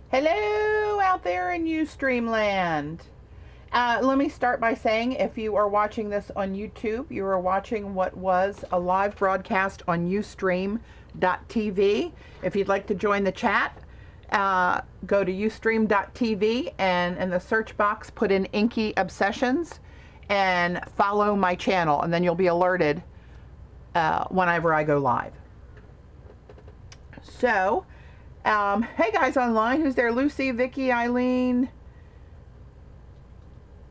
Hello out there in Ustream land. Let me start by saying if you are watching this on YouTube, you are watching what was a live broadcast on Ustream.tv. If you'd like to join the chat, go to Ustream.tv and in the search box put in Inky Obsessions and follow my channel, and then you'll be alerted whenever I go live. So, hey guys online, who's there? Lucy, Vicky, Eileen,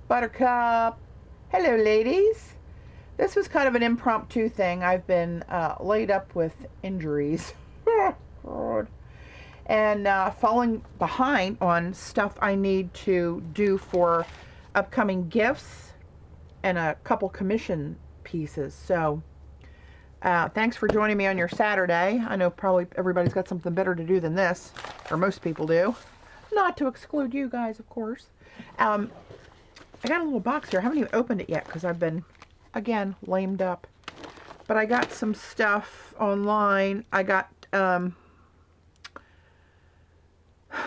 Buttercup. Hello ladies. This was kind of an impromptu thing. I've been laid up with injuries. God. And falling behind on stuff I need to do for upcoming gifts and a couple commission pieces. So thanks for joining me on your Saturday. I know probably everybody's got something better to do than this, or most people do. Not to exclude you guys, of course. I got a little box here. I haven't even opened it yet because I've been, again, lamed up. But I got some stuff online. I got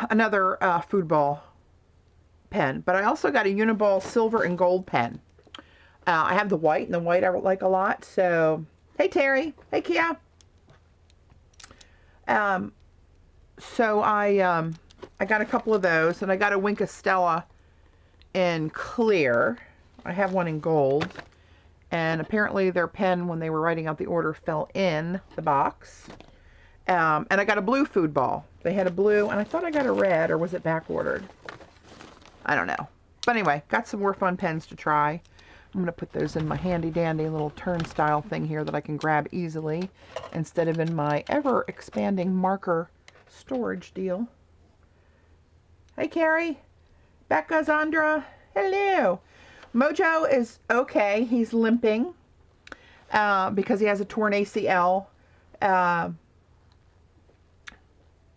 another foodball pen, but I also got a Uniball silver and gold pen. I have the white, and the white I like a lot, so... Hey Terry. Hey Kia. So I got a couple of those, and I got a Wink of Stella in clear. I have one in gold, and apparently their pen, when they were writing out the order, fell in the box. And I got a blue food ball. They had a blue, and I thought I got a red, or was it back ordered? I don't know. But anyway, got some more fun pens to try. I'm going to put those in my handy dandy little turnstile thing here that I can grab easily instead of in my ever expanding marker storage deal. Hey Carrie, Becca, Zandra, hello. Mojo is okay. He's limping because he has a torn ACL.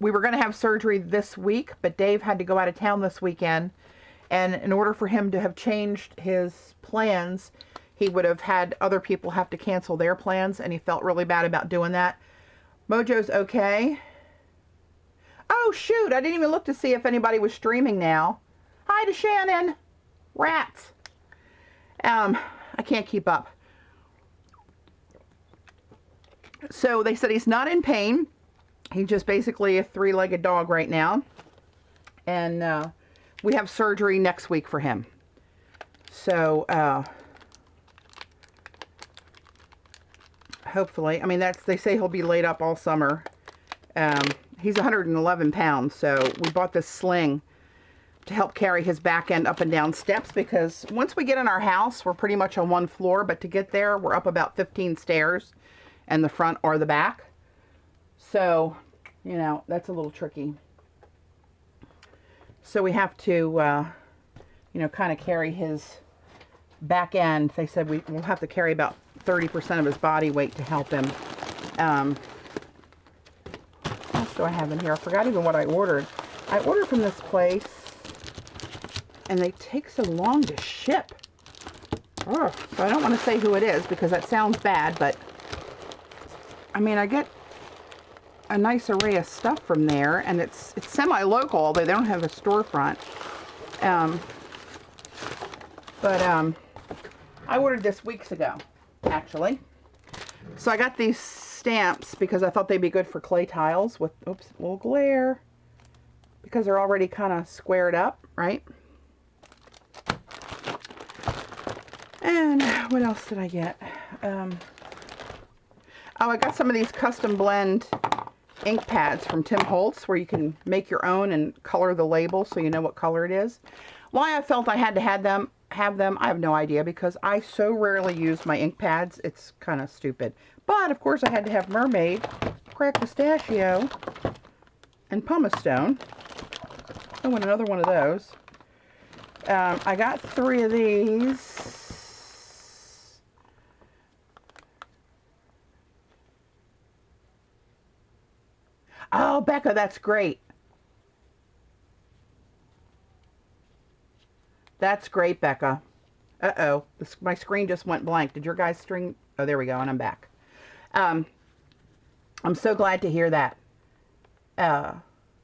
We were going to have surgery this week, but Dave had to go out of town this weekend. And in order for him to have changed his plans, he would have had other people have to cancel their plans, and he felt really bad about doing that. Mojo's okay. Oh, shoot. I didn't even look to see if anybody was streaming now. Hi to Shannon. Rats. I can't keep up. So they said he's not in pain. He's just basically a three-legged dog right now. And we have surgery next week for him. So, hopefully, I mean, they say he'll be laid up all summer. He's 111 pounds, so we bought this sling to help carry his back end up and down steps, because once we get in our house, we're pretty much on one floor, but to get there, we're up about 15 stairs, and the front or the back. So, you know, that's a little tricky. So we have to, you know, kind of carry his back end. They said we'll have to carry about 30% of his body weight to help him. What else do I have in here? I forgot even what I ordered. I ordered from this place, and they take so long to ship. Oh, so I don't want to say who it is because that sounds bad, but I mean, I get a nice array of stuff from there, and it's semi-local, although they don't have a storefront. I ordered this weeks ago, actually. So I got these stamps because I thought they'd be good for clay tiles with, oops, a little glare, because they're already kind of squared up, right? And what else did I get? Oh, I got some of these custom blend ink pads from Tim Holtz, where you can make your own and color the label so you know what color it is. Why I felt I had to have them, I have no idea, because I so rarely use my ink pads. It's kind of stupid. But of course I had to have Mermaid, Cracked Pistachio, and Pumice Stone. I want another one of those. I got 3 of these. Oh, Becca, that's great. That's great, Becca. Uh-oh, my screen just went blank. Did your guys string? Oh, there we go, and I'm back. I'm so glad to hear that.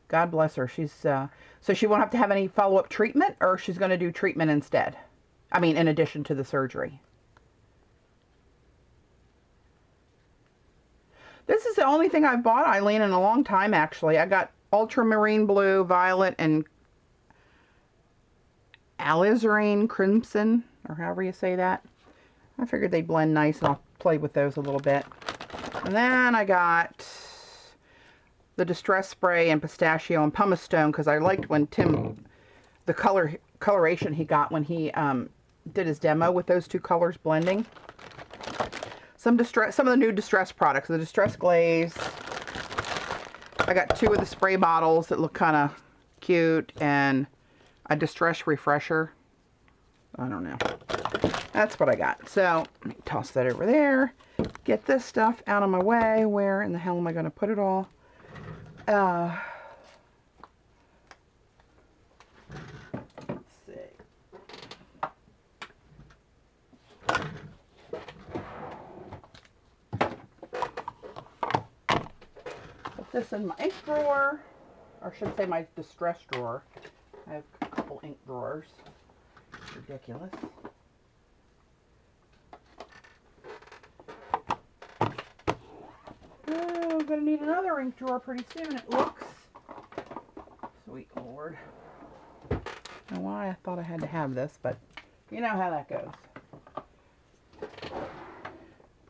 God bless her. She's so she won't have to have any follow-up treatment, or she's going to do treatment instead. I mean, in addition to the surgery. This is the only thing I've bought, Eileen, in a long time, actually. I got ultramarine blue, violet, and alizarin crimson, or however you say that. I figured they'd blend nice, and I'll play with those a little bit. And then I got the Distress Spray and Pistachio and Pumice Stone, because I liked when Tim, the coloration he got when he did his demo with those two colors blending. Some of the new Distress products, the Distress Glaze. I got 2 of the spray bottles that look kind of cute, and a Distress Refresher. I don't know. That's what I got. So, let me toss that over there. Get this stuff out of my way. Where in the hell am I going to put it all? Let's see. Put this in my ink drawer, or I should say my distress drawer. I have a couple ink drawers. It's ridiculous. Oh, I'm going to need another ink drawer pretty soon, it looks. Sweet Lord. I don't know why I thought I had to have this, but you know how that goes.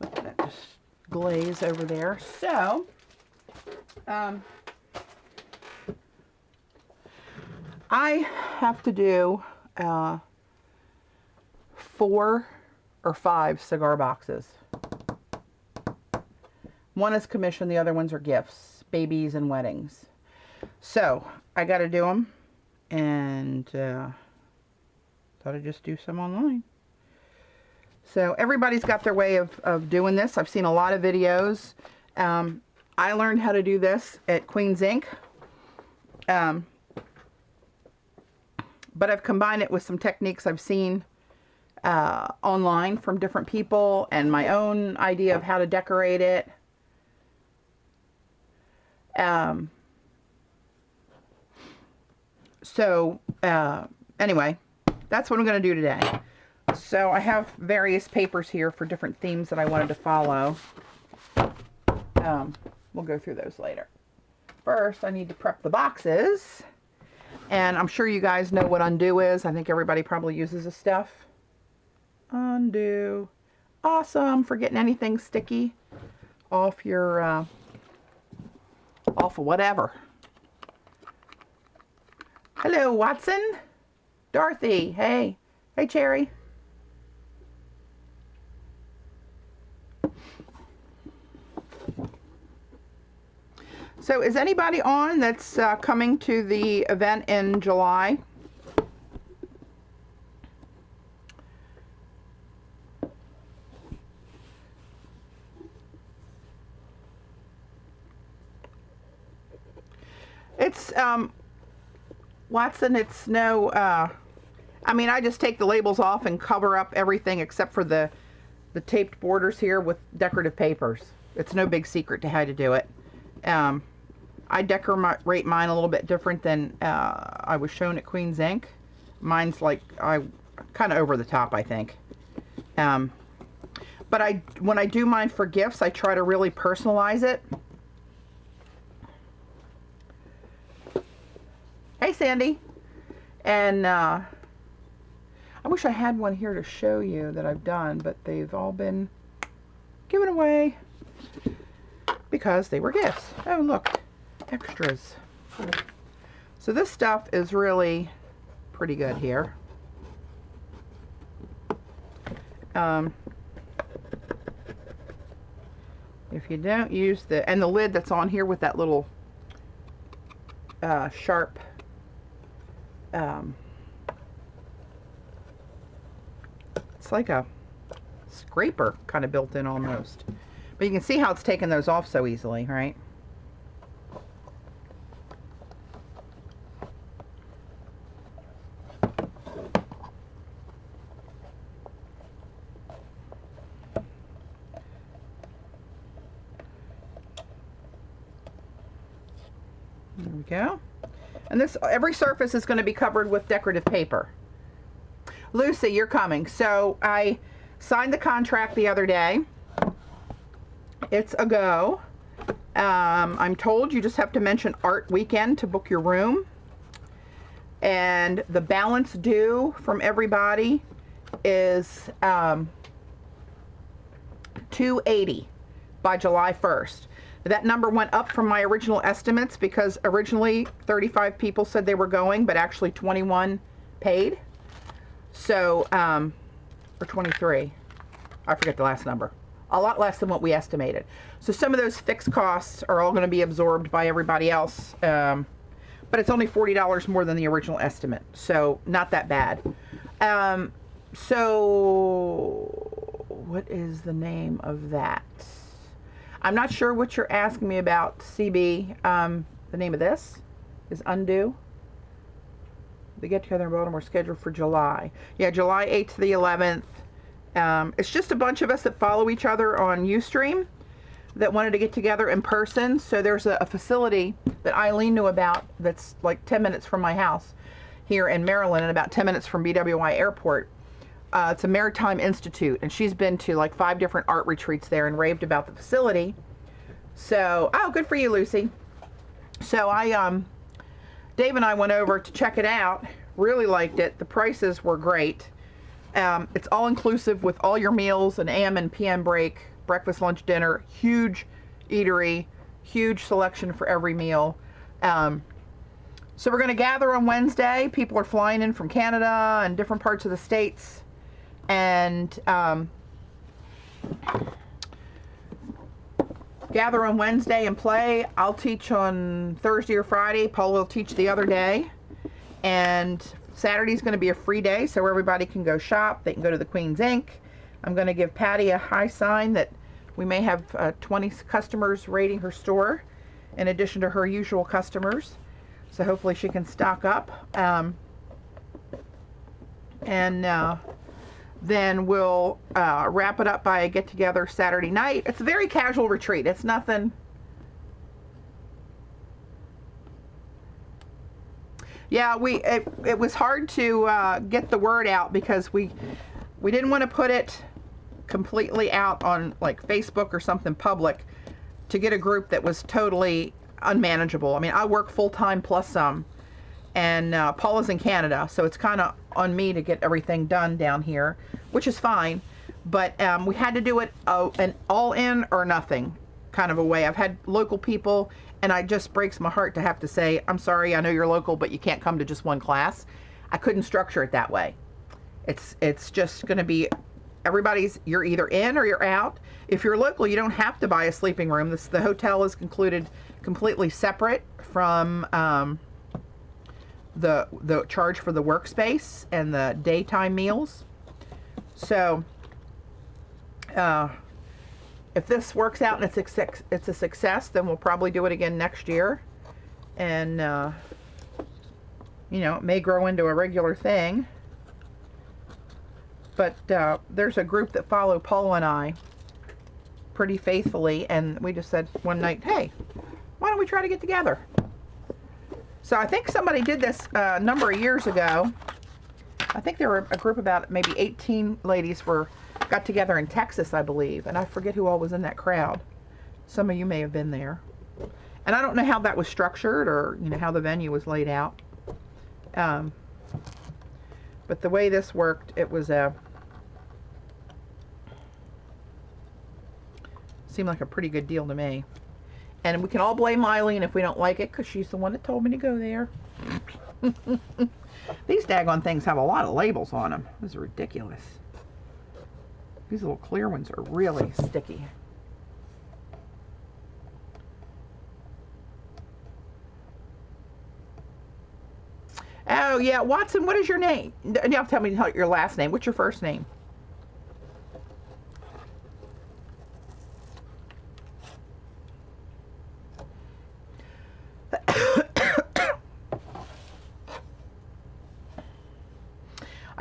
Put that just glaze over there. So, I have to do 4 or 5 cigar boxes. One is commission, the other ones are gifts, babies and weddings. So, I got to do them, and thought I'd just do some online. So, everybody's got their way of doing this. I've seen a lot of videos. I learned how to do this at Queen's Ink. But I've combined it with some techniques I've seen online from different people, and my own idea of how to decorate it. Anyway, that's what I'm going to do today. So I have various papers here for different themes that I wanted to follow. We'll go through those later. First, I need to prep the boxes. And I'm sure you guys know what undo is. I think everybody probably uses this stuff. Undo. Awesome for getting anything sticky off your, off of whatever. Hello, Watson. Dorothy. Hey. Hey, Cherry. So is anybody on that's coming to the event in July? It's, Watson, it's no, I mean, I just take the labels off and cover up everything except for the taped borders here with decorative papers. It's no big secret to how to do it. I decorate mine a little bit different than I was shown at Queen's Ink. Mine's like, kind of over the top, I think. But when I do mine for gifts, I try to really personalize it. Hey, Sandy. And I wish I had one here to show you that I've done, but they've all been given away because they were gifts. Oh, look. Extras. So this stuff is really pretty good here. If you don't use and the lid that's on here with that little sharp it's like a scraper kind of built in almost. But you can see how it's taken those off so easily, right? There we go. And this, every surface is going to be covered with decorative paper. Lucy, you're coming. So I signed the contract the other day. It's a go. I'm told you just have to mention Art Weekend to book your room. And the balance due from everybody is $280 by July 1st. That number went up from my original estimates because originally 35 people said they were going, but actually 21 paid. So, or 23. I forget the last number. A lot less than what we estimated. So some of those fixed costs are all going to be absorbed by everybody else. But it's only $40 more than the original estimate. So not that bad. So what is the name of that? I'm not sure what you're asking me about, CB. The name of this is Undo. The get together in Baltimore scheduled for July. Yeah, July 8th to the 11th. It's just a bunch of us that follow each other on Ustream that wanted to get together in person. So there's a facility that Eileen knew about that's like 10 minutes from my house here in Maryland and about 10 minutes from BWI Airport. It's a Maritime Institute, and she's been to like 5 different art retreats there and raved about the facility. So, oh, good for you, Lucy. So Dave and I went over to check it out. Really liked it. The prices were great. It's all inclusive with all your meals, an AM and PM break, breakfast, lunch, dinner, huge eatery, huge selection for every meal. So we're going to gather on Wednesday. People are flying in from Canada and different parts of the States. And gather on Wednesday and play. I'll teach on Thursday or Friday. Paul will teach the other day. And Saturday's going to be a free day, so everybody can go shop. They can go to the Queen's Ink. I'm going to give Patty a high sign that we may have 20 customers raiding her store in addition to her usual customers. So hopefully she can stock up. Then we'll wrap it up by a get-together Saturday night. It's a very casual retreat. It's nothing. Yeah, it was hard to get the word out because we didn't want to put it completely out on like Facebook or something public to get a group that was totally unmanageable. I mean, I work full-time plus some, and Paul is in Canada, so it's kind of on me to get everything done down here, which is fine. But we had to do it an all in or nothing kind of a way. I've had local people, and it just breaks my heart to have to say, I'm sorry, I know you're local, but you can't come to just one class. I couldn't structure it that way. It's just going to be you're either in or you're out. If you're local, you don't have to buy a sleeping room. The hotel is included completely separate from the charge for the workspace and the daytime meals. So if this works out and it's a success, then we'll probably do it again next year. And you know, it may grow into a regular thing. But there's a group that follow Paul and I pretty faithfully, and we just said one night, hey, why don't we try to get together? So I think somebody did this a number of years ago. I think there were a group about maybe 18 ladies got together in Texas, I believe, and I forget who all was in that crowd. Some of you may have been there. And I don't know how that was structured or, you know, how the venue was laid out. But the way this worked, it was seemed like a pretty good deal to me. And we can all blame Eileen if we don't like it, because she's the one that told me to go there. These daggone things have a lot of labels on them. This is ridiculous. These little clear ones are really sticky. Oh, yeah, Watson, what is your name? You have to tell me your last name. What's your first name?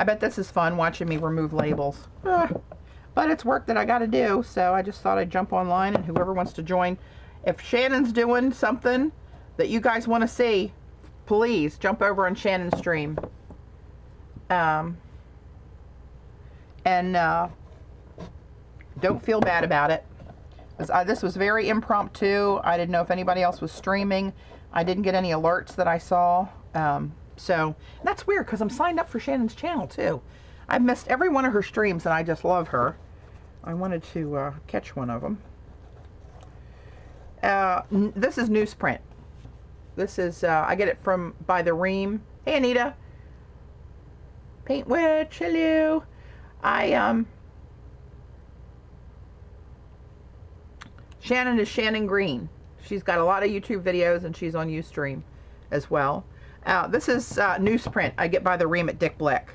I bet this is fun, watching me remove labels. But it's work that I got to do, so I just thought I'd jump online, and whoever wants to join. If Shannon's doing something, that you guys want to see, please jump over on Shannon's stream. And don't feel bad about it. This was very impromptu. I didn't know if anybody else was streaming. I didn't get any alerts that I saw. So that's weird because I'm signed up for Shannon's channel too. I've missed every one of her streams and I just love her. I wanted to catch one of them. This is newsprint. This is, I get it from by the Ream. Hey Anita. Paint Witch, hello. Shannon is Shannon Green. She's got a lot of YouTube videos and she's on Ustream as well. This is newsprint I get by the Ream at Dick Blick.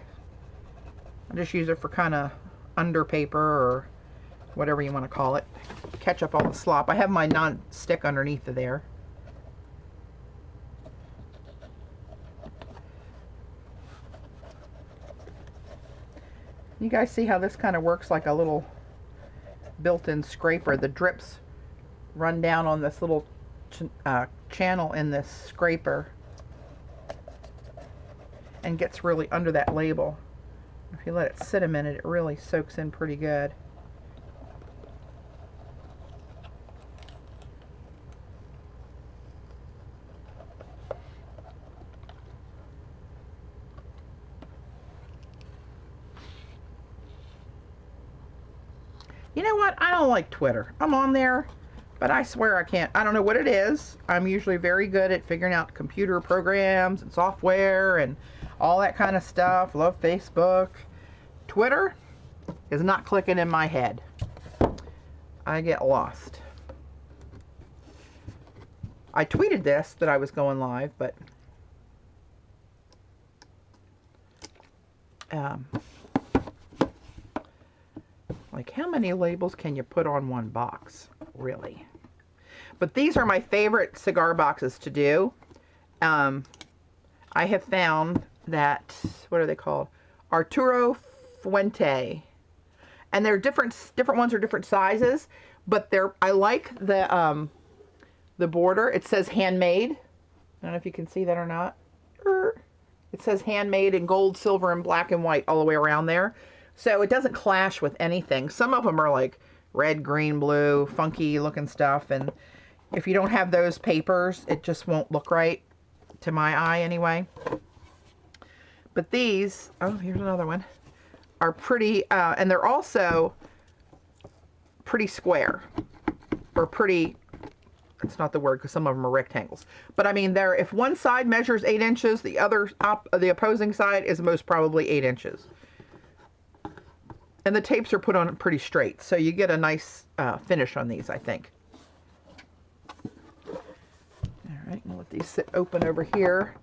I just use it for kind of under paper or whatever you want to call it. Catch up all the slop. I have my non-stick underneath of there. You guys see how this kind of works like a little built-in scraper. The drips run down on this little channel in this scraper and gets really under that label. If you let it sit a minute, it really soaks in pretty good. You know what? I don't like Twitter. I'm on there, but I swear I can't. I don't know what it is. I'm usually very good at figuring out computer programs and software and all that kind of stuff. Love Facebook. Twitter is not clicking in my head. I get lost. I tweeted this that I was going live, but like, how many labels can you put on one box? Really? But these are my favorite cigar boxes to do. I have found that, what are they called? Arturo Fuente. And they're different ones are different sizes, but I like the border. It says handmade. I don't know if you can see that or not. It says handmade in gold, silver, and black and white all the way around there. So it doesn't clash with anything. Some of them are like red, green, blue, funky looking stuff. And if you don't have those papers, it just won't look right to my eye anyway. But these, oh, here's another one, are pretty, and they're also pretty square. Or pretty, that's not the word because some of them are rectangles. But I mean, if one side measures 8 inches, the opposing side is most probably 8 inches. And the tapes are put on pretty straight, so you get a nice finish on these, I think. All right, I'll let these sit open over here.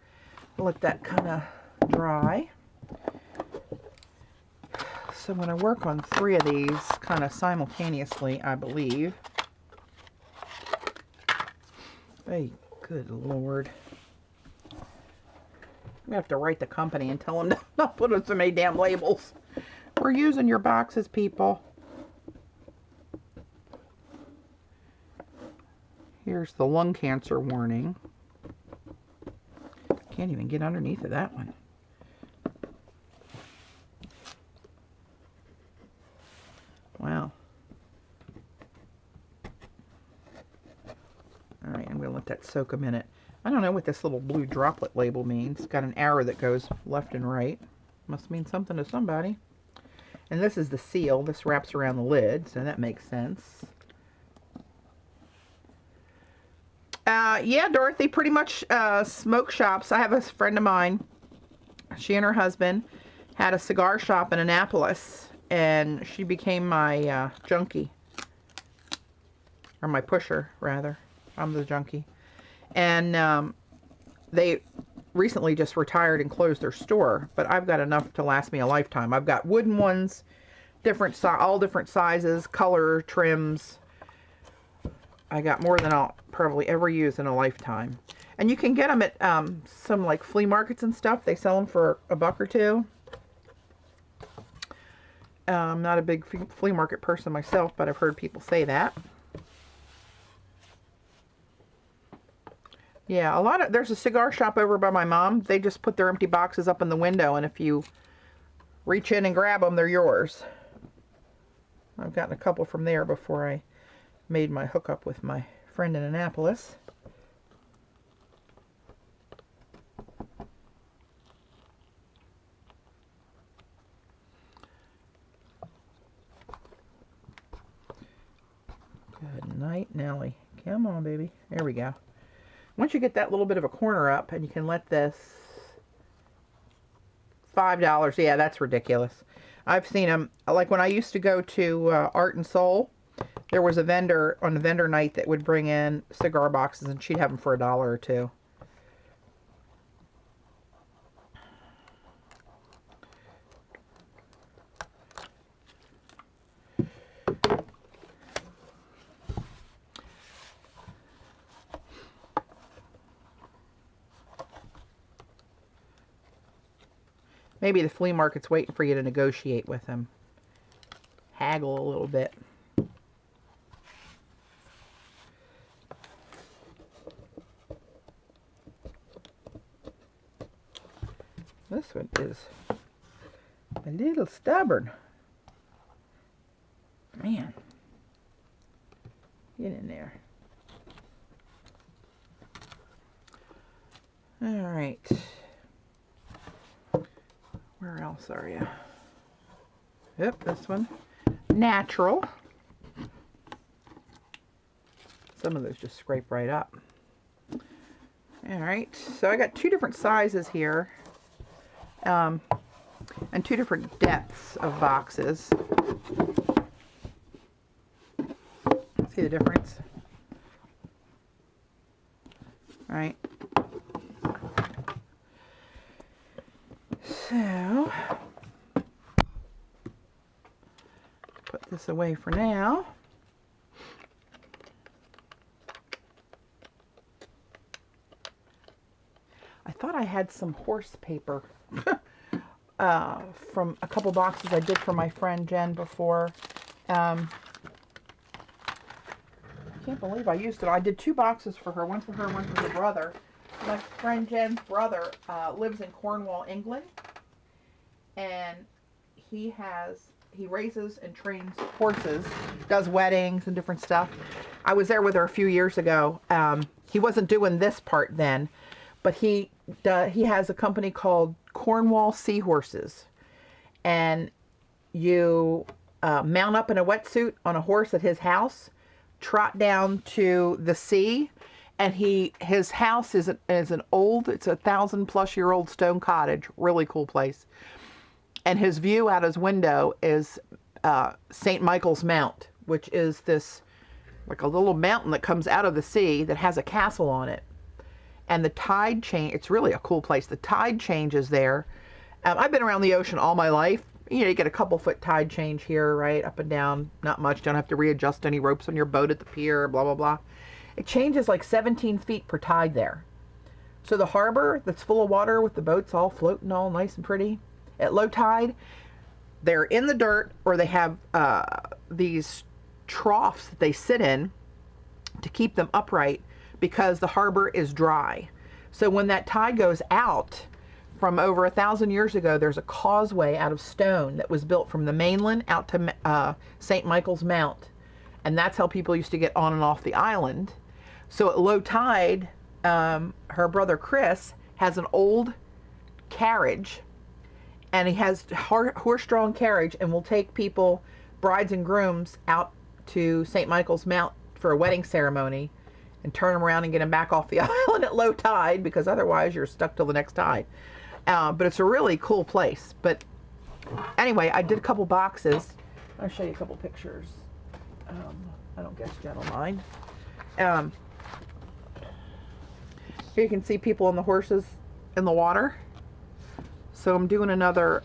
Let that kind of dry. So I'm going to work on 3 of these kind of simultaneously, I believe. Hey, good Lord. We have to write the company and tell them to not put on so many damn labels. We're using your boxes, people. Here's the lung cancer warning. Can't even get underneath of that one. Wow. All right, I'm going to let that soak a minute. I don't know what this little blue droplet label means. It's got an arrow that goes left and right. Must mean something to somebody. And this is the seal. This wraps around the lid, so that makes sense. Yeah, Dorothy, pretty much smoke shops. I have a friend of mine. She and her husband had a cigar shop in Annapolis, and she became my junkie. Or my pusher, rather. I'm the junkie. And they recently just retired and closed their store, but I've got enough to last me a lifetime. I've got wooden ones, all different sizes, color, trims. I got more than I'll probably ever use in a lifetime. And you can get them at some like flea markets and stuff. They sell them for $1 or $2. I'm not a big flea market person myself, but I've heard people say that. Yeah, there's a cigar shop over by my mom. They just put their empty boxes up in the window, and if you reach in and grab them, they're yours. I've gotten a couple from there before I made my hookup with my friend in Annapolis. Good night, Nellie. Come on, baby. There we go. Once you get that little bit of a corner up, and you can let this... $5. Yeah, that's ridiculous. I've seen them, like when I used to go to Art and Soul, there was a vendor on the vendor night that would bring in cigar boxes, and she'd have them for $1 or $2. Maybe the flea market's waiting for you to negotiate with them. Haggle a little bit. This one is a little stubborn. Man. Get in there. All right. Where else are you? Yep, this one. Natural. Some of those just scrape right up. Alright, so I got 2 different sizes here. And 2 different depths of boxes. See the difference? Alright. So, put this away for now. I thought I had some horse paper from a couple boxes I did for my friend Jen before. I can't believe I used it. I did 2 boxes for her, one for her, one for her brother. My friend Jen's brother lives in Cornwall, England. And he raises and trains horses, does weddings and different stuff. I was there with her a few years ago. He wasn't doing this part then, but he has a company called Cornwall Seahorses, and you mount up in a wetsuit on a horse at his house, trot down to the sea, and his house is an old, it's a 1,000-plus-year-old stone cottage, really cool place. And his view out his window is St. Michael's Mount, which is this, like a little mountain that comes out of the sea that has a castle on it. And the tide change, it's really a cool place. The tide changes there. I've been around the ocean all my life. You know, you get a couple foot tide change here, right? Up and down, not much. Don't have to readjust any ropes on your boat at the pier, blah, blah, blah. It changes like 17 feet per tide there. So the harbor that's full of water with the boats all floating all nice and pretty, at low tide, they're in the dirt, or they have these troughs that they sit in to keep them upright because the harbor is dry. So when that tide goes out, from over 1,000 years ago, there's a causeway out of stone that was built from the mainland out to St. Michael's Mount. And that's how people used to get on and off the island. So at low tide, her brother Chris has an old carriage, and he has horse-drawn carriage, and will take people, brides and grooms, out to St. Michael's Mount for a wedding ceremony, and turn them around and get them back off the island at low tide, because otherwise you're stuck till the next tide. But it's a really cool place. But anyway, I did a couple boxes. I'll show you a couple pictures. I don't guess Jen will mind. Here you can see people on the horses in the water. So I'm doing another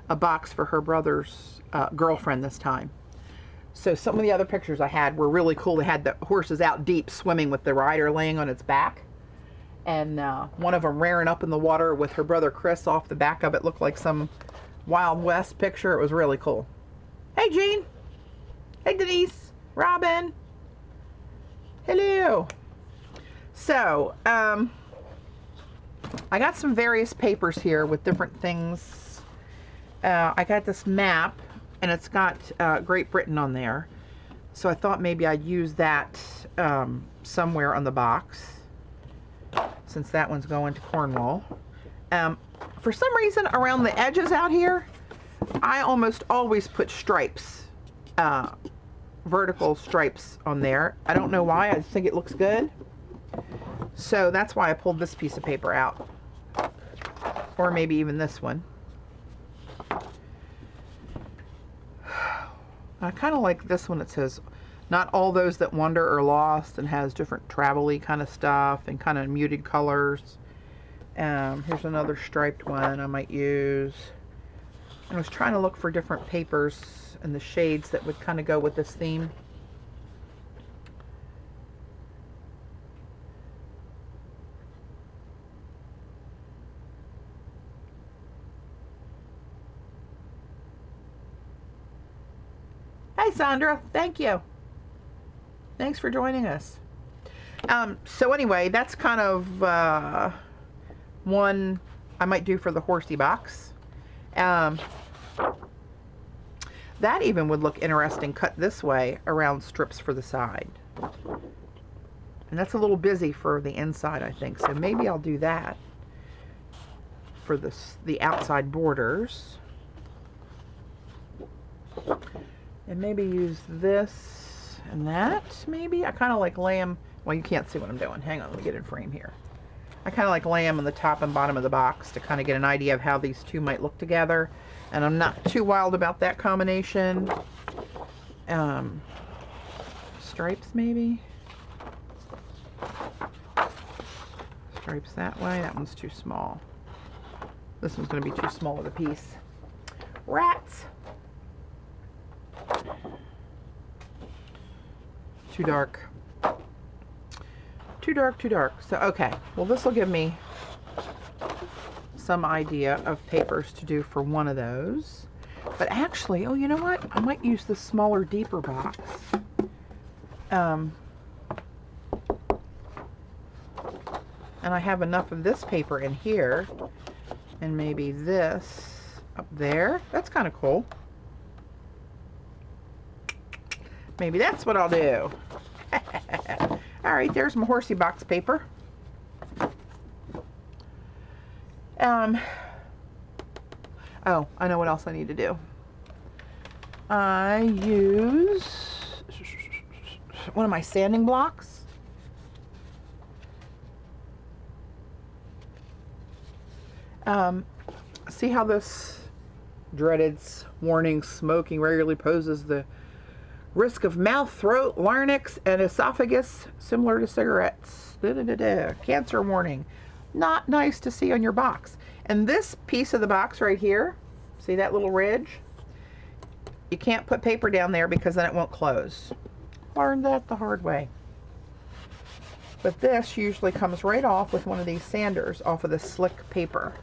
a box for her brother's girlfriend this time. So some of the other pictures I had were really cool. They had the horses out deep swimming with the rider laying on its back. And one of them rearing up in the water with her brother Chris off the back of it. Looked like some Wild West picture. It was really cool. Hey, Jean. Hey, Denise. Robin. Hello. So, I got some various papers here with different things. I got this map, and it's got Great Britain on there. So I thought maybe I'd use that somewhere on the box, since that one's going to Cornwall. For some reason, around the edges out here, I almost always put stripes, vertical stripes on there. I don't know why, I just think it looks good. So that's why I pulled this piece of paper out. Or maybe even this one. I kind of like this one. It says, "Not all those that wander are lost," and has different travel-y kind of stuff and kind of muted colors. Here's another striped one I might use. I was trying to look for different papers and the shades that would kind of go with this theme. Hi, Sandra. Thank you. Thanks for joining us. So anyway, that's kind of one I might do for the horsey box. That even would look interesting cut this way around strips for the side. And that's a little busy for the inside, I think. So maybe I'll do that for the outside borders. And maybe use this and that, maybe. I kind of like lamb. Well, you can't see what I'm doing. Hang on, let me get in frame here. I kind of like lamb on the top and bottom of the box to kind of get an idea of how these two might look together. And I'm not too wild about that combination. Stripes, maybe. Stripes that way. That one's too small. This one's going to be too small of a piece. Rats. Too dark. Too dark, too dark. So, okay. Well, this will give me some idea of papers to do for one of those. But actually, oh, you know what? I might use the smaller, deeper box. And I have enough of this paper in here. And maybe this up there. That's kind of cool. Maybe that's what I'll do. All right, there's my horsey box paper. Oh, I know what else I need to do. I use one of my sanding blocks. See how this dreaded warning: smoking regularly poses the risk of mouth, throat, larynx, and esophagus, similar to cigarettes. Cancer warning. Not nice to see on your box. And this piece of the box right here, see that little ridge? You can't put paper down there because then it won't close. Learned that the hard way. But this usually comes right off with one of these sanders off of the slick paper.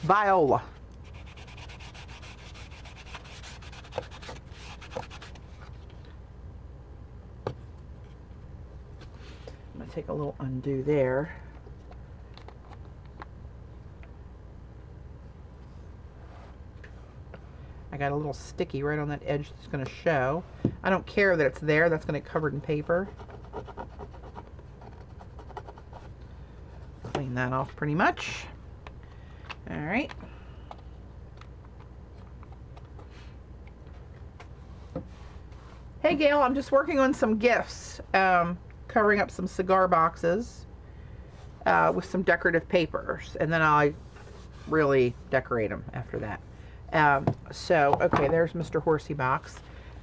Viola. I'm going to take a little undo there. I got a little sticky right on that edge that's going to show. I don't care that it's there. That's going to get covered in paper. Clean that off pretty much. All right. Hey Gail, I'm just working on some gifts, covering up some cigar boxes with some decorative papers, and then I really decorate them after that. So, okay, there's Mr. Horsey box.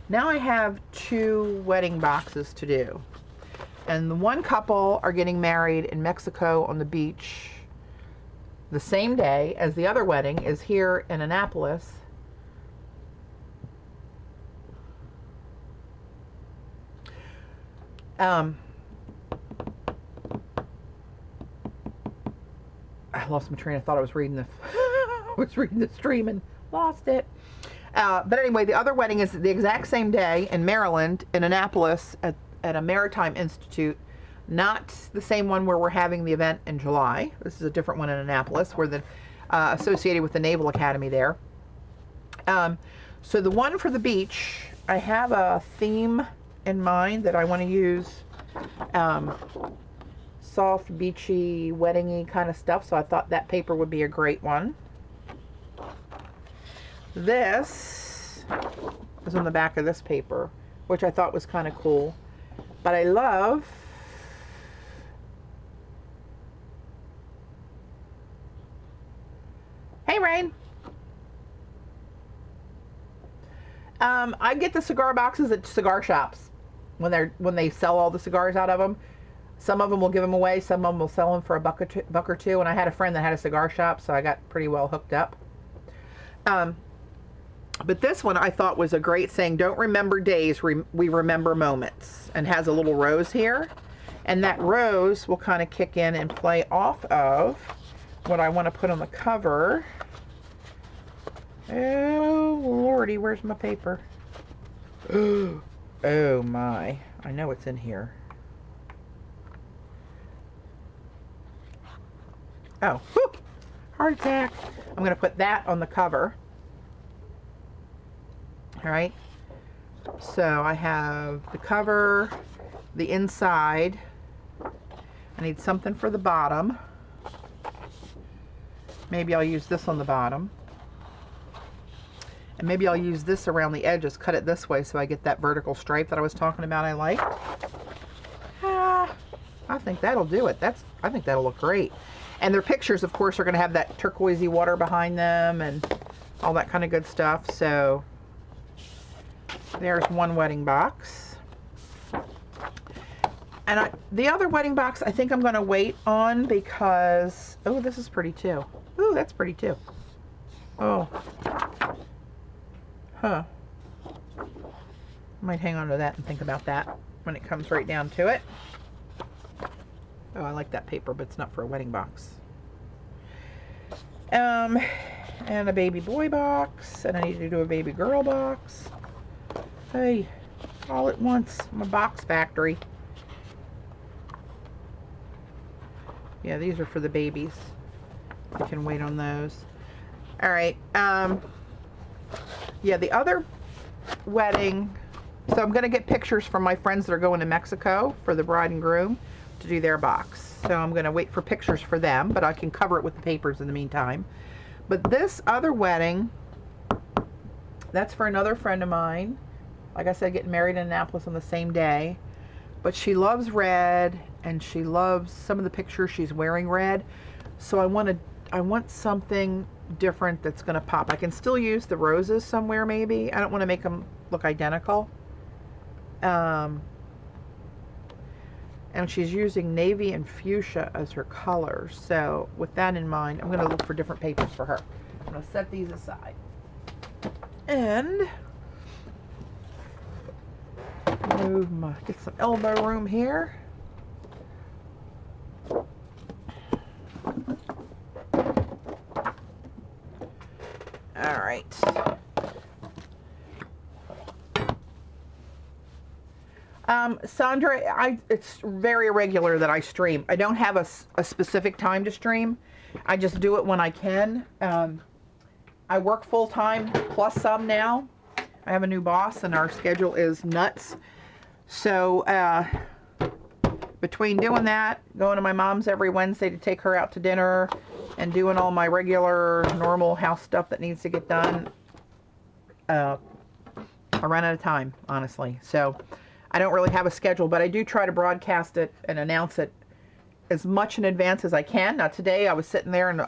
Now I have 2 wedding boxes to do. And the one couple are getting married in Mexico on the beach the same day as the other wedding is here in Annapolis. I lost my train of thought. I was reading the I was reading the stream and lost it. But anyway, the other wedding is the exact same day in Maryland, in Annapolis, at a maritime institute. Not the same one where we're having the event in July. This is a different one in Annapolis. We're associated with the Naval Academy there. So the one for the beach, I have a theme in mind that I want to use. Soft, beachy, weddingy kind of stuff. So I thought that paper would be a great one. This is on the back of this paper, which I thought was kind of cool. But I love Hey, Rain. I get the cigar boxes at cigar shops when they sell all the cigars out of them. Some of them will give them away. Some of them will sell them for a buck or two. And I had a friend that had a cigar shop, so I got pretty well hooked up. But this one I thought was a great saying. Don't remember days, we remember moments. And has a little rose here. And that rose will kind of kick in and play off of what I want to put on the cover. Oh, Lordy, where's my paper? Oh my, I know it's in here. Oh, whew, heart attack. I'm going to put that on the cover. All right. So I have the cover, the inside. I need something for the bottom. Maybe I'll use this on the bottom. And maybe I'll use this around the edges, cut it this way so I get that vertical stripe that I was talking about I liked. I think that'll do it. I think that'll look great. And their pictures, of course, are going to have that turquoisey water behind them and all that kind of good stuff. So there's one wedding box. And the other wedding box I think I'm going to wait on because, oh, this is pretty too. Ooh, that's pretty too. Oh. Huh. Might hang on to that and think about that when it comes right down to it. Oh, I like that paper, but it's not for a wedding box. And a baby boy box, and I need to do a baby girl box. Hey, all at once. I'm a box factory. Yeah, these are for the babies. I can wait on those. All right. Yeah, the other wedding. So I'm going to get pictures from my friends that are going to Mexico for the bride and groom to do their box. So I'm going to wait for pictures for them, but I can cover it with the papers in the meantime. But this other wedding, that's for another friend of mine. Like I said, getting married in Annapolis on the same day. But she loves red, and she loves some of the pictures she's wearing red. So I want something different that's going to pop. I can still use the roses somewhere maybe. I don't want to make them look identical. And she's using navy and fuchsia as her colors. So with that in mind, I'm going to look for different papers for her. I'm going to set these aside. And get some elbow room here. All right. Sandra, it's very irregular that I stream. I don't have a specific time to stream. I just do it when I can. I work full time plus some now. I have a new boss and our schedule is nuts. So between doing that, going to my mom's every Wednesday to take her out to dinner, and doing all my regular normal house stuff that needs to get done, I run out of time, honestly. So I don't really have a schedule, but I do try to broadcast it and announce it as much in advance as I can. Now today I was sitting there and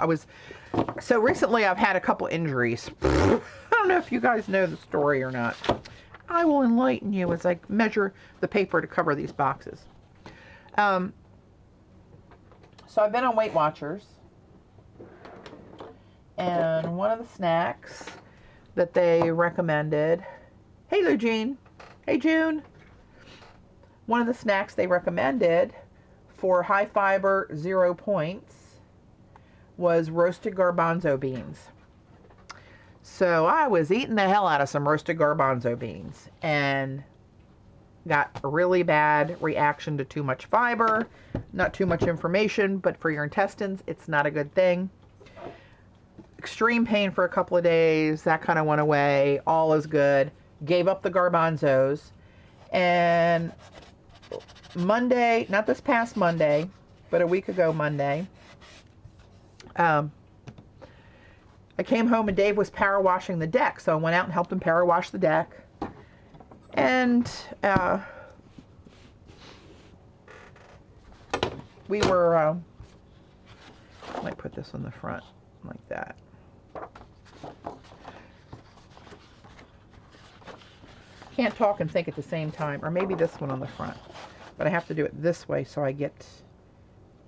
so recently I've had a couple injuries. I don't know if you guys know the story or not. I will enlighten you as I measure the paper to cover these boxes. So I've been on Weight Watchers. And one of the snacks that they recommended, hey Lou Jean, hey June, one of the snacks they recommended for high fiber 0 points was roasted garbanzo beans. So I was eating the hell out of some roasted garbanzo beans and got a really bad reaction to too much fiber. Not too much information, but for your intestines, it's not a good thing. Extreme pain for a couple of days. That kind of went away. All is good. Gave up the garbanzos. And Monday, not this past Monday, but a week ago Monday, I came home and Dave was power washing the deck. So I went out and helped him power wash the deck. And we were, I might put this on the front like that. Can't talk and think at the same time. Or maybe this one on the front. But I have to do it this way so I get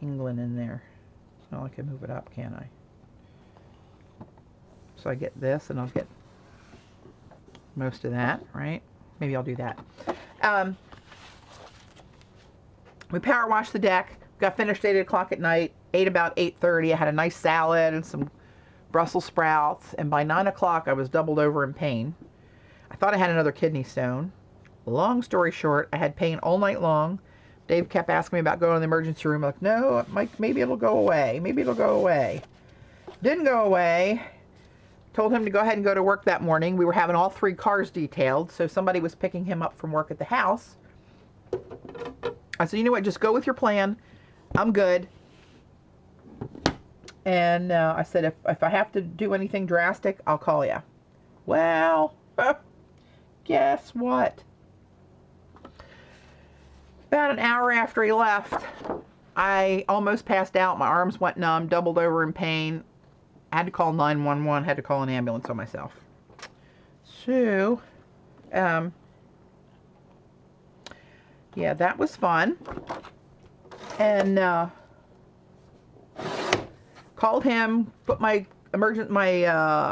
England in there. Well, I can move it up, can't I? So I get this and I'll get most of that, right? Maybe I'll do that. We power washed the deck. Got finished at 8 o'clock at night. Ate about 8:30. I had a nice salad and some Brussels sprouts. And by 9 o'clock, I was doubled over in pain. I thought I had another kidney stone. Long story short, I had pain all night long. Dave kept asking me about going to the emergency room. I'm like, no, maybe it'll go away. Maybe it'll go away. Didn't go away. Told him to go ahead and go to work that morning. We were having all 3 cars detailed, so somebody was picking him up from work at the house. I said, you know what, just go with your plan. I'm good. And I said, if I have to do anything drastic, I'll call you. Well, guess what? About an hour after he left, I almost passed out. My arms went numb, doubled over in pain. I had to call 911, had to call an ambulance on myself. So, yeah, that was fun. And called him, put my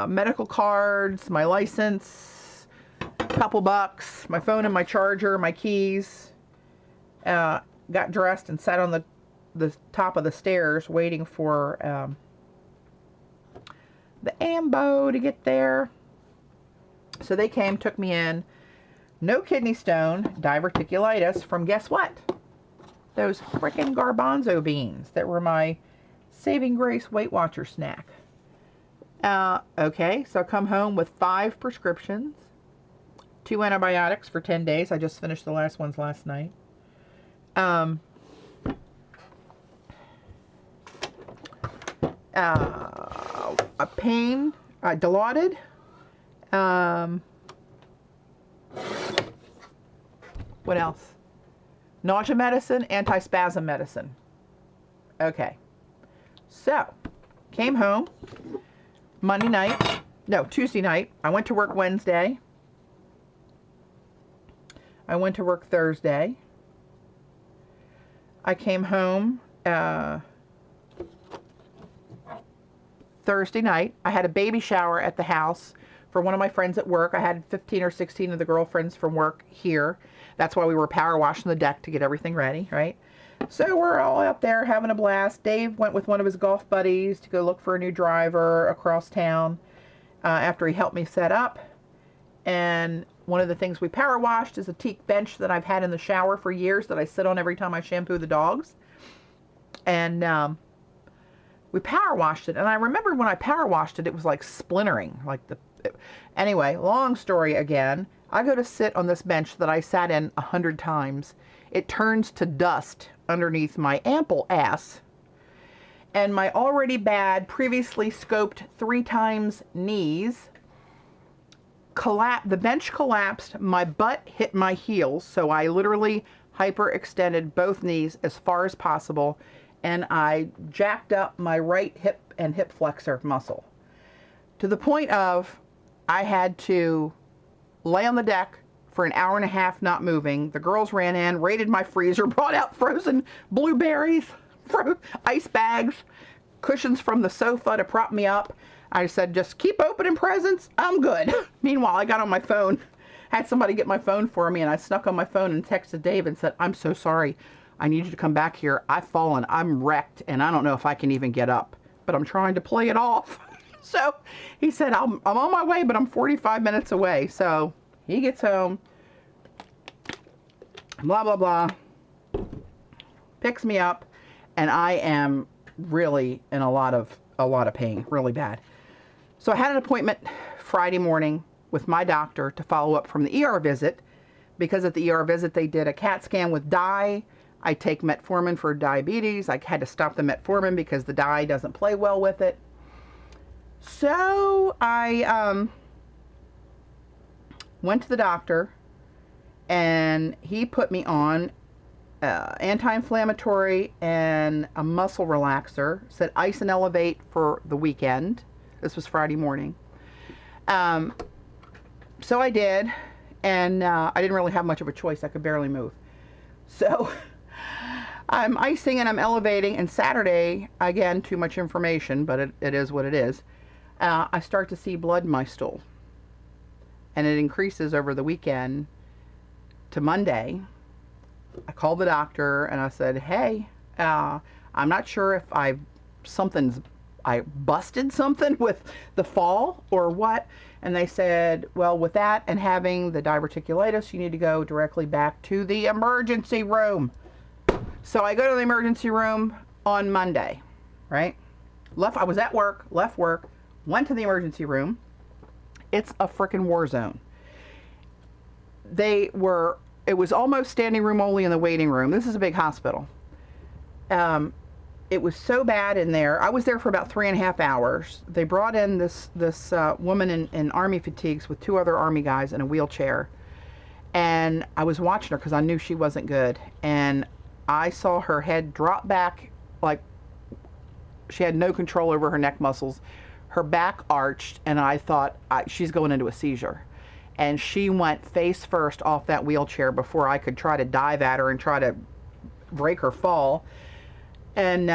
medical cards, my license, a couple bucks, my phone and my charger, my keys. Got dressed and sat on the top of the stairs waiting for the ambo to get there. So they came, took me in. No kidney stone, diverticulitis from guess what? Those frickin' garbanzo beans that were my saving grace Weight Watcher snack. Okay, so I come home with 5 prescriptions, 2 antibiotics for 10 days. I just finished the last ones last night. A pain, Dilaudid. What else? Nausea medicine, anti-spasm medicine. Okay. So, came home Tuesday night. I went to work Wednesday. I went to work Thursday. I came home Thursday night. I had a baby shower at the house for one of my friends at work. I had 15 or 16 of the girlfriends from work here. That's why we were power washing the deck to get everything ready, right? So we're all out there having a blast. Dave went with one of his golf buddies to go look for a new driver across town after he helped me set up. And one of the things we power washed is a teak bench that I've had in the shower for years that I sit on every time I shampoo the dogs. And we power washed it. And I remember when I power washed it, it was like splintering. Anyway, long story again. I go to sit on this bench that I sat in 100 times. It turns to dust underneath my ample ass. And my already bad, previously scoped 3 times knees the bench collapsed, my butt hit my heels, so I literally hyperextended both knees as far as possible, and I jacked up my right hip and hip flexor muscle to the point of I had to lay on the deck for an hour and a half not moving. The girls ran in, raided my freezer, brought out frozen blueberries, ice bags, cushions from the sofa to prop me up. I said, just keep opening presents. I'm good. Meanwhile, I got on my phone, had somebody get my phone for me, and I snuck on my phone and texted Dave and said, I'm so sorry. I need you to come back here. I've fallen. I'm wrecked, and I don't know if I can even get up. But I'm trying to play it off. So he said, I'm on my way, but I'm 45 minutes away. So he gets home, blah, blah, blah, picks me up, and I am really in a lot of pain, really bad. So I had an appointment Friday morning with my doctor to follow up from the ER visit, because at the ER visit they did a CAT scan with dye. I take metformin for diabetes. I had to stop the metformin because the dye doesn't play well with it. So I went to the doctor, and he put me on anti-inflammatory and a muscle relaxer. Said ice and elevate for the weekend. This was Friday morning. So I did, and I didn't really have much of a choice. I could barely move. So I'm icing and I'm elevating, and Saturday, again, too much information, but it is what it is. I start to see blood in my stool, and it increases over the weekend to Monday. I called the doctor and I said, hey, I'm not sure if I busted something with the fall or what. And they said, well, with that and having the diverticulitis, you need to go directly back to the emergency room. So I go to the emergency room on Monday, right? I was at work, left work, went to the emergency room. It's a freaking war zone. It was almost standing room only in the waiting room. This is a big hospital. It was so bad in there. I was there for about 3.5 hours. They brought in this woman in army fatigues with 2 other army guys in a wheelchair. And I was watching her because I knew she wasn't good. And I saw her head drop back, like she had no control over her neck muscles. Her back arched, and I thought, she's going into a seizure. And she went face first off that wheelchair before I could try to dive at her and try to break her fall. And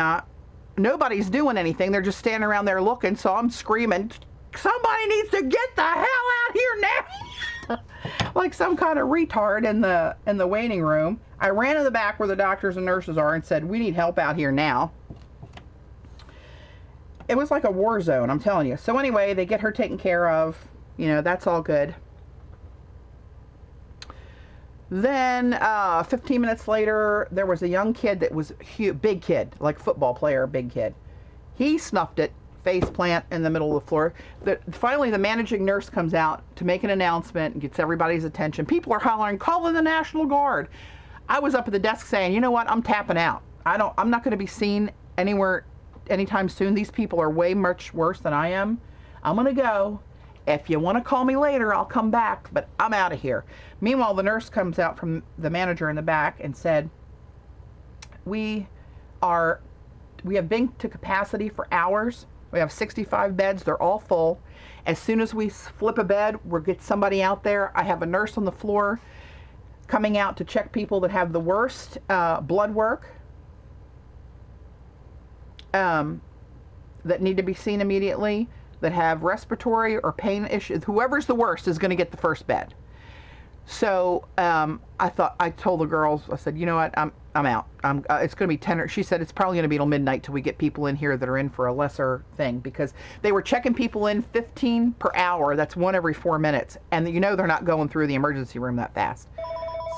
nobody's doing anything. They're just standing around there looking. So I'm screaming, somebody needs to get the hell out here now. Like some kind of retard in the waiting room. I ran to the back where the doctors and nurses are and said, we need help out here now. It was like a war zone, I'm telling you. So anyway, they get her taken care of. You know, that's all good. Then 15 minutes later, there was a young kid that was big kid, like football player, big kid. He snuffed it, face plant in the middle of the floor. Finally, the managing nurse comes out to make an announcement and gets everybody's attention. People are hollering, call in the National Guard. I was up at the desk saying, you know what, I'm tapping out. I'm not going to be seen anywhere anytime soon. These people are way much worse than I am. I'm going to go. If you want to call me later, I'll come back, but I'm out of here. Meanwhile, the nurse comes out from the manager in the back and said, we have been to capacity for hours. We have 65 beds. They're all full. As soon as we flip a bed, we'll get somebody out there. I have a nurse on the floor coming out to check people that have the worst blood work, that need to be seen immediately, that have respiratory or pain issues. Whoever's the worst is going to get the first bed. So I told the girls, I said, you know what, I'm out. It's going to be 10, she said it's probably going to be till midnight till we get people in here that are in for a lesser thing, because they were checking people in 15 per hour. That's 1 every 4 minutes. And you know they're not going through the emergency room that fast.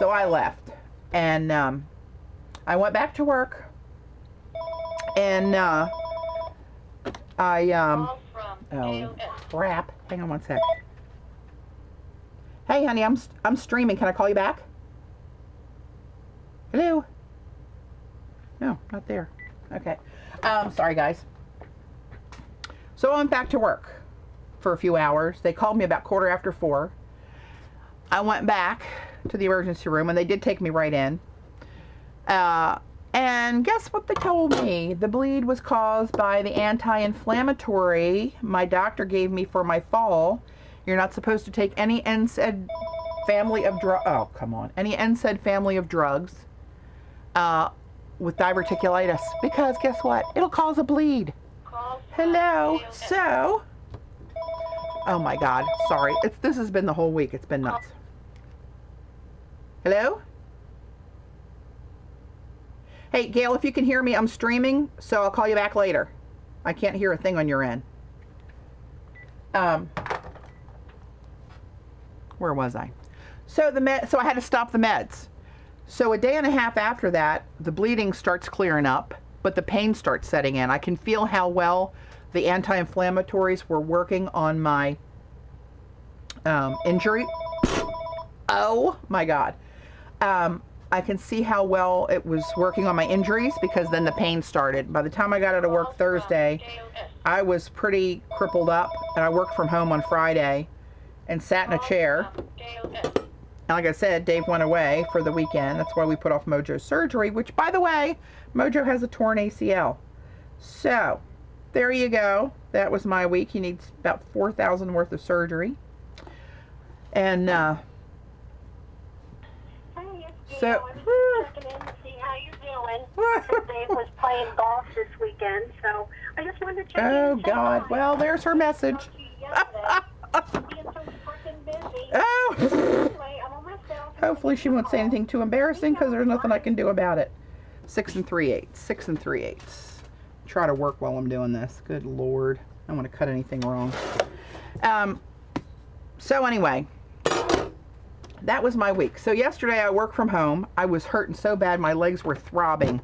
So I left. And I went back to work. And oh crap! Hang on one sec. Hey, honey, I'm streaming. Can I call you back? Hello? No, not there. Okay. Sorry, guys. So I went back to work for a few hours. They called me about 4:15. I went back to the emergency room, and they did take me right in. And guess what they told me? The bleed was caused by the anti-inflammatory my doctor gave me for my fall. You're not supposed to take any NSAID family of any NSAID family of drugs with diverticulitis, because guess what? It'll cause a bleed. Hello. So, oh my God, sorry. This has been the whole week. It's been nuts. Hello? Hey, Gail, if you can hear me, I'm streaming, so I'll call you back later. I can't hear a thing on your end. Where was I? So so I had to stop the meds. So a day and a half after that, the bleeding starts clearing up, but the pain starts setting in. I can feel how well the anti-inflammatories were working on my injury. Oh my God. I can see how well it was working on my injuries because then the pain started. By the time I got out of work Thursday, I was pretty crippled up, and I worked from home on Friday and sat in a chair. And like I said, Dave went away for the weekend. That's why we put off Mojo's surgery, which, by the way, Mojo has a torn ACL. So there you go. That was my week. He needs about $4,000 worth of surgery. And so I was just checking in to see how you're doing. Dave was playing golf this weekend, so I just wanted to check in. Oh God! Well, there's her message. Oh. Hopefully she won't say anything too embarrassing because there's nothing I can do about it. 6 3/8. 6 3/8. Try to work while I'm doing this. Good Lord. I don't want to cut anything wrong. So anyway, that was my week. So yesterday I worked from home. I was hurting so bad my legs were throbbing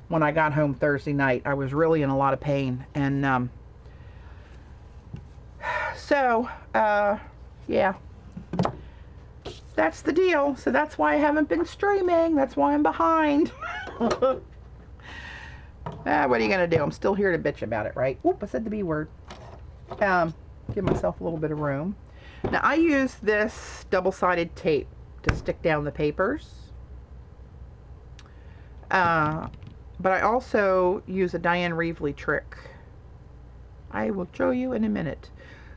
when I got home Thursday night. I was really in a lot of pain. And yeah. That's the deal. So that's why I haven't been streaming. That's why I'm behind. What are you going to do? I'm still here to bitch about it, right? Oop, I said the B word. Give myself a little bit of room. Now, I use this double-sided tape to stick down the papers. But I also use a Diane Reevely trick. I will show you in a minute.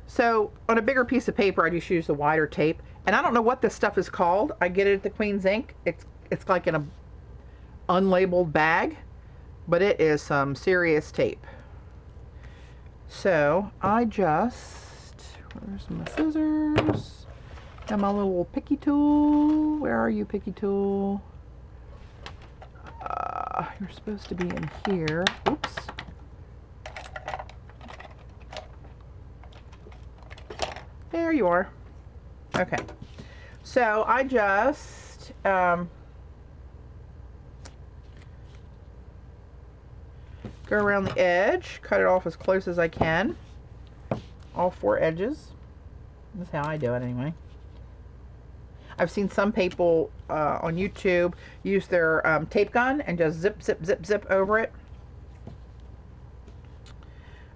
So, on a bigger piece of paper, I just use the wider tape. And I don't know what this stuff is called. I get it at the Queen's Ink. It's like in a unlabeled bag, but it is some serious tape. So I just, where's my scissors? Got my little picky tool. Where are you, picky tool? You're supposed to be in here. Oops. There you are. Okay, so I just go around the edge, cut it off as close as I can, all 4 edges. That's how I do it anyway. I've seen some people on YouTube use their tape gun and just zip, zip, zip, zip over it.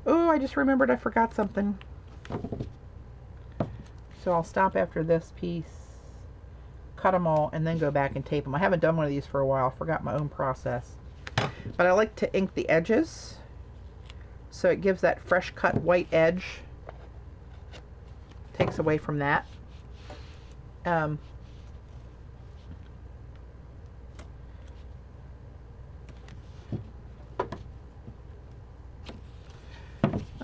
Oh, I just remembered I forgot something. So I'll stop after this piece, cut them all, and then go back and tape them. I haven't done one of these for a while. I forgot my own process. But I like to ink the edges so it gives that fresh cut white edge. Takes away from that.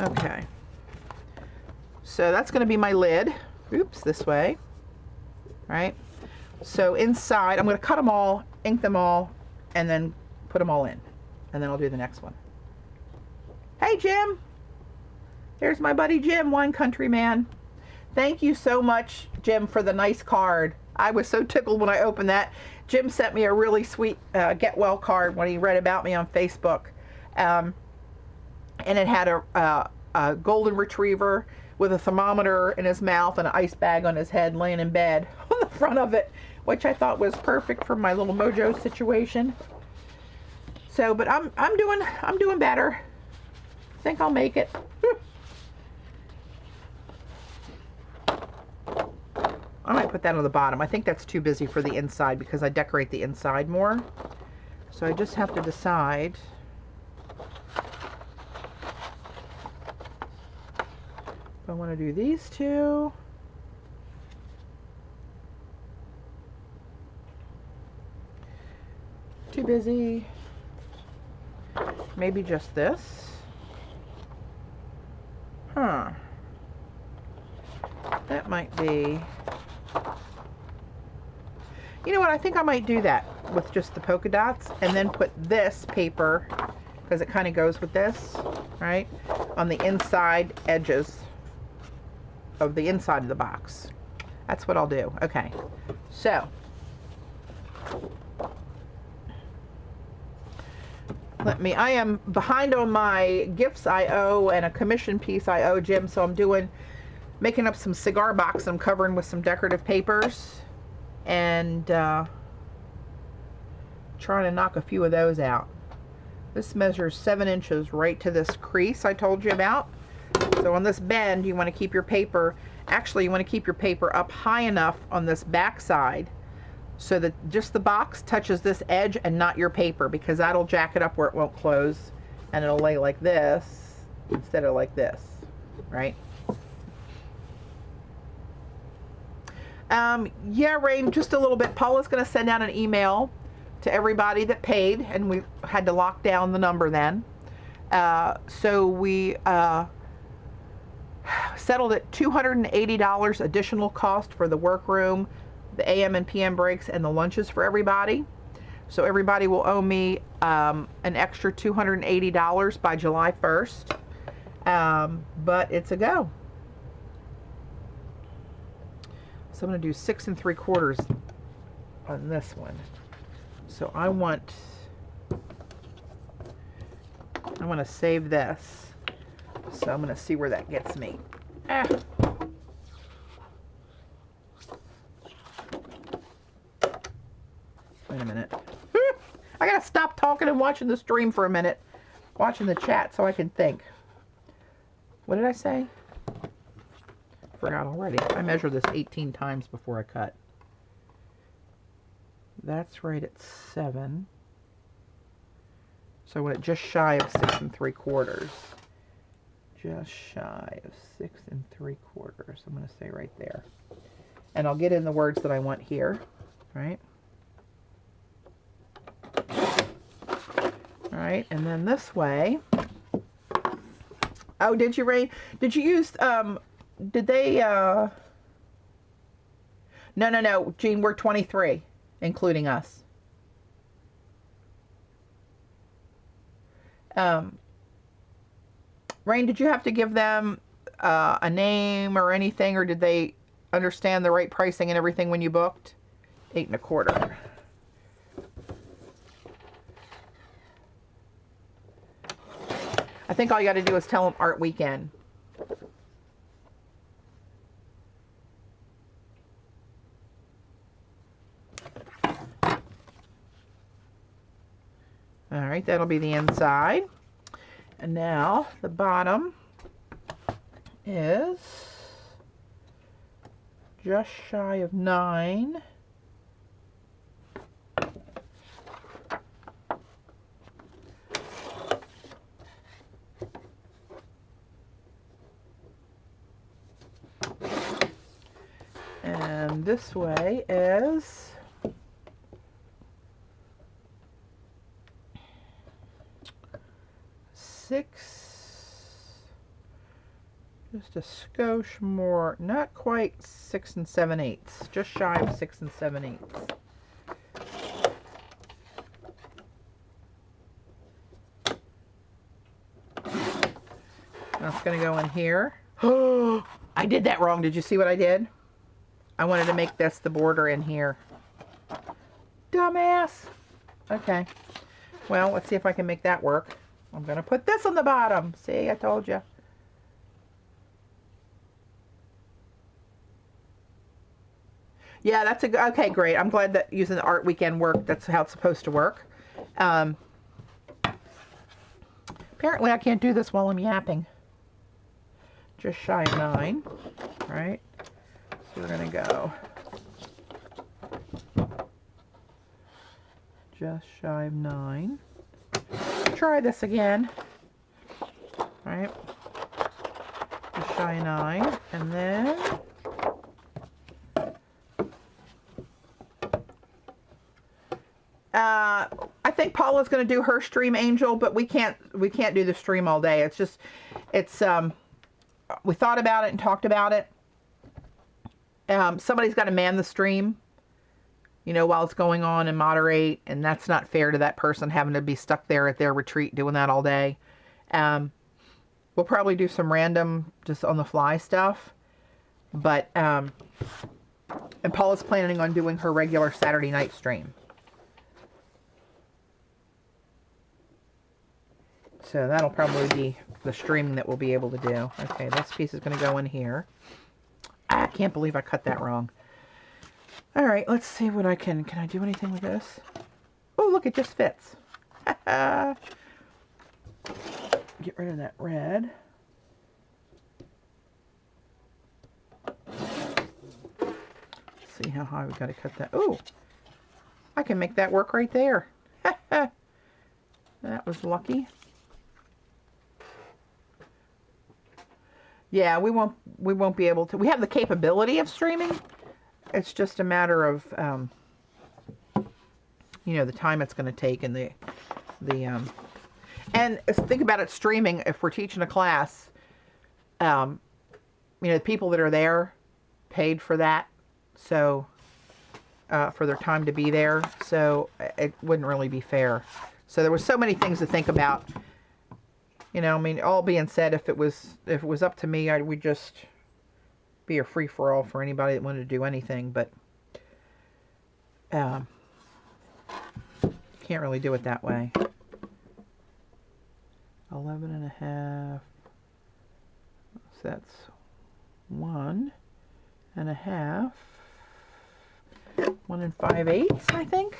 Okay. So that's going to be my lid. Oops, this way, right? So inside, I'm going to cut them all, ink them all, and then put them all in. And then I'll do the next one. Hey, Jim. There's my buddy Jim, Wine Country Man. Thank you so much, Jim, for the nice card. I was so tickled when I opened that. Jim sent me a really sweet get well card when he read about me on Facebook. And it had a golden retriever with a thermometer in his mouth and an ice bag on his head laying in bed on the front of it, which I thought was perfect for my little Mojo situation. So, but I'm doing better. I think I'll make it. I might put that on the bottom. I think that's too busy for the inside because I decorate the inside more. So I just have to decide. I want to do these two. Too busy. Maybe just this. Huh. That might be. You know what? I think I might do that with just the polka dots and then put this paper, because it kind of goes with this, right, on the inside edges. of the inside of the box. That's what I'll do. Okay, so I am behind on my gifts I owe and a commission piece I owe Jim, so I'm making up some cigar box I'm covering with some decorative papers, and trying to knock a few of those out. This measures 7 inches right to this crease I told you about. So on this bend, you want to keep your paper, actually you want to keep your paper up high enough on this back side so that just the box touches this edge and not your paper, because that'll jack it up where it won't close and it'll lay like this instead of like this, right? Yeah, Rain, just a little bit. Paula's going to send out an email to everybody that paid, and we had to lock down the number then. So we settled at $280 additional cost for the workroom, the AM and PM breaks, and the lunches for everybody. So everybody will owe me an extra $280 by July 1st. But it's a go. So I'm going to do 6 3/4 on this one. So I want to save this. So I'm going to see where that gets me. Wait a minute. I got to stop talking and watching the stream for a minute. Watching the chat so I can think. What did I say? Forgot already. I measured this 18 times before I cut. That's right at 7. So I want it just shy of 6 3/4. Just shy of 6 3/4. I'm going to say right there. And I'll get in the words that I want here, right? All right, and then this way. Oh, did you, Ray? Did you use, did they, no, Jean, we're 23, including us. Rain, did you have to give them a name or anything, or did they understand the right pricing and everything when you booked? 8 1/4. I think all you got to do is tell them Art Weekend. All right, that'll be the inside. And now the bottom is just shy of 9. And this way is 6, just a skosh more, not quite 6 7/8, just shy of 6 7/8. That's going to go in here. Oh, I did that wrong. Did you see what I did? I wanted to make this the border in here. Dumbass. Okay. Well, let's see if I can make that work. I'm going to put this on the bottom. See, I told you. Yeah, that's a good, okay, great. I'm glad that using the Art Weekend worked. That's how it's supposed to work. Apparently I can't do this while I'm yapping. Just shy of 9, right? So we're going to go just shy of 9. Try this again, right? Just shy of 9, and then I think Paula's going to do her stream, Angel, but we can't do the stream all day. It's just, we thought about it and talked about it. Somebody's got to man the stream, you know, while it's going on and moderate, and that's not fair to that person having to be stuck there at their retreat doing that all day. We'll probably do some random, just on the fly stuff. But, and Paula's planning on doing her regular Saturday night stream. So that'll probably be the streaming that we'll be able to do. Okay, this piece is going to go in here. I can't believe I cut that wrong. All right, let's see what I can I do anything with this? Oh, look, it just fits. Get rid of that red. See how high we got to cut that. Oh, I can make that work right there. That was lucky. Yeah, we won't be able to. We have the capability of streaming. It's just a matter of you know, the time it's going to take and and think about it, streaming. If we're teaching a class, you know, the people that are there paid for that, so for their time to be there. So it wouldn't really be fair. So there was so many things to think about. You know, I mean, all being said, if it was up to me, we'd just be a free-for-all for anybody that wanted to do anything, but can't really do it that way. 11.5. So that's 1.5. 1 5/8, I think.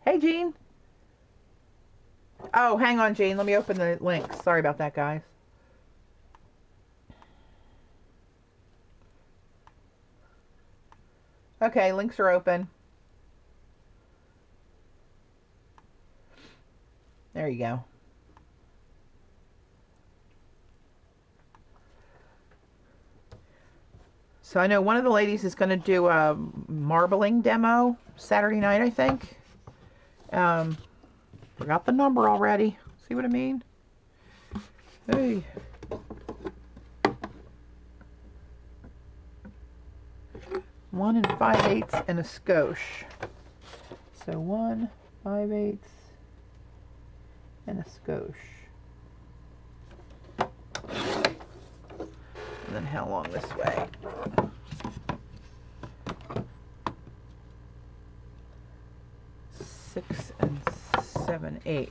Hey, Jean. Oh, hang on, Jean. Let me open the links. Sorry about that, guys. Okay, links are open. There you go. So I know one of the ladies is going to do a marbling demo Saturday night, I think. Forgot the number already. See what I mean? Hey. One 5/8 and a skosh. So 1 5/8 and a skosh. And then how long this way? 6 7/8.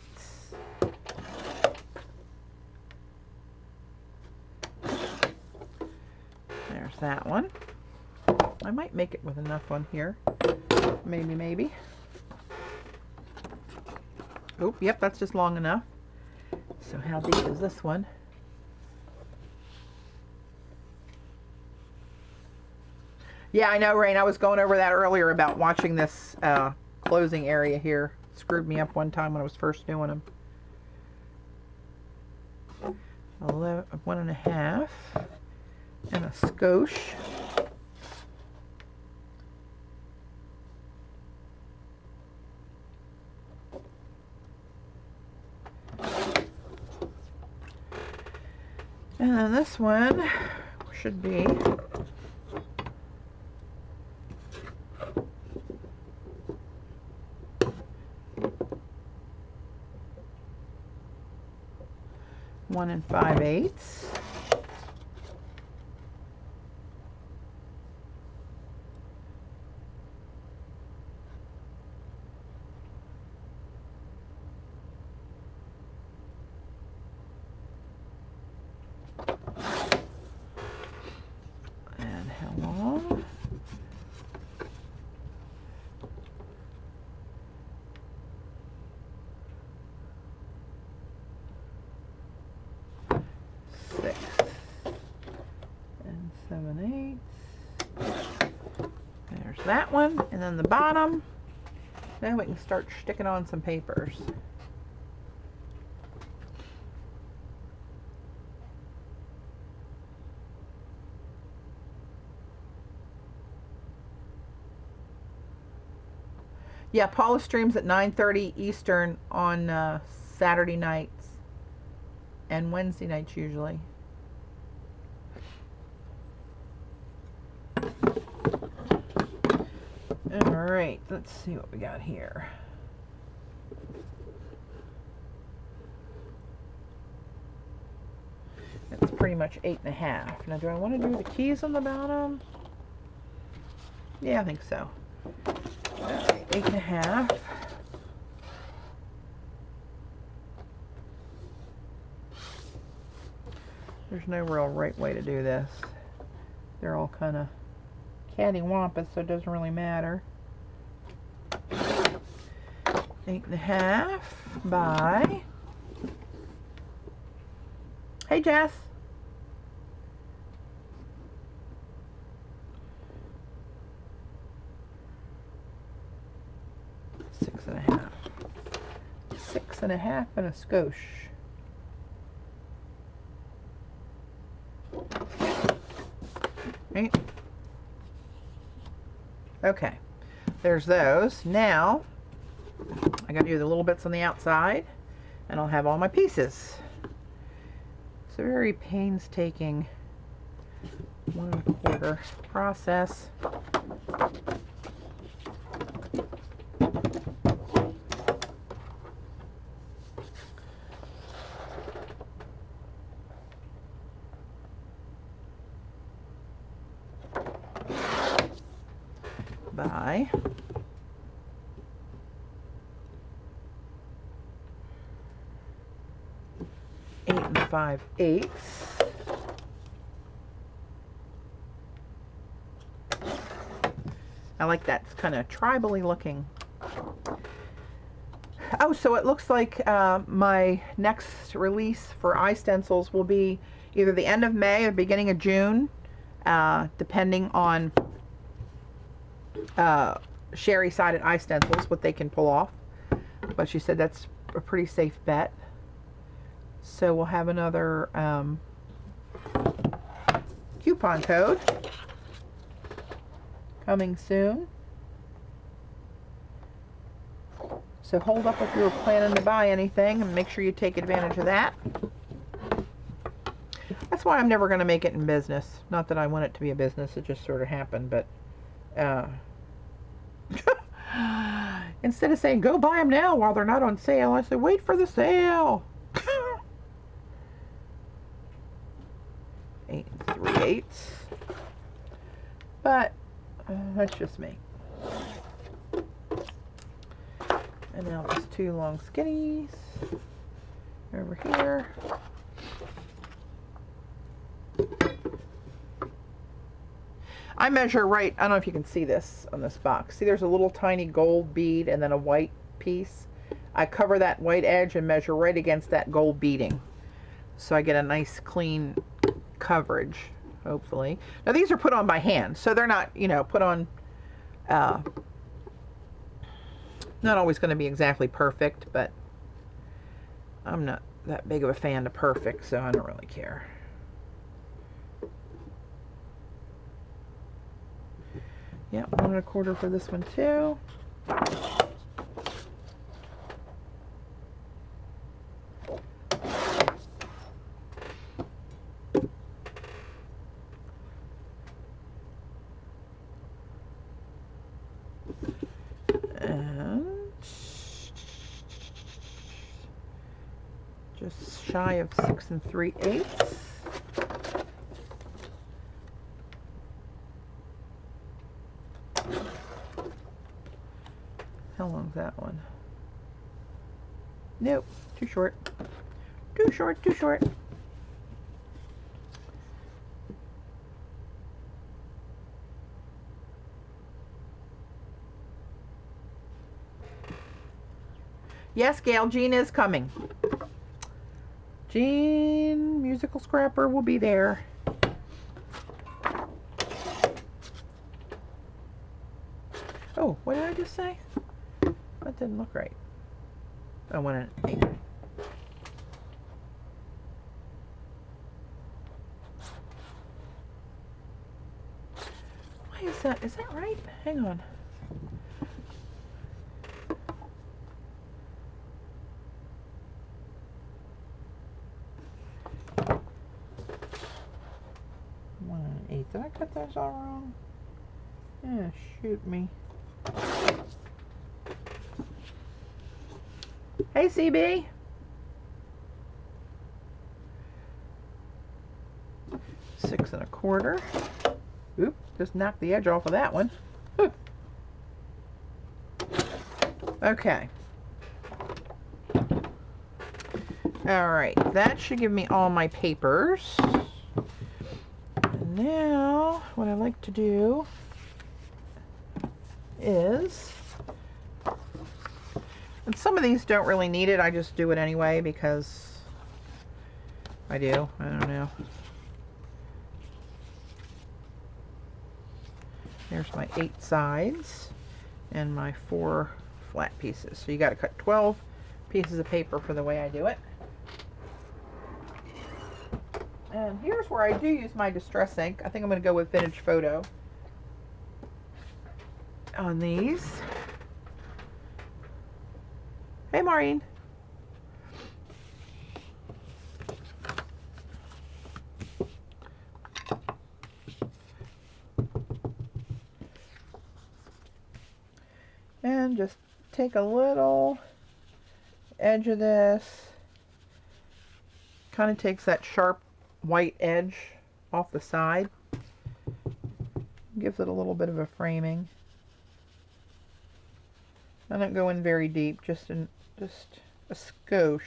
There's that one. I might make it with enough on here. Maybe. Oh, yep, that's just long enough. So how deep is this one? Yeah, I know, Rain. I was going over that earlier about watching this closing area here. It screwed me up one time when I was first doing them. 1.5 and a skosh. And then this one should be 1 5/8. And how long? There's that one, and then the bottom. Then we can start sticking on some papers. Yeah, Paula streams at 9:30 Eastern on Saturday nights and Wednesday nights usually. All right, let's see what we got here. pretty much 8.5. Now, do I want to do the keys on the bottom? Yeah, I think so. All right, 8.5. There's no real right way to do this. They're all kind of cattywampus, so it doesn't really matter. 8.5 by... Hey, Jess. Six and a half. 6.5 and a skosh. Right. Okay. There's those. Now, I gotta do the little bits on the outside, and I'll have all my pieces. It's a very painstaking 1 1/4 process. By 8 5/8. I like that. It's kind of tribally looking. Oh, so it looks like my next release for eye stencils will be either the end of May or beginning of June, depending on Sherry sided eye stencils, what they can pull off. But she said that's a pretty safe bet. So we'll have another coupon code coming soon. So hold up if you were planning to buy anything, and make sure you take advantage of that. That's why I'm never going to make it in business. Not that I want it to be a business, it just sort of happened, but instead of saying go buy them now while they're not on sale, I say wait for the sale. 8 3/8. But that's just me. And now there's 2 long skinnies over here. I measure right, I don't know if you can see this on this box. See, there's a little tiny gold bead and then a white piece. I cover that white edge and measure right against that gold beading. So I get a nice clean coverage, hopefully. Now these are put on by hand, so they're not, you know, put on, not always going to be exactly perfect, but I'm not that big of a fan of perfect, so I don't really care. Yeah, 1 1/4 for this one too. And just shy of 6 3/8. How long's that one? Nope, too short. Too short, too short. Yes, Gail, Jean is coming. Jean, musical scrapper, will be there. Oh, what did I just say? That didn't look right. I want an 8. Why is that? Is that right? Hang on. Did I cut those all wrong? Yeah, shoot me. Hey, CB. 6 1/4. Oop, just knocked the edge off of that one. Okay. Alright, that should give me all my papers. And now, what I like to do is, and some of these don't really need it, I just do it anyway because I do. I don't know. There's my 8 sides and my 4 flat pieces. So you got to cut 12 pieces of paper for the way I do it. And here's where I do use my distress ink. I think I'm going to go with Vintage Photo on these. Hey, Maureen. And just take a little edge of this. Kind of takes that sharp white edge off the side. Gives it a little bit of a framing. I don't go in very deep, just a skosh.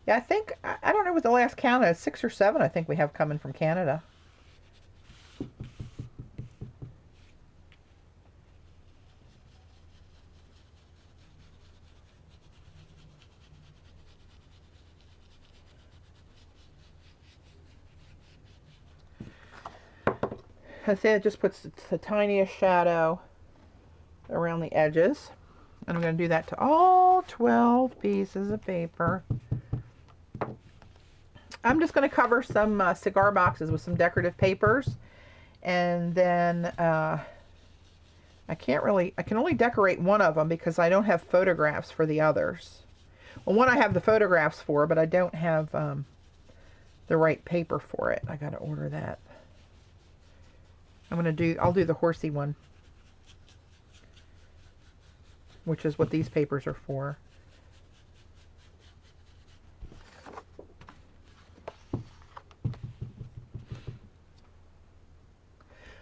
Yeah, I think, I don't know what the last count is, 6 or 7 I think we have coming from Canada. I say it just puts the tiniest shadow around the edges. And I'm going to do that to all 12 pieces of paper. I'm just going to cover some cigar boxes with some decorative papers. And then I can only decorate one of them because I don't have photographs for the others. Well, one I have the photographs for, but I don't have the right paper for it. I got to order that. I'll do the horsey one, which is what these papers are for.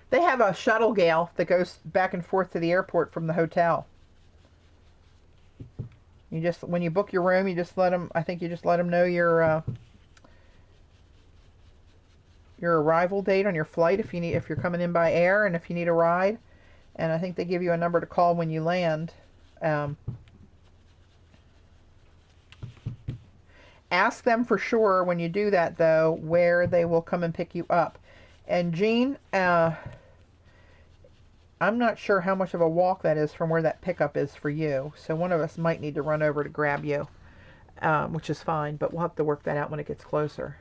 They have a shuttle gale that goes back and forth to the airport from the hotel. You just, when you book your room, you just let them, I think you just let them know your arrival date on your flight if you're coming in by air and if you need a ride. And I think they give you a number to call when you land. Ask them for sure when you do that, though, where they will come and pick you up. And Jean, I'm not sure how much of a walk that is from where that pickup is for you. So one of us might need to run over to grab you, which is fine, but we'll have to work that out when it gets closer.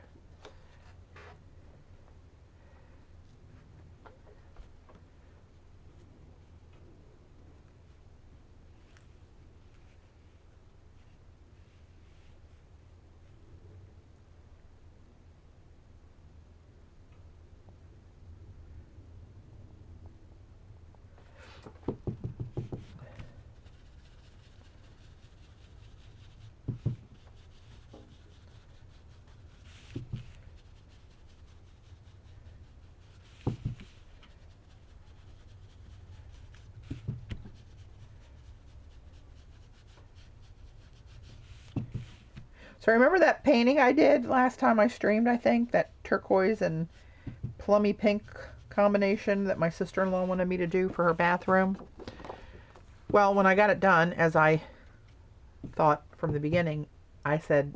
So remember that painting I did last time I streamed, I think? That turquoise and plummy pink combination that my sister-in-law wanted me to do for her bathroom? Well, when I got it done, as I thought from the beginning, I said,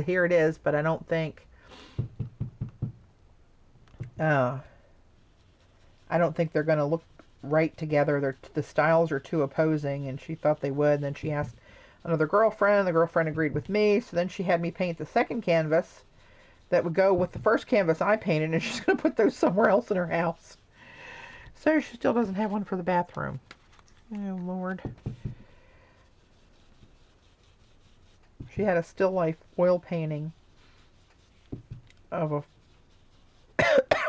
here it is, but I don't think... I don't think they're going to look right together. The styles are too opposing, and she thought they would. And then she asked another girlfriend. The girlfriend agreed with me. So then she had me paint the second canvas that would go with the first canvas I painted, and she's going to put those somewhere else in her house. So she still doesn't have one for the bathroom. Oh, Lord. She had a still life oil painting of a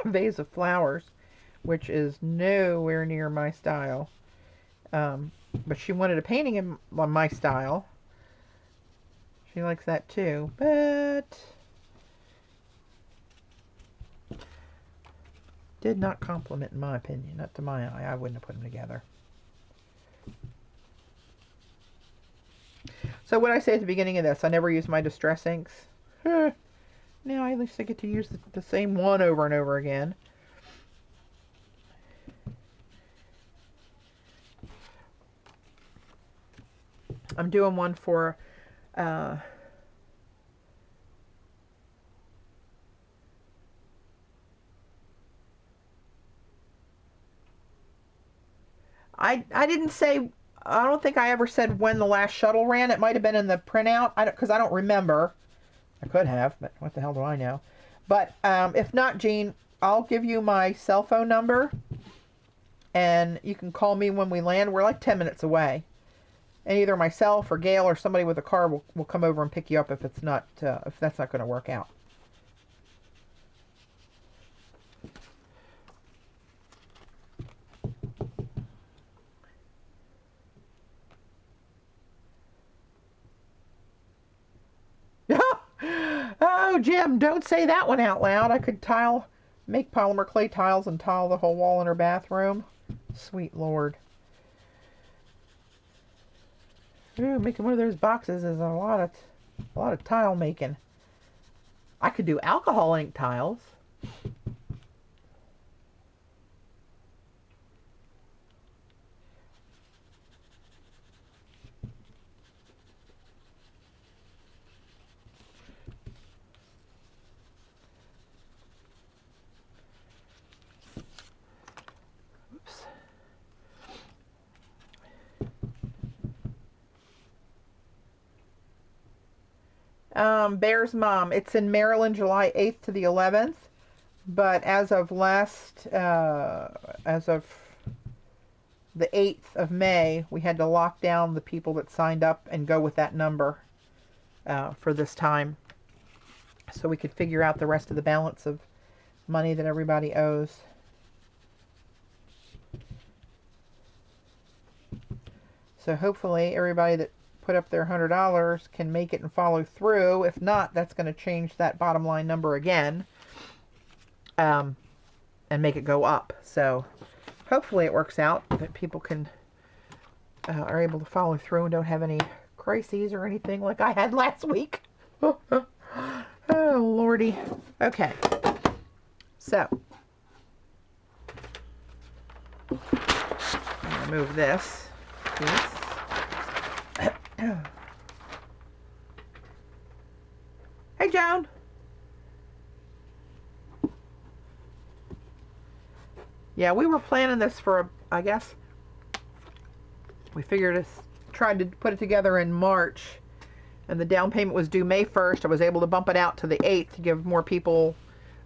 vase of flowers, which is nowhere near my style. But she wanted a painting in my style. She likes that too, but did not compliment in my opinion. Not to my eye. I wouldn't have put them together. So what I say at the beginning of this, I never use my distress inks. Now at least I get to use the same one over and over again. I'm doing one for I didn't say, I don't think I ever said when the last shuttle ran. It might have been in the printout, because I don't remember. I could have, but what the hell do I know? But if not, Jean, I'll give you my cell phone number, and you can call me when we land. We're like 10 minutes away. And either myself or Gail or somebody with a car will come over and pick you up if it's not if that's not going to work out. Oh, Jim, don't say that one out loud. I could make polymer clay tiles and tile the whole wall in her bathroom. Sweet Lord. Ooh, making one of those boxes is a lot of tile making. I could do alcohol ink tiles. Bear's Mom. It's in Maryland, July 8th to the 11th. But as of the 8th of May, we had to lock down the people that signed up and go with that number for this time, so we could figure out the rest of the balance of money that everybody owes. So hopefully everybody that put up their $100 can make it and follow through. If not, that's going to change that bottom line number again, and make it go up. So hopefully it works out, that people can are able to follow through and don't have any crises or anything like I had last week. Oh Lordy. Okay, so I'm going to move this piece. Hey, Joan. Yeah, we were planning this for, I guess, we figured tried to put it together in March, and the down payment was due May 1st. I was able to bump it out to the 8th to give more people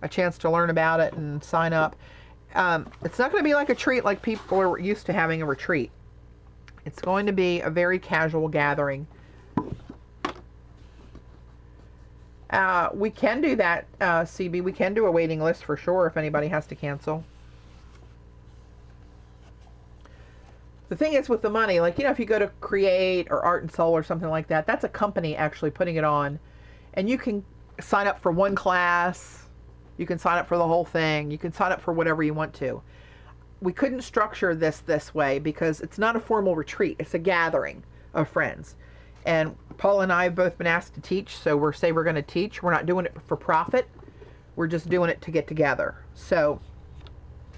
a chance to learn about it and sign up. It's not going to be like a treat like people are used to having a retreat. It's going to be a very casual gathering. We can do that, CB. We can do a waiting list for sure if anybody has to cancel. The thing is with the money, like, if you go to Create or Art and Soul or something like that, that's a company actually putting it on. And you can sign up for one class. You can sign up for the whole thing. You can sign up for whatever you want to. We couldn't structure this way because it's not a formal retreat. It's a gathering of friends. And Paul and I have both been asked to teach, so we're going to teach. We're not doing it for profit. We're just doing it to get together. So,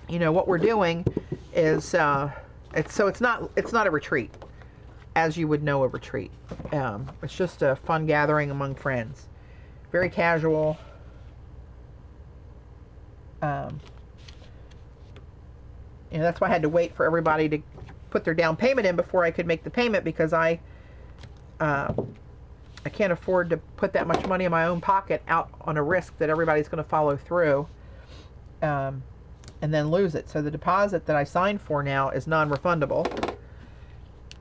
what we're doing is it's not a retreat as you would know a retreat. It's just a fun gathering among friends. Very casual. That's why I had to wait for everybody to put their down payment in before I could make the payment, because I can't afford to put that much money in my own pocket out on a risk that everybody's going to follow through and then lose it. So the deposit that I signed for now is non-refundable.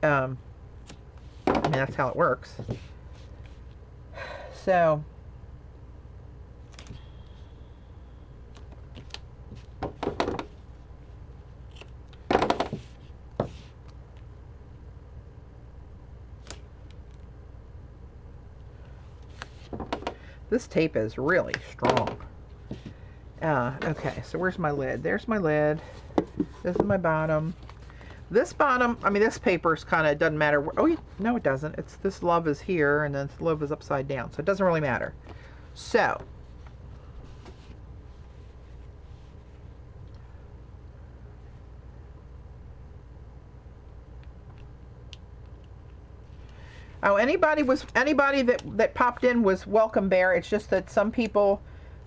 That's how it works. So This tape is really strong. Okay, so where's my lid? There's my lid. This is my bottom. This bottom, I mean, this paper is kind of, doesn't matter. Oh, no, it doesn't. It's this love is here, and then this love is upside down, so it doesn't really matter. So, oh, anybody that popped in was welcome, Bear. It's just that some people,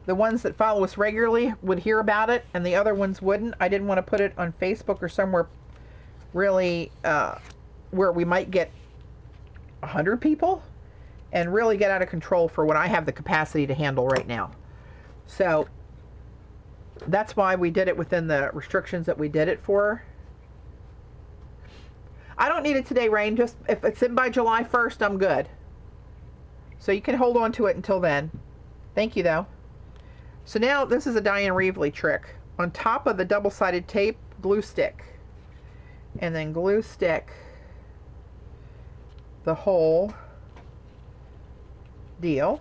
the ones that follow us regularly, would hear about it, and the other ones wouldn't. I didn't want to put it on Facebook or somewhere really where we might get 100 people and really get out of control for what I have the capacity to handle right now. So that's why we did it within the restrictions that we did it for. I don't need it today, Rain. Just if it's in by July 1st, I'm good. So you can hold on to it until then. Thank you, though. So now this is a Diane Reevely trick. On top of the double-sided tape, glue stick. And then glue stick the whole deal.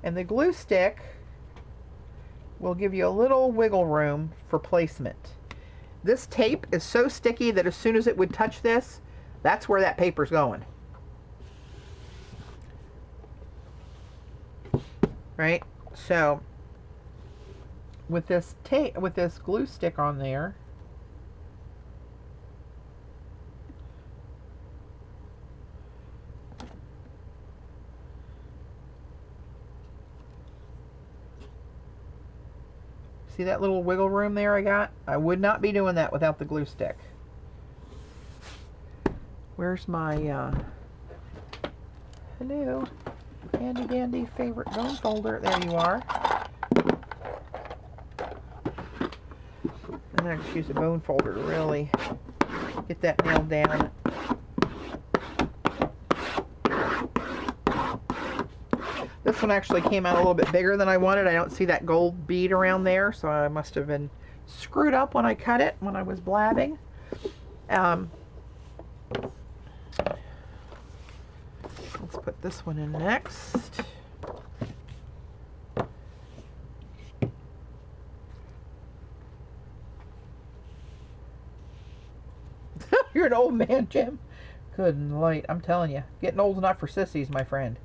And the glue stick will give you a little wiggle room for placement. This tape is so sticky that as soon as it would touch this, that's where that paper's going. Right? So with this tape, with this glue stick on there, see that little wiggle room there I got? I would not be doing that without the glue stick. Where's my, hello, handy dandy favorite bone folder? There you are. And then I just use a bone folder to really get that nailed down. This one actually came out a little bit bigger than I wanted. I don't see that gold bead around there, so I must have been screwed up when I cut it, when I was blabbing. Let's put this one in next. You're an old man, Jim. Good night. I'm telling you, getting old's not for sissies, my friend.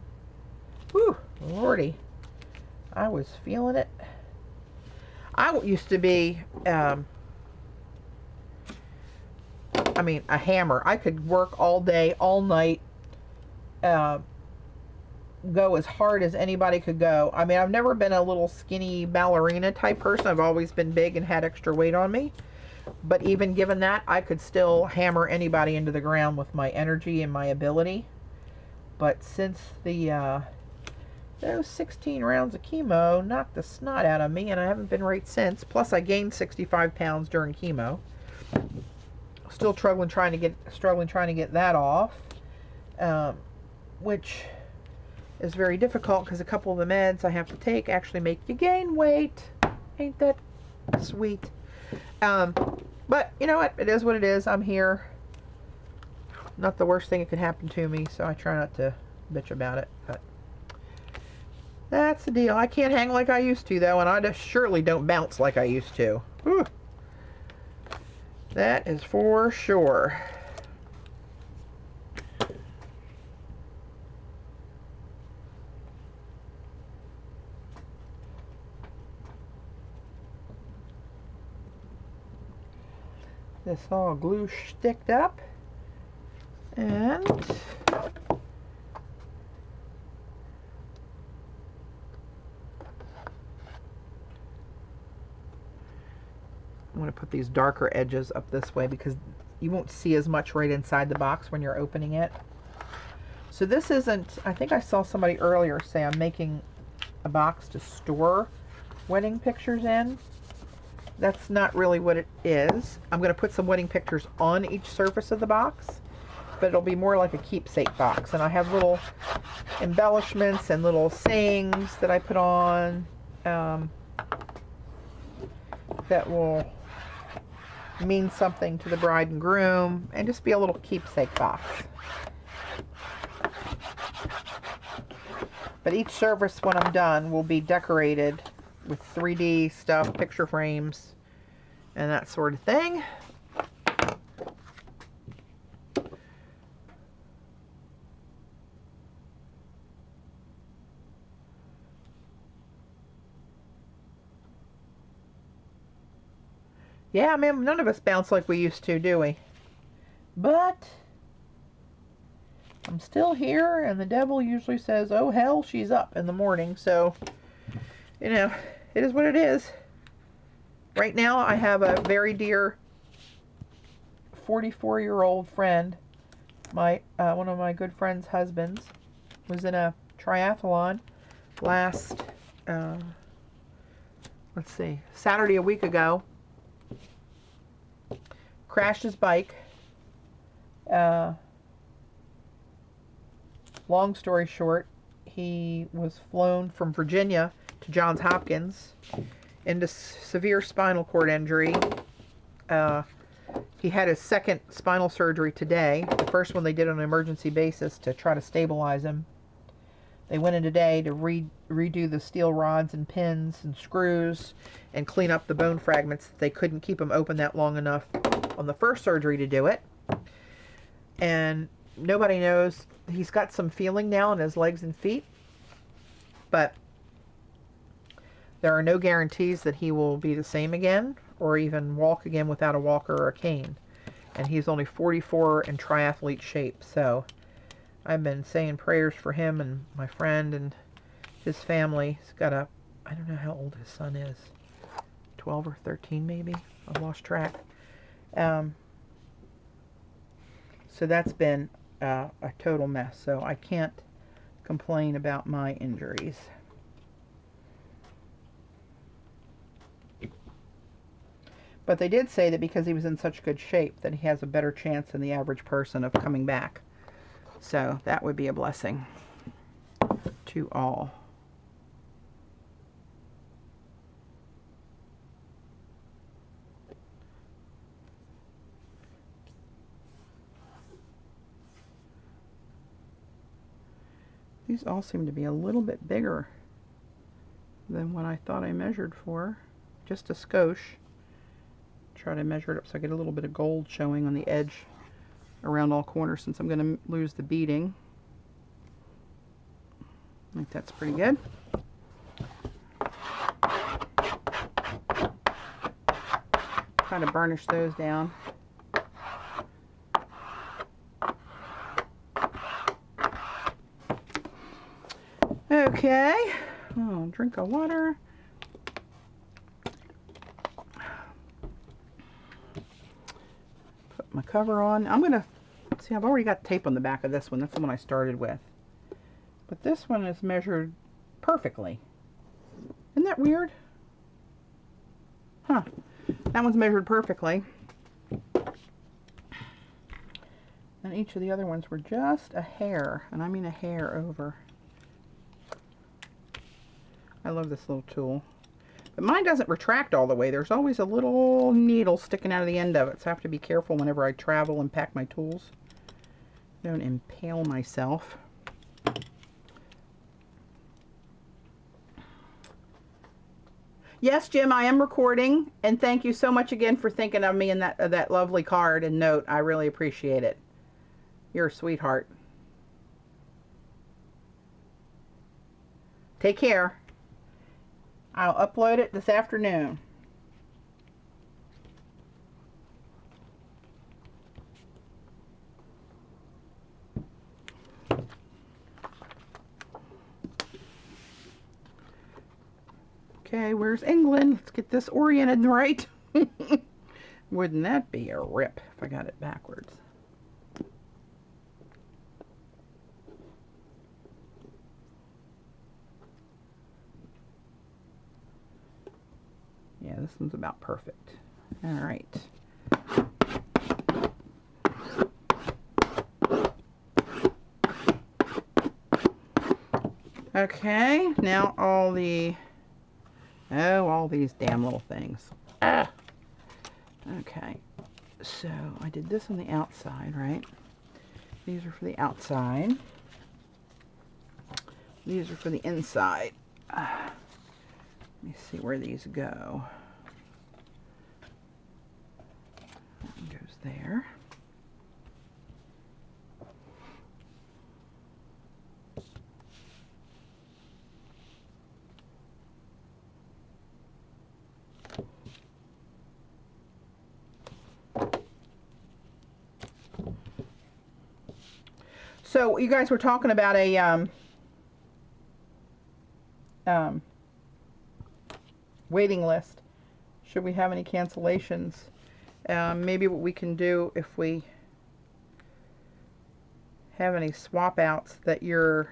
Whew, lordy. I was feeling it. I used to be, I mean, a hammer. I could work all day, all night, go as hard as anybody could go. I mean, I've never been a little skinny ballerina type person. I've always been big and had extra weight on me. But even given that, I could still hammer anybody into the ground with my energy and my ability. But since the, those 16 rounds of chemo knocked the snot out of me, and I haven't been right since. Plus, I gained 65 pounds during chemo. Still struggling trying to get that off, which is very difficult because a couple of the meds I have to take actually make you gain weight. Ain't that sweet? But you know what? It is what it is. I'm here. Not the worst thing that could happen to me, so I try not to bitch about it. But that's the deal. I can't hang like I used to, though, and I just surely don't bounce like I used to. Whew. That is for sure. This all glue sticked up, and I'm going to put these darker edges up this way because you won't see as much right inside the box when you're opening it. So this isn't, I think I saw somebody earlier say I'm making a box to store wedding pictures in. That's not really what it is. I'm going to put some wedding pictures on each surface of the box, but it'll be more like a keepsake box. And I have little embellishments and little sayings that I put on that will mean something to the bride and groom and just be a little keepsake box. But each service, when I'm done, will be decorated with 3D stuff, picture frames, and that sort of thing. Yeah, I mean, none of us bounce like we used to, do we? But I'm still here, and the devil usually says, oh hell, she's up in the morning. So, you know, it is what it is. Right now, I have a very dear 44-year-old friend. One of my good friend's husbands was in a triathlon last, let's see, Saturday a week ago. Crashed his bike. Long story short, he was flown from Virginia to Johns Hopkins into severe spinal cord injury. He had his second spinal surgery today. The first one they did on an emergency basis to try to stabilize him. They went in today to redo the steel rods and pins and screws and clean up the bone fragments. They couldn't keep him open that long enough on the first surgery to do it. And nobody knows. He's got some feeling now in his legs and feet, but there are no guarantees that he will be the same again or even walk again without a walker or a cane. And he's only 44 in triathlete shape. So I've been saying prayers for him and my friend and his family. He's got a, I don't know how old his son is, 12 or 13 maybe. I've lost track. So that's been a total mess. So I can't complain about my injuries. But they did say that because he was in such good shape that he has a better chance than the average person of coming back. So that would be a blessing to all. These all seem to be a little bit bigger than what I thought I measured for. Just a skosh. Try to measure it up so I get a little bit of gold showing on the edge around all corners since I'm going to lose the beading. I think that's pretty good. Try to burnish those down. Okay, oh, drink of water. Put my cover on. I'm gonna see, I've already got tape on the back of this one. That's the one I started with. But this one is measured perfectly. Isn't that weird? Huh. That one's measured perfectly. And each of the other ones were just a hair, and I mean a hair over. I love this little tool. But mine doesn't retract all the way. There's always a little needle sticking out of the end of it. So I have to be careful whenever I travel and pack my tools. Don't impale myself. Yes, Jim, I am recording. And thank you so much again for thinking of me in that lovely card and note. I really appreciate it. You're a sweetheart. Take care. I'll upload it this afternoon. Okay, where's England? Let's get this oriented right. Wouldn't that be a rip if I got it backwards? Yeah, this one's about perfect. All right. Okay, now all these damn little things. Ah. Okay, so I did this on the outside, right? These are for the outside. These are for the inside. Let me see where these go. One goes there. So you guys were talking about a waiting list. Should we have any cancellations? Maybe what we can do if we have any swap outs, that the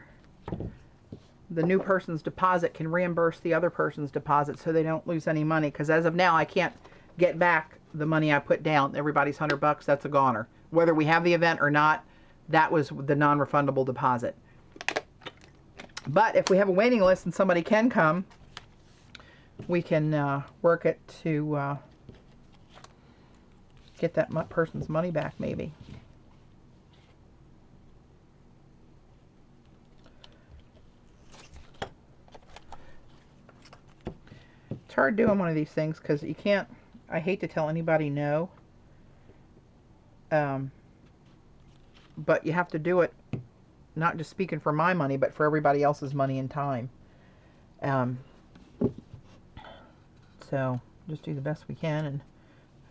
new person's deposit can reimburse the other person's deposit so they don't lose any money. Because as of now, I can't get back the money I put down. Everybody's $100, that's a goner. Whether we have the event or not, that was the non-refundable deposit. But if we have a waiting list and somebody can come, we can work it to get that person's money back, maybe. It's hard doing one of these things because you can't, I hate to tell anybody no. But you have to do it, not just speaking for my money, but for everybody else's money and time. So just do the best we can and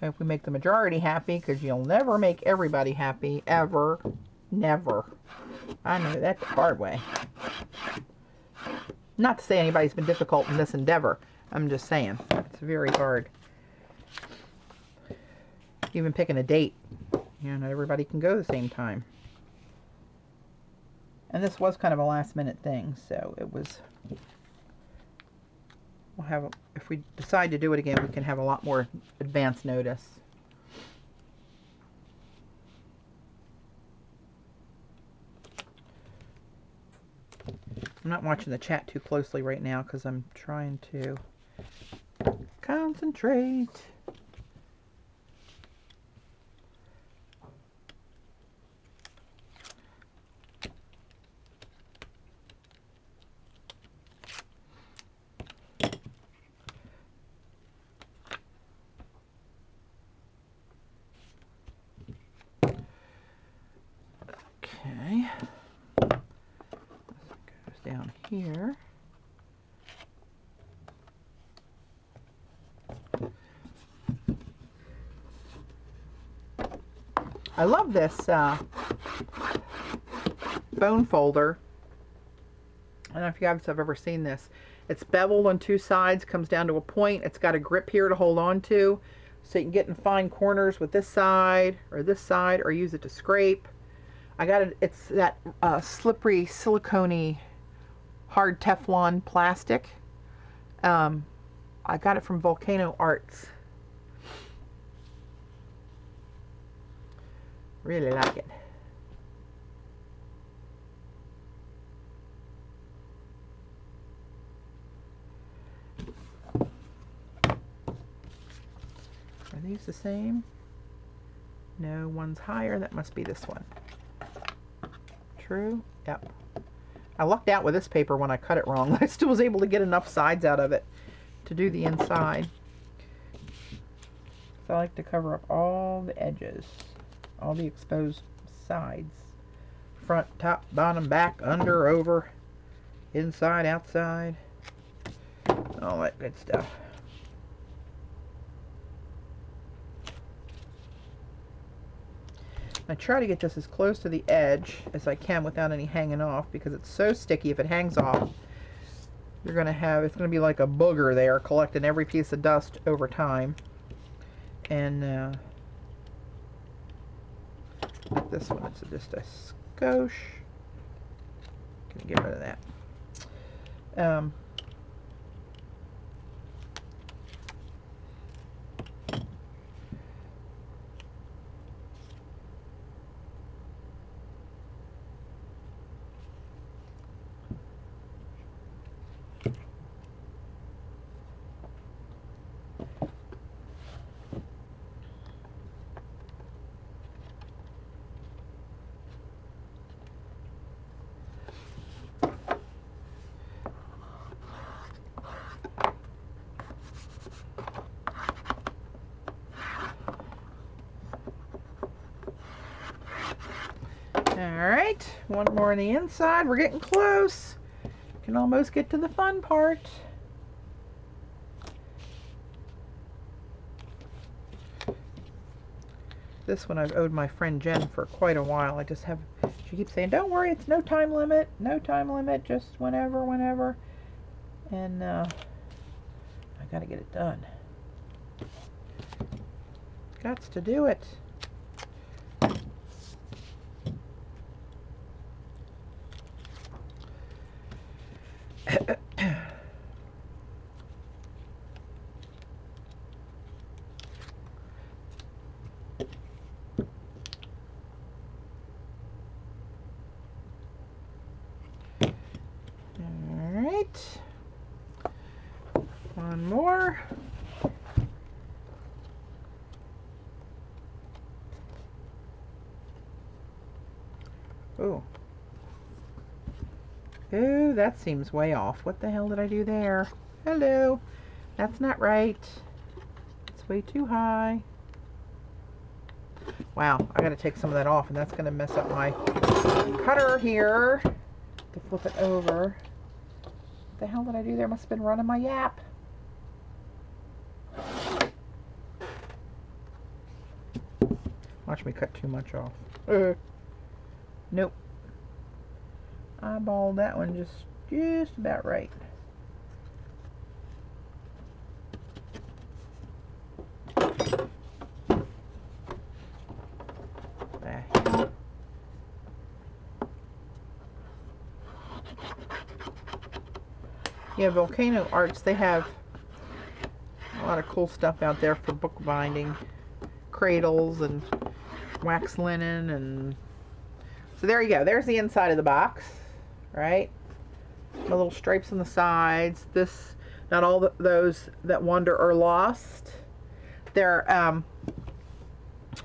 hope we make the majority happy, because you'll never make everybody happy, ever. Never. I know that the hard way. Not to say anybody's been difficult in this endeavor. I'm just saying, it's very hard. Even picking a date. You know, not everybody can go the same time. And this was kind of a last minute thing, so it was, we'll have, if we decide to do it again, we can have a lot more advance notice. I'm not watching the chat too closely right now because I'm trying to concentrate. Okay, this goes down here. I love this bone folder. I don't know if you guys have ever seen this. It's beveled on two sides, comes down to a point. It's got a grip here to hold on to, so you can get in fine corners with this side, or use it to scrape. I got it, it's that slippery silicone hard Teflon plastic. I got it from Volcano Arts. Really like it. Are these the same? No, one's higher. That must be this one. True? Yep. I lucked out with this paper when I cut it wrong. I still was able to get enough sides out of it to do the inside. So I like to cover up all the edges, all the exposed sides. Front, top, bottom, back, under, over, inside, outside, all that good stuff. I try to get this as close to the edge as I can without any hanging off, because it's so sticky. If it hangs off, you're going to have, it's going to be like a booger there, collecting every piece of dust over time. And this one, it's just a skosh. Gonna get rid of that. Alright, one more on the inside. We're getting close. Can almost get to the fun part. This one I've owed my friend Jen for quite a while. I just have, she keeps saying, don't worry, it's no time limit, just whenever. And I gotta get it done. Gots to do it. Alright. One more. Ooh. Ooh, that seems way off. What the hell did I do there? Hello. That's not right. It's way too high. Wow, I gotta take some of that off, and that's gonna mess up my cutter here to flip it over. What the hell did I do there? Must have been running my yap. Watch me cut too much off. Nope. Eyeballed that one just about right. There. Yeah, Volcano Arts, they have a lot of cool stuff out there for bookbinding. Cradles and wax linen, and so there you go. There's the inside of the box, right? The little stripes on the sides. This, not all those that wander are lost. They're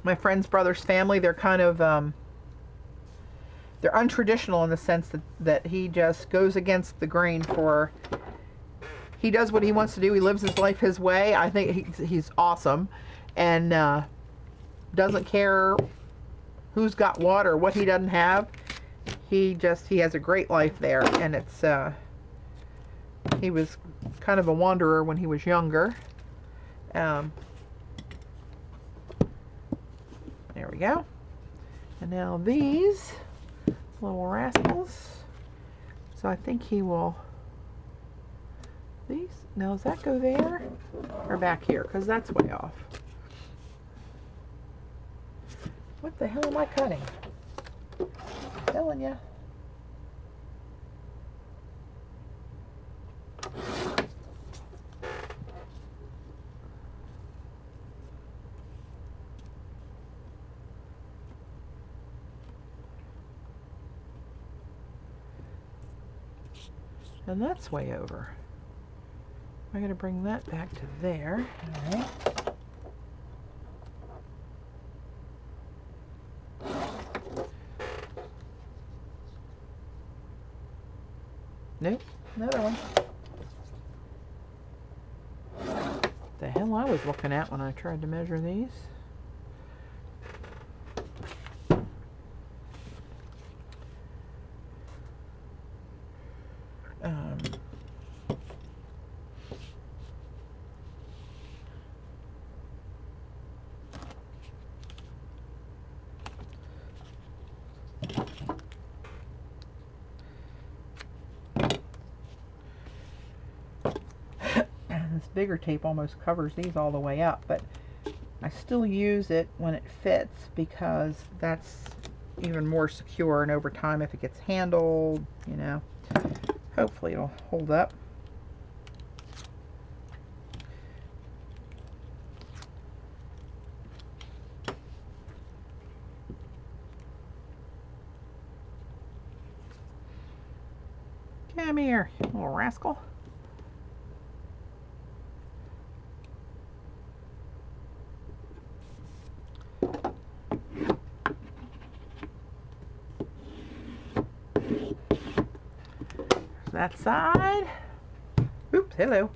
my friend's brother's family. They're kind of they're untraditional in the sense that he just goes against the grain. For he does what he wants to do. He lives his life his way. I think he's awesome, and doesn't care who's got what or what he doesn't have. He has a great life there, and it's he was kind of a wanderer when he was younger. There we go. And now these little rascals. So I think he will, these, now does that go there or back here? Because that's way off. What the hell am I cutting? I'm telling you. And that's way over. I'm going to bring that back to there. All right. Nope, another one. The hell I was looking at when I tried to measure these. This bigger tape almost covers these all the way up, but I still use it when it fits because that's even more secure, and over time if it gets handled, you know, hopefully it'll hold up. Come here, you little rascal. That side. Oops, hello.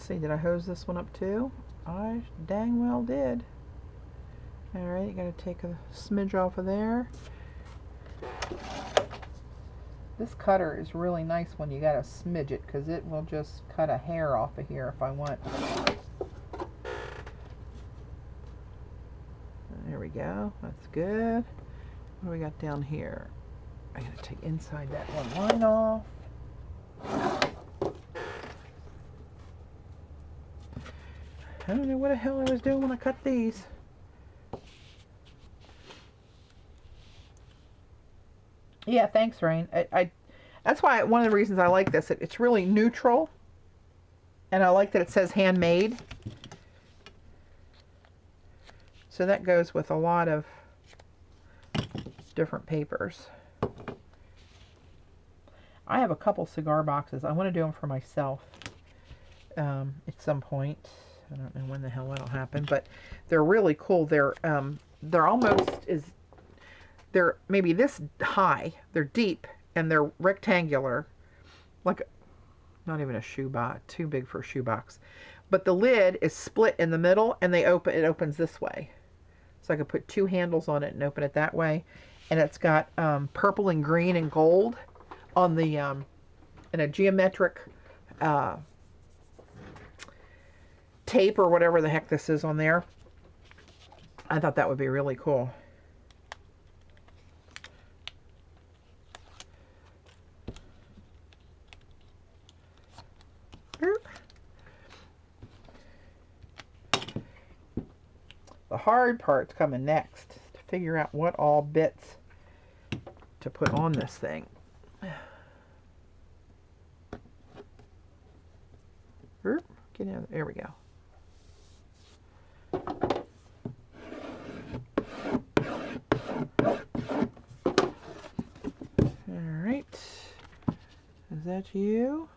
see, did I hose this one up too? I dang well did. Alright, you gotta take a smidge off of there. This cutter is really nice when you gotta smidge it, because it will just cut a hair off of here if I want. There we go, that's good. What do we got down here? I gotta take inside that one line off. I don't know what the hell I was doing when I cut these. Yeah, thanks, Rain. That's why one of the reasons I like this. It's really neutral, and I like that it says handmade. So that goes with a lot of different papers. I have a couple cigar boxes. I want to do them for myself at some point. I don't know when the hell that'll happen, but they're really cool. They're almost they're maybe this high. They're deep and they're rectangular, like not even a shoebox, too big for a shoebox. But the lid is split in the middle, and it opens this way. So I could put two handles on it and open it that way. And it's got purple and green and gold on the in a geometric tape or whatever the heck this is on there. I thought that would be really cool. The hard part's coming next, to figure out what all bits to put on this thing. Get in there we go. All right. Is that you?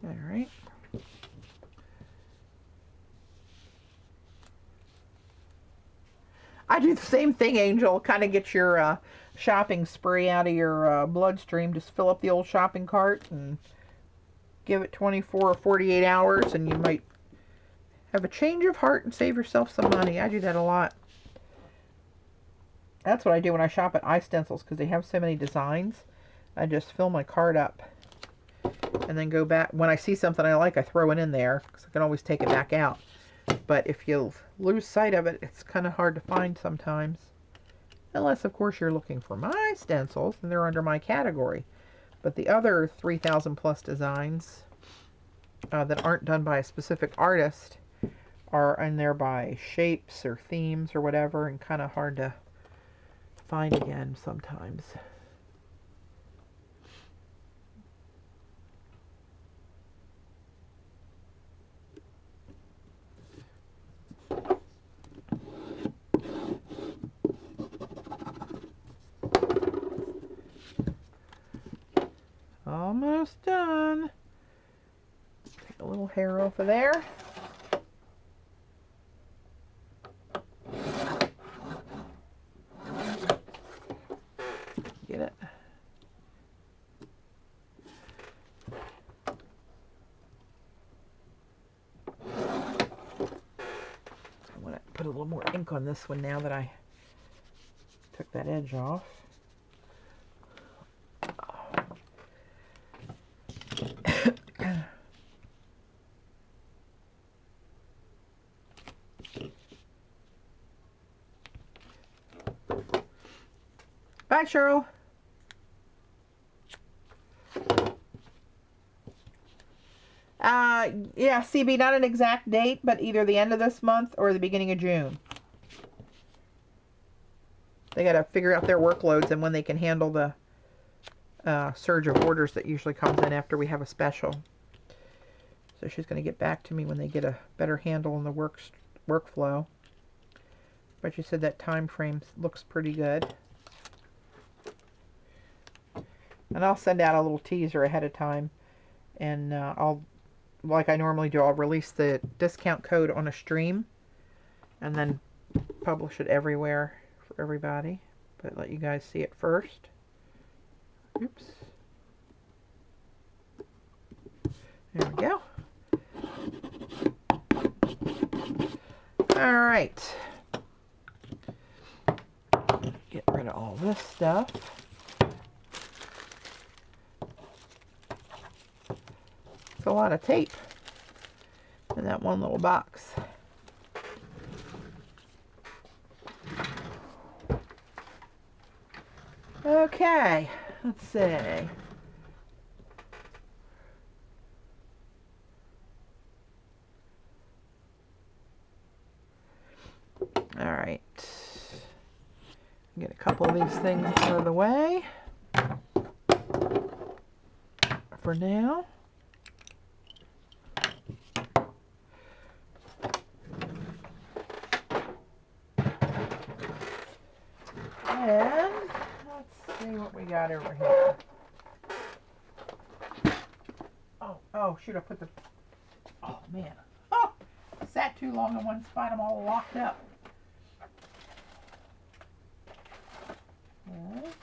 All right. I do the same thing, Angel. Kind of get your shopping spree out of your bloodstream. Just fill up the old shopping cart and give it 24 or 48 hours, and you might have a change of heart and save yourself some money. I do that a lot. That's what I do when I shop at iStencils, because they have so many designs. I just fill my cart up and then go back. When I see something I like, I throw it in there, because I can always take it back out. But if you lose sight of it, it's kind of hard to find sometimes. Unless, of course, you're looking for my stencils, and they're under my category. But the other 3,000 plus designs that aren't done by a specific artist are in there by shapes or themes or whatever, and kind of hard to find again sometimes. Almost done. Take a little hair off of there. Get it? I want to put a little more ink on this one now that I took that edge off. Bye, Cheryl. Yeah, CB, not an exact date, but either the end of this month or the beginning of June. They got to figure out their workloads and when they can handle the surge of orders that usually comes in after we have a special. So she's going to get back to me when they get a better handle on the workflow. But she said that time frame looks pretty good. And I'll send out a little teaser ahead of time, and I'll, like I normally do, I'll release the discount code on a stream and then publish it everywhere for everybody, but let you guys see it first. Oops. There we go. All right. Get rid of all this stuff. It's a lot of tape in that one little box. Okay, let's see. All right. Get a couple of these things out of the way for now. And let's see what we got over here. Oh, shoot, I put the, oh man. Oh, I sat too long in one spot, I'm all locked up. Yes.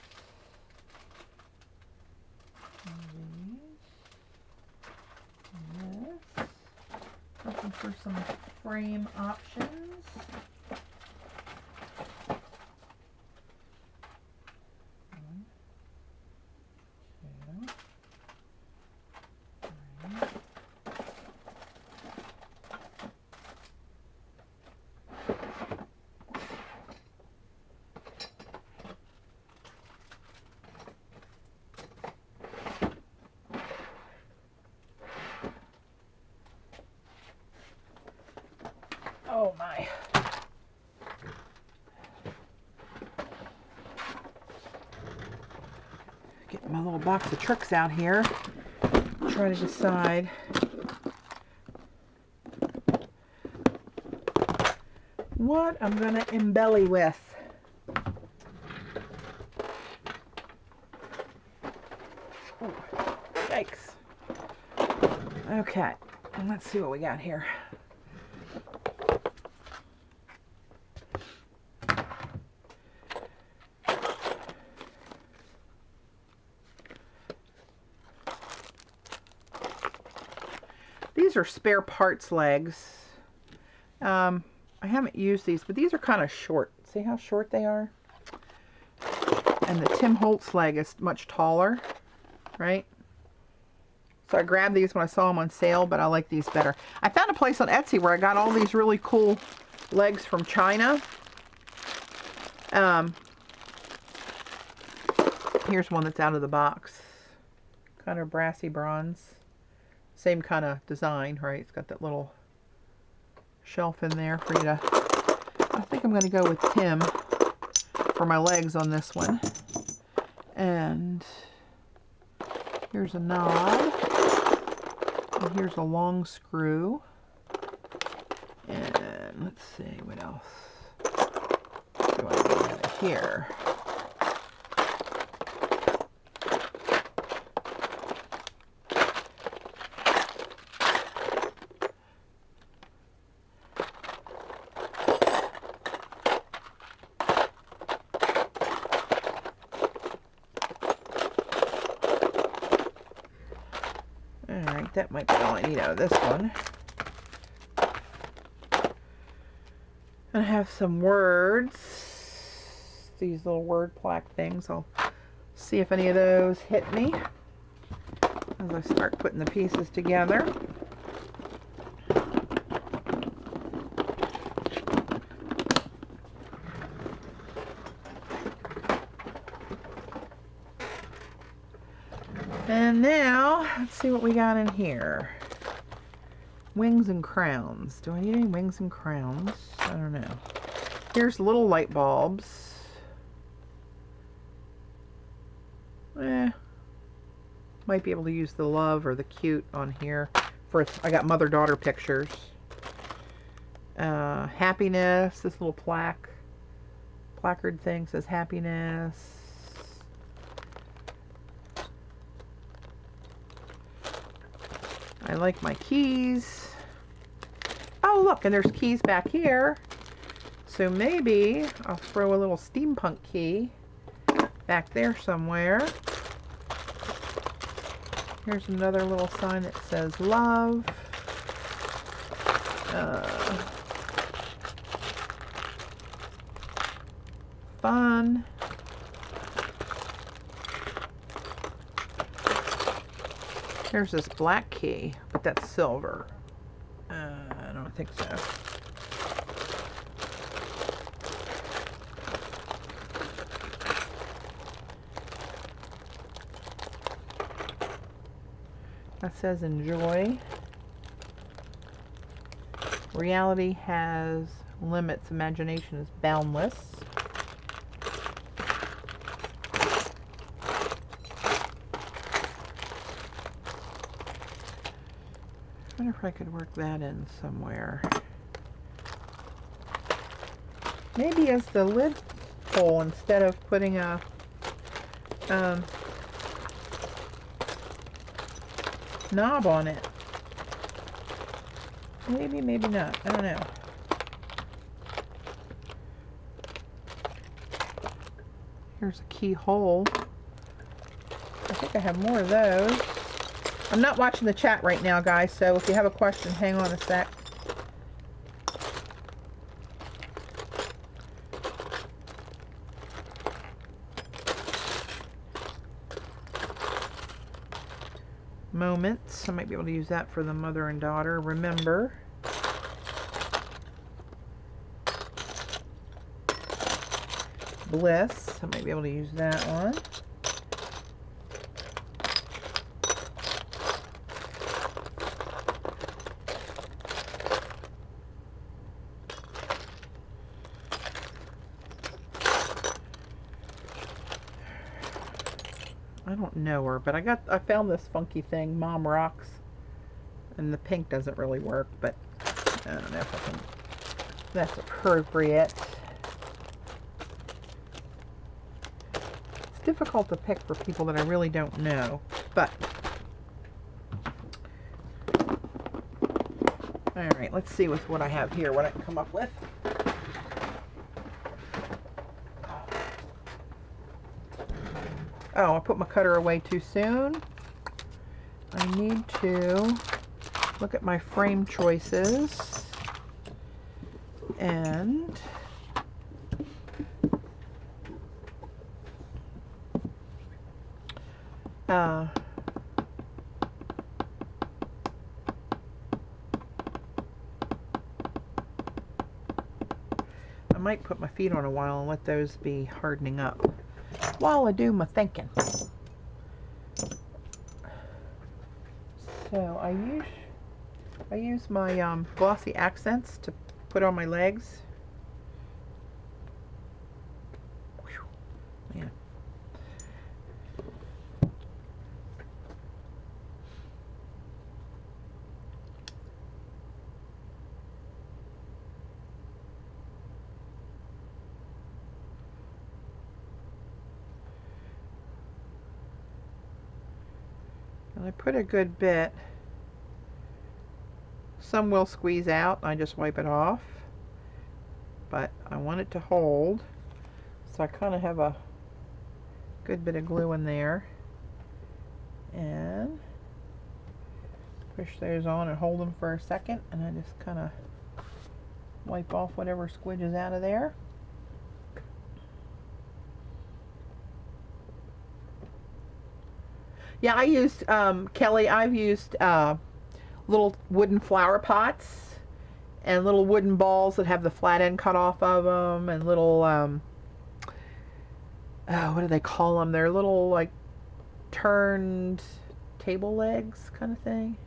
Yes. Looking for some frame options. Oh my. Get my little box of tricks out here. Try to decide what I'm going to embelly with. Ooh, yikes. Okay, and let's see what we got here. These are spare parts legs. I haven't used these, but these are kind of short. See how short they are? And the Tim Holtz leg is much taller, right? So I grabbed these when I saw them on sale, but I like these better. I found a place on Etsy where I got all these really cool legs from China. Here's one that's out of the box. Kind of brassy bronze. Same kind of design, right? It's got that little shelf in there for you to... I think I'm going to go with Tim for my legs on this one. And here's a knob. And here's a long screw. And let's see, what else do I get out of here? That might be all I need out of this one. And I have some words. These little word plaque things. I'll see if any of those hit me as I start putting the pieces together. And now, let's see what we got in here. Wings and crowns. Do I need any wings and crowns? I don't know. Here's little light bulbs. Might be able to use the love or the cute on here. I got mother-daughter pictures. Happiness. This little placard thing says happiness. I like my keys. Oh, look, and there's keys back here. So maybe I'll throw a little steampunk key back there somewhere. Here's another little sign that says love. Fun. Here's this black key, but that's silver. I don't think so. That says enjoy. Reality has limits. Imagination is boundless. I wonder if I could work that in somewhere. Maybe as the lid hole instead of putting a knob on it. Maybe, maybe not. I don't know. Here's a keyhole. I think I have more of those. I'm not watching the chat right now, guys, so if you have a question, hang on a sec. Moments. I might be able to use that for the mother and daughter. Remember. Bliss. I might be able to use that one. I don't know her, but I found this funky thing, Mom Rocks, and the pink doesn't really work, but I don't know if that's appropriate. It's difficult to pick for people that I really don't know, but all right, let's see with what I have here, what I can come up with. Oh, I put my cutter away too soon. I need to look at my frame choices and I might put my feet on a while and let those be hardening up while I do my thinking. So I use my glossy accents to put on my legs. Whew, man. And I put a good bit. Some will squeeze out. I just wipe it off. But I want it to hold. So I kind of have a good bit of glue in there. And push those on and hold them for a second. And I just kind of wipe off whatever squidges out of there. Yeah, I used, Kelly, I've used little wooden flower pots and little wooden balls that have the flat end cut off of them, and little, what do they call them? They're little, like, turned table legs kind of thing.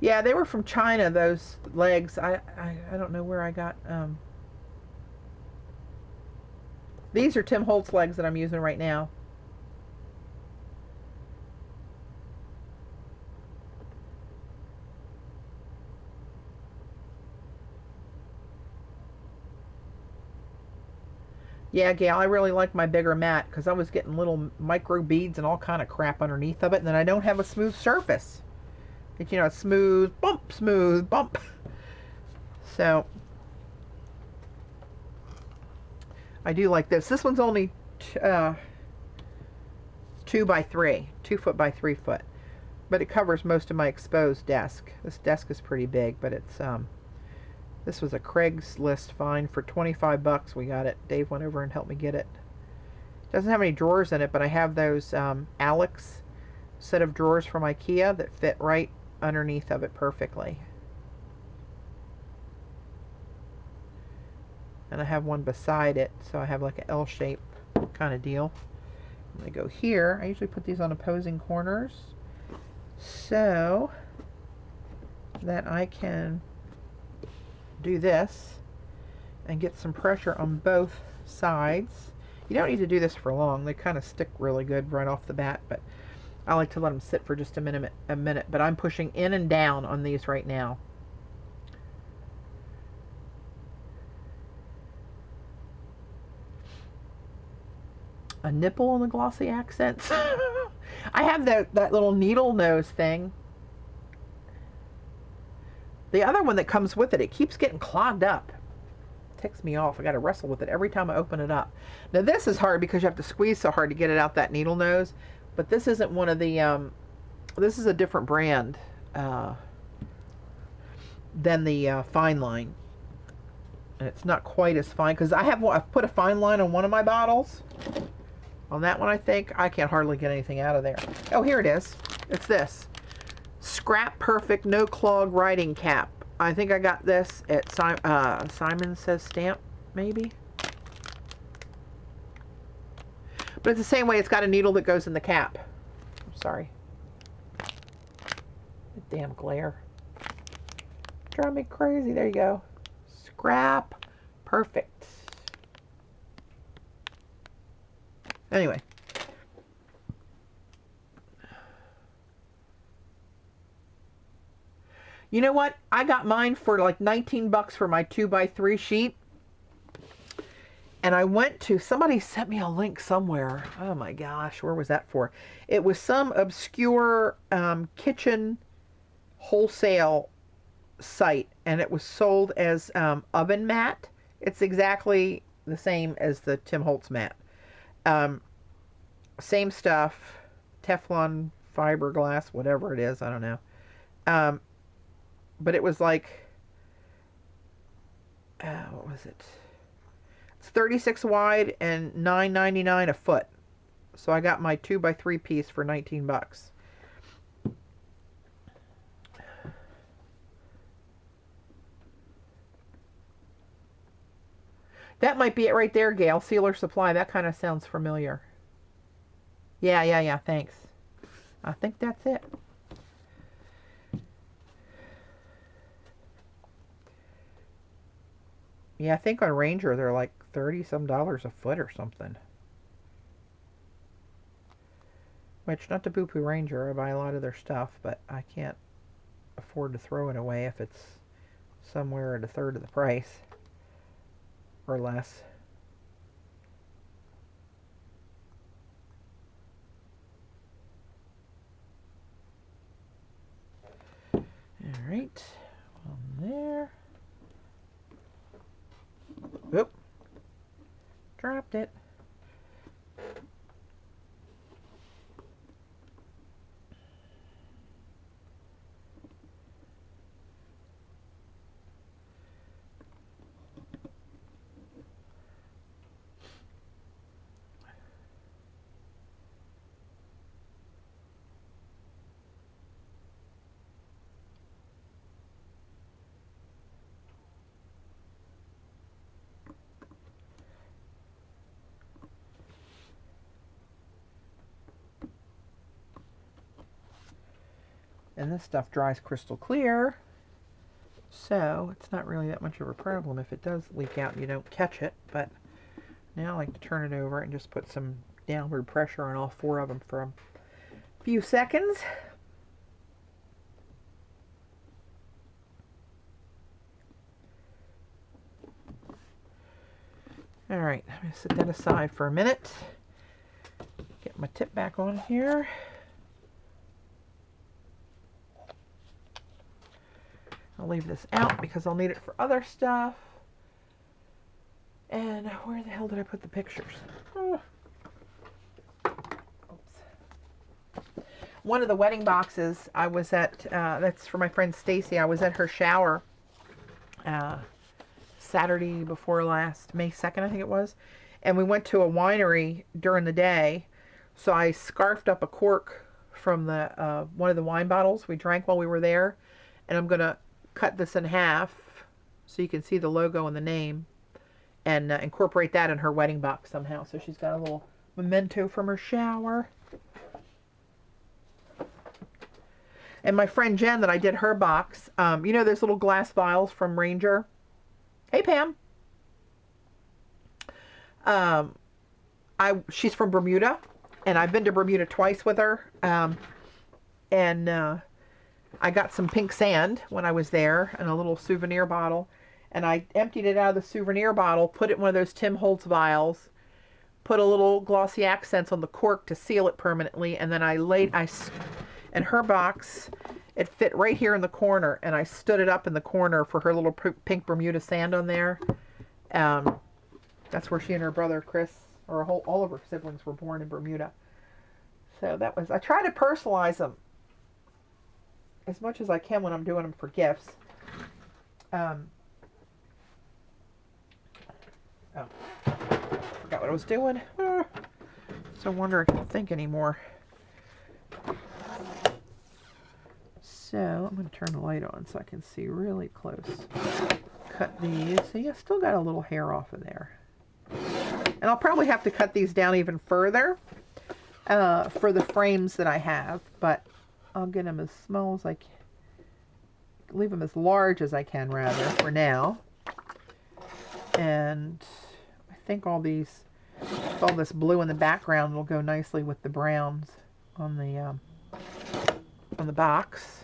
Yeah, they were from China, those legs. I don't know where I got, these are Tim Holtz legs that I'm using right now. Yeah, Gail, I really like my bigger mat because I was getting little micro beads and all kind of crap underneath of it, and then I don't have a smooth surface. It's, you know, smooth bump. So I do like this. This one's only 2x3, 2 foot by 3 foot. But it covers most of my exposed desk. This desk is pretty big, but it's, this was a Craigslist find for 25 bucks. We got it. Dave went over and helped me get it. Doesn't have any drawers in it, but I have those Alex set of drawers from IKEA that fit right underneath of it perfectly. And I have one beside it, so I have like an L-shape kind of deal. I'm going to go here. I usually put these on opposing corners so that I can do this and get some pressure on both sides. You don't need to do this for long. They kind of stick really good right off the bat, but I like to let them sit for just a minute. But I'm pushing in and down on these right now. A nipple on the glossy accents. I have that little needle nose thing. The other one that comes with it, it keeps getting clogged up. It ticks me off. I got to wrestle with it every time I open it up. Now this is hard because you have to squeeze so hard to get it out that needle nose. But this isn't one of the, this is a different brand than the fine line. And it's not quite as fine because I've put a fine line on one of my bottles. On that one, I think I can't hardly get anything out of there. Oh, here it is. It's this Scrap Perfect No Clog Writing Cap. I think I got this at Simon Says Stamp, maybe. But it's the same way. It's got a needle that goes in the cap. I'm sorry. The damn glare. Drive me crazy. There you go. Scrap Perfect. Anyway. You know what? I got mine for like 19 bucks for my 2x3 sheet. And I went to, somebody sent me a link somewhere. Oh my gosh, where was that for? It was some obscure kitchen wholesale site. And it was sold as oven mat. It's exactly the same as the Tim Holtz mat. Same stuff, Teflon, fiberglass, whatever it is, I don't know. But it was like, what was it? It's 36 wide and $9.99 a foot. So I got my 2x3 piece for 19 bucks. That might be it right there, Gail. Sealer Supply. That kind of sounds familiar. Yeah, thanks. I think that's it. Yeah, I think on Ranger they're like $30-some a foot or something. Which, not to boo-poo Ranger, I buy a lot of their stuff, but I can't afford to throw it away if it's somewhere at a third of the price. Or less. Alright, on there. Oop. Dropped it. And this stuff dries crystal clear, so it's not really that much of a problem if it does leak out and you don't catch it. But now I like to turn it over and just put some downward pressure on all four of them for a few seconds. Alright, I'm going to set that aside for a minute. Get my tip back on here. I'll leave this out because I'll need it for other stuff. And where the hell did I put the pictures? Oh. Oops. one of the wedding boxes I was at, that's for my friend Stacy. I was at her shower Saturday before last, May 2nd, I think it was. And we went to a winery during the day. So I scarfed up a cork from the one of the wine bottles we drank while we were there. And I'm going to cut this in half so you can see the logo and the name. And incorporate that in her wedding box somehow. So she's got a little memento from her shower. And my friend Jen that I did her box, you know those little glass vials from Ranger? Hey, Pam. She's from Bermuda, and I've been to Bermuda twice with her. And I got some pink sand when I was there in a little souvenir bottle. And I emptied it out of the souvenir bottle, put it in one of those Tim Holtz vials, put a little glossy accents on the cork to seal it permanently, and then in her box, it fit right here in the corner, and I stood it up in the corner for her little pink Bermuda sand on there. That's where she and her brother Chris, or all of her siblings, were born in Bermuda. So that was, I try to personalize them as much as I can when I'm doing them for gifts. Forgot what I was doing. So I wonder if I can think anymore. So I'm going to turn the light on so I can see really close. Cut these. See, I still got a little hair off of there. And I'll probably have to cut these down even further for the frames that I have. But I'll get them as small as I can. Leave them as large as I can, rather, for now. And I think all this blue in the background will go nicely with the browns on the box.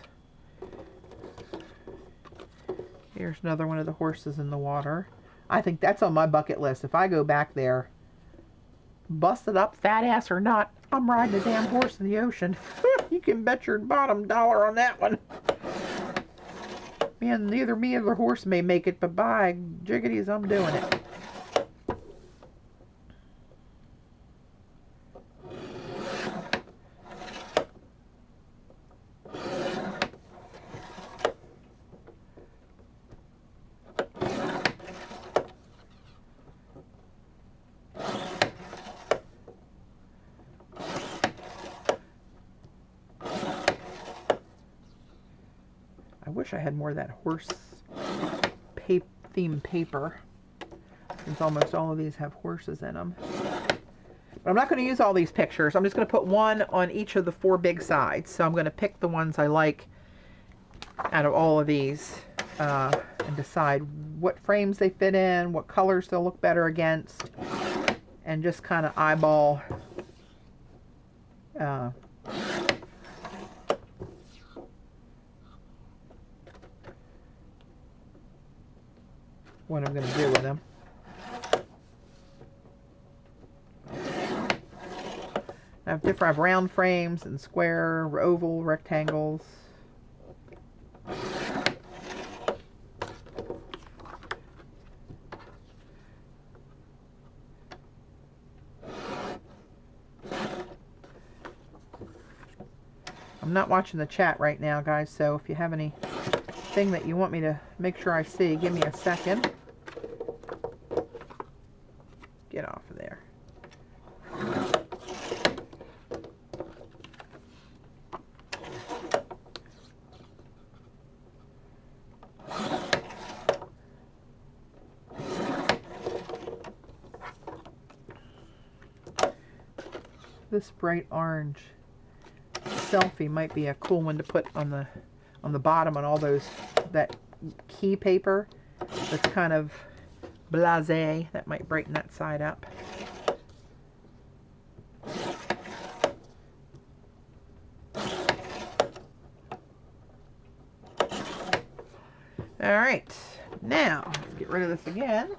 Here's another one of the horses in the water. I think that's on my bucket list. If I go back there, busted up, fat ass or not, I'm riding a damn horse in the ocean. You can bet your bottom dollar on that one. Man, neither me or the horse may make it, but by jiggities, I'm doing it. I wish I had more of that horse theme paper, since almost all of these have horses in them. But I'm not going to use all these pictures. I'm just going to put one on each of the 4 big sides. So I'm going to pick the ones I like out of all of these and decide what frames they fit in, what colors they'll look better against, and just kind of eyeball what I'm going to do with them. I have round frames and square, oval, rectangles. I'm not watching the chat right now, guys, so if you have anything that you want me to make sure I see, give me a second. Get off of there. This bright orange selfie might be a cool one to put on the bottom on all that key paper that's kind of blasé. That might brighten that side up. All right, now let's get rid of this again.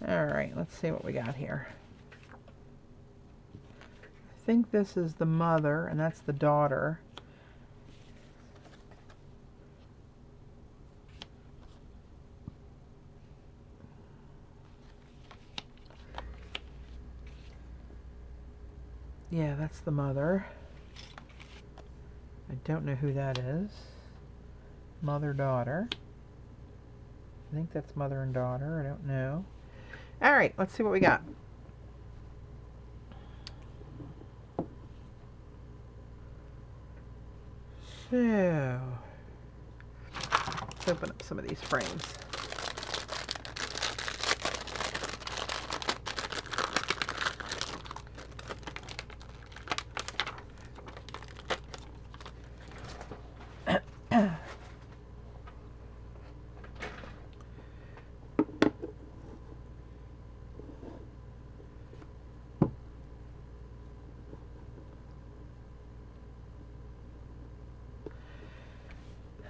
All right, let's see what we got here. I think this is the mother, and that's the daughter. Yeah, that's the mother. I don't know who that is. Mother-daughter. I think that's mother and daughter. I don't know. All right, let's see what we got. So, let's open up some of these frames.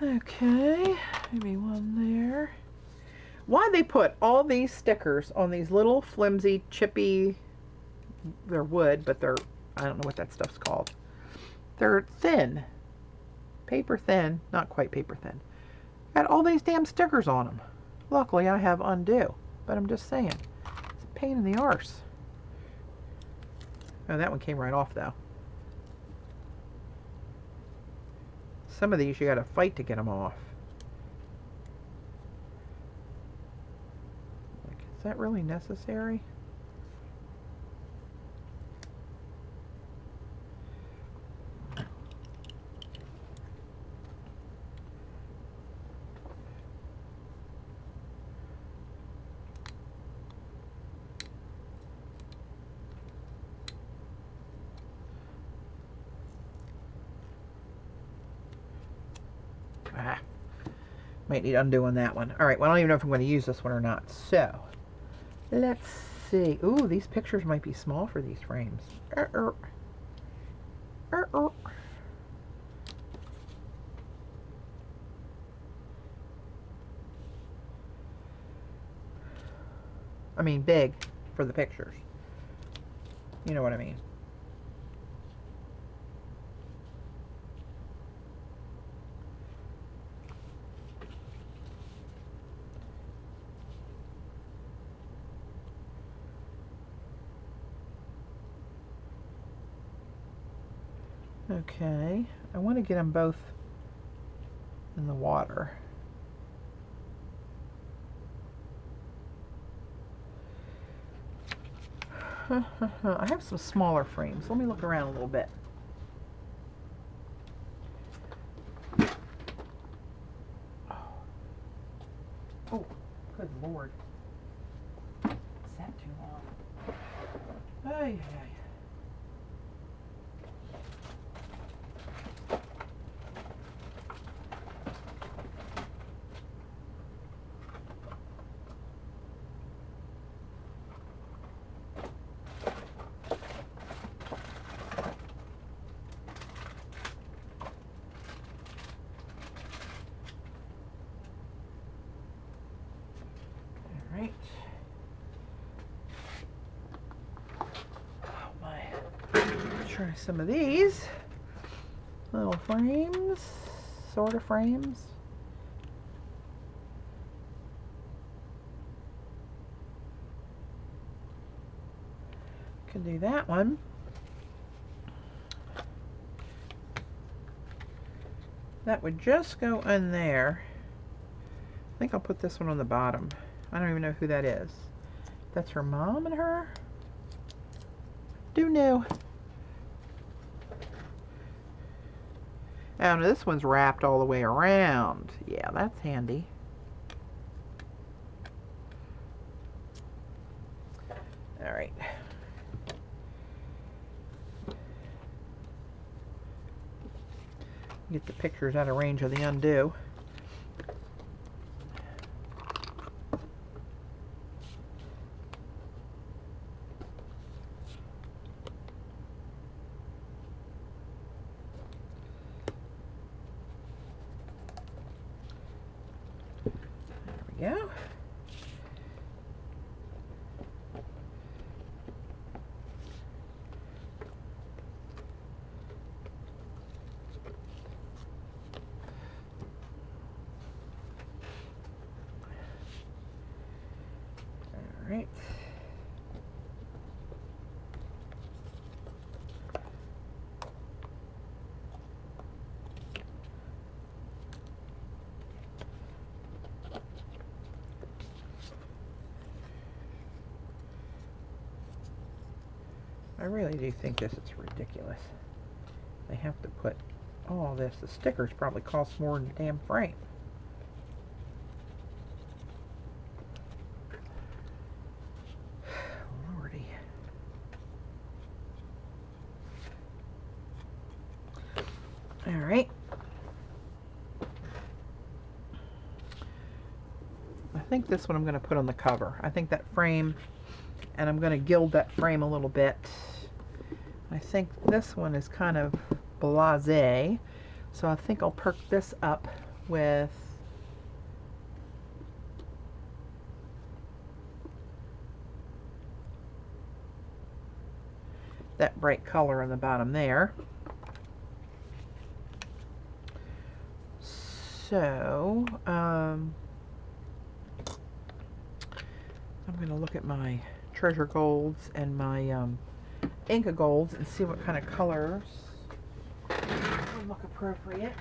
Okay, maybe one there. Why they put all these stickers on these little flimsy, chippy, they're wood, but they're, I don't know what that stuff's called. They're thin. Paper thin, not quite paper thin. Got all these damn stickers on them. Luckily I have undo, but I'm just saying, it's a pain in the arse. Oh, that one came right off though. Some of these you gotta fight to get them off. Like, is that really necessary? Might need undoing that one. Alright, well I don't even know if I'm going to use this one or not. So, let's see. Ooh, these pictures might be small for these frames. I mean big for the pictures. You know what I mean. Okay, I want to get them both in the water. I have some smaller frames. Let me look around a little bit. Oh, good Lord. Is that too long? Ay, ay. Right. Oh my. Try some of these little frames, sort of frames. Can do that one. That would just go in there. I think I'll put this one on the bottom. I don't even know who that is. That's her mom and her? Do know. Oh, no, this one's wrapped all the way around. Yeah, that's handy. All right. Get the pictures out of range of the undo. There we go. All right. really do think this is ridiculous. They have to put all this. The stickers probably cost more than the damn frame. Lordy. All right. I think this one I'm going to put on the cover. I think that frame, and I'm going to gild that frame a little bit. I think this one is kind of blasé, so I think I'll perk this up with that bright color on the bottom there. So, I'm going to look at my treasure golds and my Inky golds and see what kind of colors would look appropriate.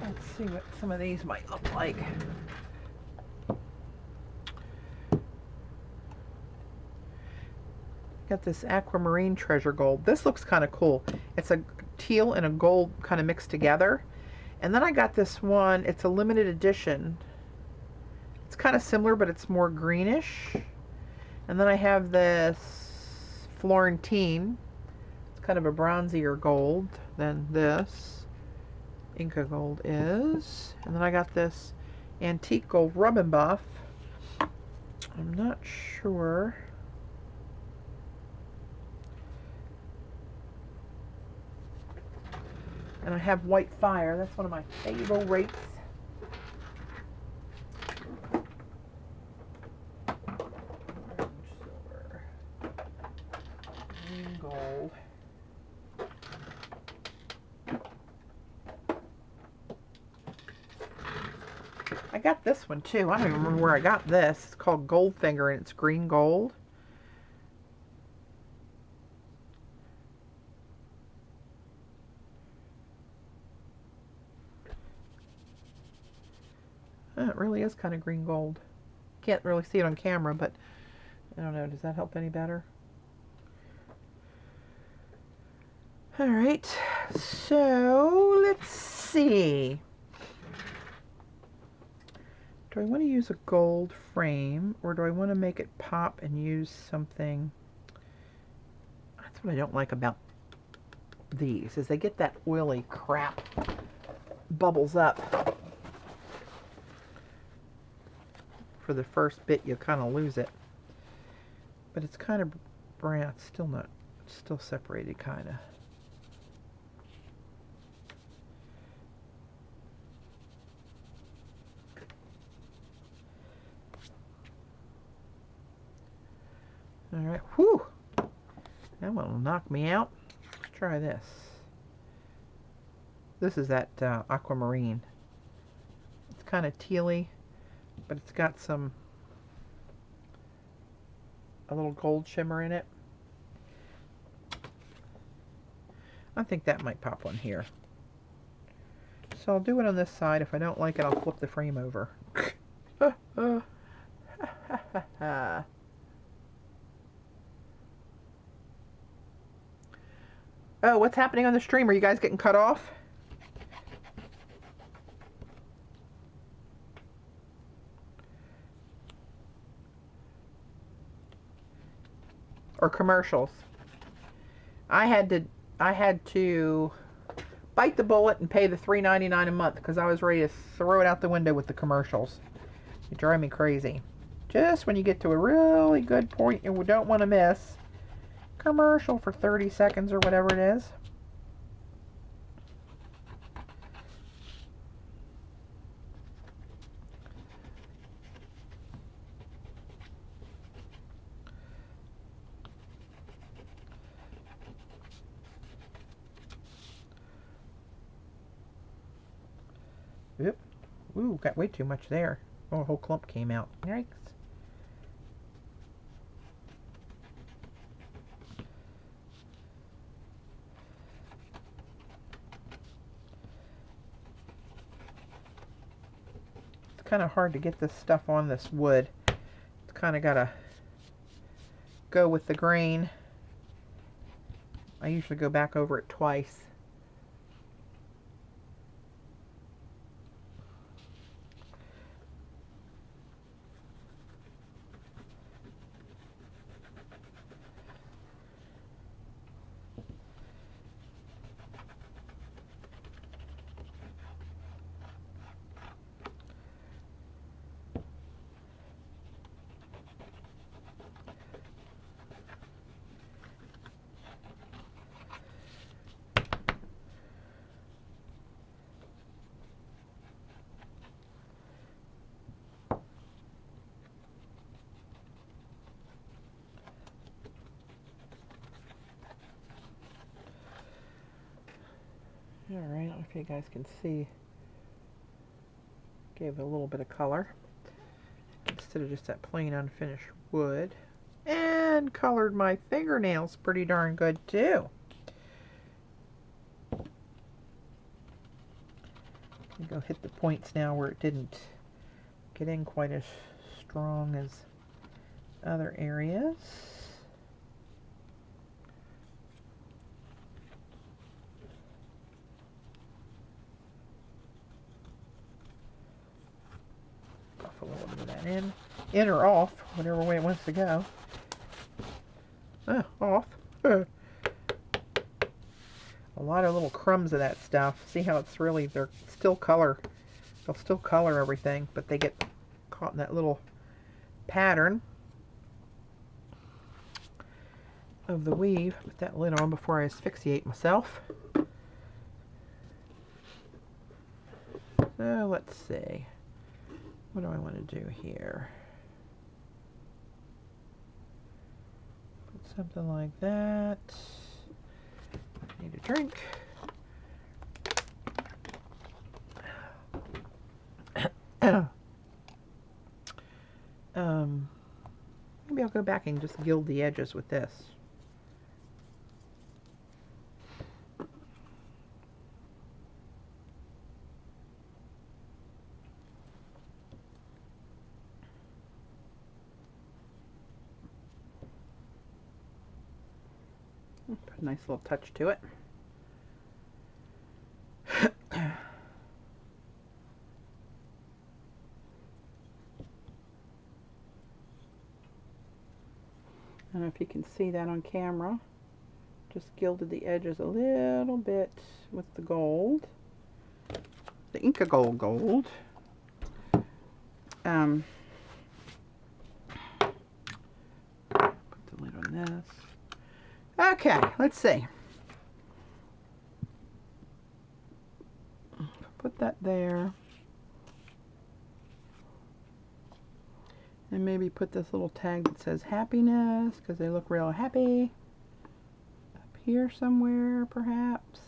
Let's see what some of these might look like. Got this aquamarine treasure gold. This looks kind of cool. It's a teal and a gold kind of mixed together. And then I got this one. It's a limited edition. It's kind of similar, but it's more greenish. And then I have this Florentine. It's kind of a bronzier gold than this Inky gold is. And then I got this antique gold rub and buff. I'm not sure. And I have white fire. That's one of my favorites. Silver. Green gold. I got this one too. I don't even remember where I got this. It's called Goldfinger and it's green gold. It really is kind of green gold. Can't really see it on camera, but I don't know. Does that help any better? All right. So let's see. Do I want to use a gold frame or do I want to make it pop and use something? That's what I don't like about these, is they get that oily crap bubbles up. For the first bit you kind of lose it. But it's kind of brown. It's still not, it's still separated kind of. Alright, whew! That one will knock me out. Let's try this. This is that aquamarine. It's kind of tealy, but it's got a little gold shimmer in it. I think that might pop one here. So I'll do it on this side. If I don't like it, I'll flip the frame over. Oh, what's happening on the stream? Are you guys getting cut off? Or commercials? I had to bite the bullet and pay the $3.99 a month because I was ready to throw it out the window with the commercials. You drive me crazy. Just when you get to a really good point you don't want to miss. Commercial for 30 seconds or whatever it is. Ooh, got way too much there. Oh, a whole clump came out. Yikes. It's kind of hard to get this stuff on this wood. It's kind of got to go with the grain. I usually go back over it twice. Alright, I don't know if you guys can see. Gave it a little bit of color instead of just that plain unfinished wood. And colored my fingernails pretty darn good too. I'm gonna go hit the points now where it didn't get in quite as strong as other areas. A little bit of that in or off, whatever way it wants to go. Off. A lot of little crumbs of that stuff. See how it's really, they're still color. They'll still color everything, but they get caught in that little pattern of the weave. Put that lid on before I asphyxiate myself. So let's see. What do I want to do here? Put something like that. I need a drink. Maybe I'll go back and just gild the edges with this. Put a nice little touch to it. I don't know if you can see that on camera. Just gilded the edges a little bit with the gold. The Inky gold. Put the lid on this. Okay, let's see. Put that there. And maybe put this little tag that says happiness, because they look real happy. Up here somewhere, perhaps.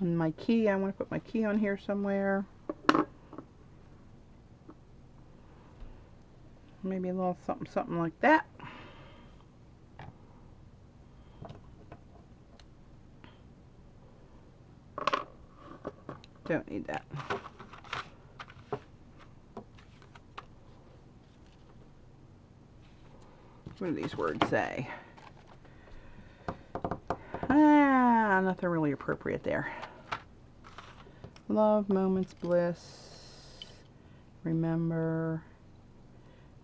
And my key, I want to put my key on here somewhere. Maybe a little something like that. Don't need that. What do these words say? Nothing really appropriate there. Love, moments, bliss, remember.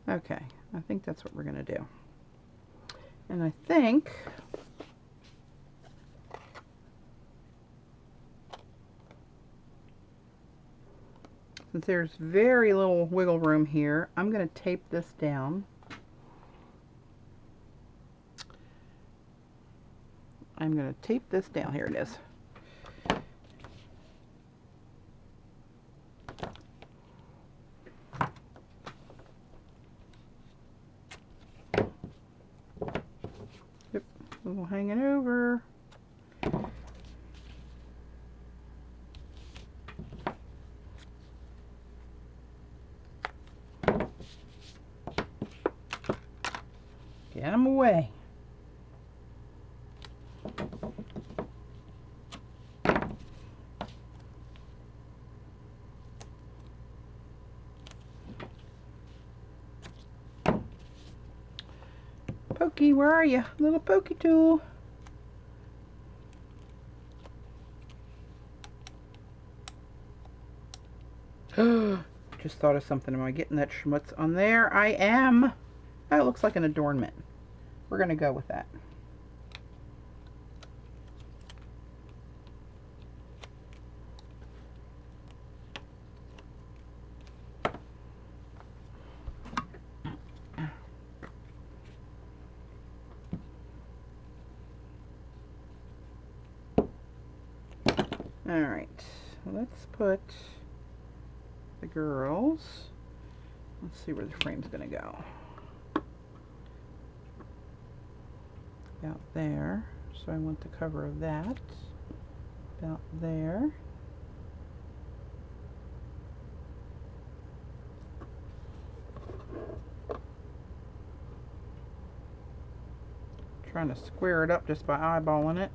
Okay, I think that's what we're going to do. And I think since there's very little wiggle room here, I'm going to tape this down. I'm going to tape this down. Here it is. Yep, a little hanging over. Get them away. Pokey, where are you? Little pokey tool. Just thought of something. Am I getting that schmutz on there? I am. Oh, it looks like an adornment. We're going to go with that. Alright, let's put the girls. Let's see where the frame's going to go. About there. So I want the cover of that. About there. Trying to square it up just by eyeballing it.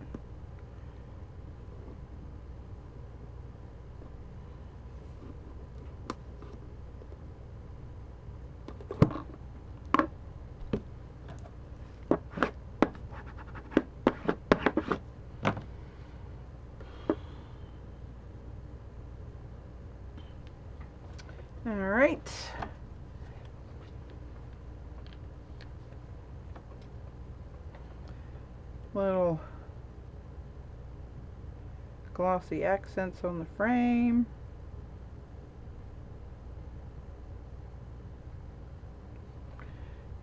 All right. Little glossy accents on the frame.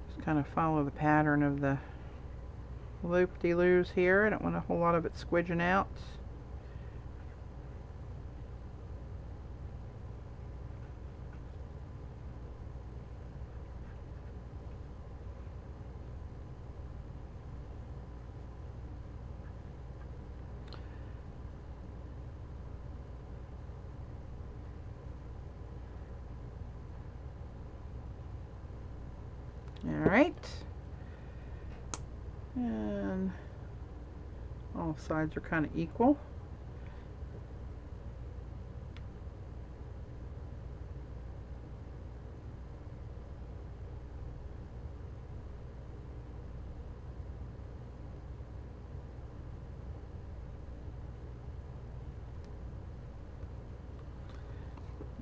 Just kind of follow the pattern of the loop-de-loos here. I don't want a whole lot of it squidging out. Alright, and all sides are kind of equal.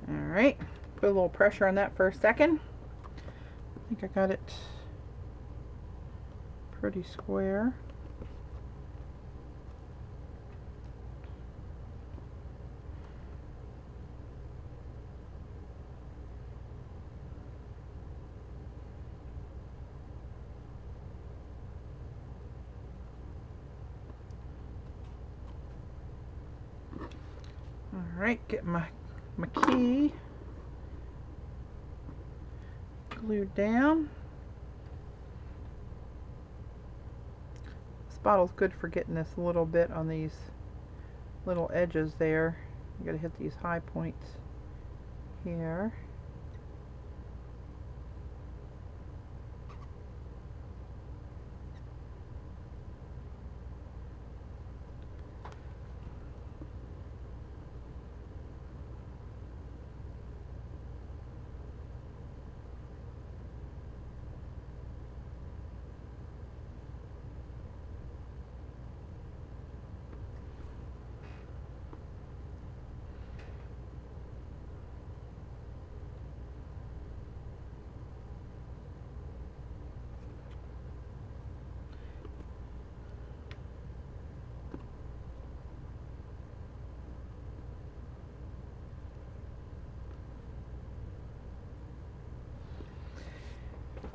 Alright, put a little pressure on that for a second. I think I got it pretty square. All right, get my key glued down. This bottle's good for getting this a little bit on these little edges there. You gotta hit these high points here.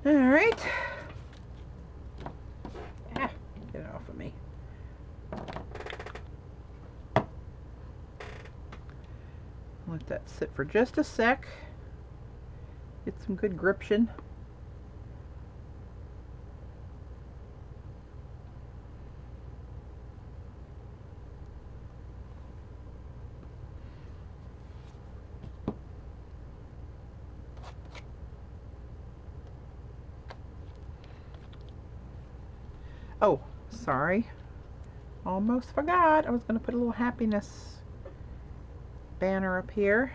All right. Ah, get it off of me. Let that sit for just a sec. Get some good gription. Oh, sorry. Almost forgot. I was going to put a little happiness banner up here.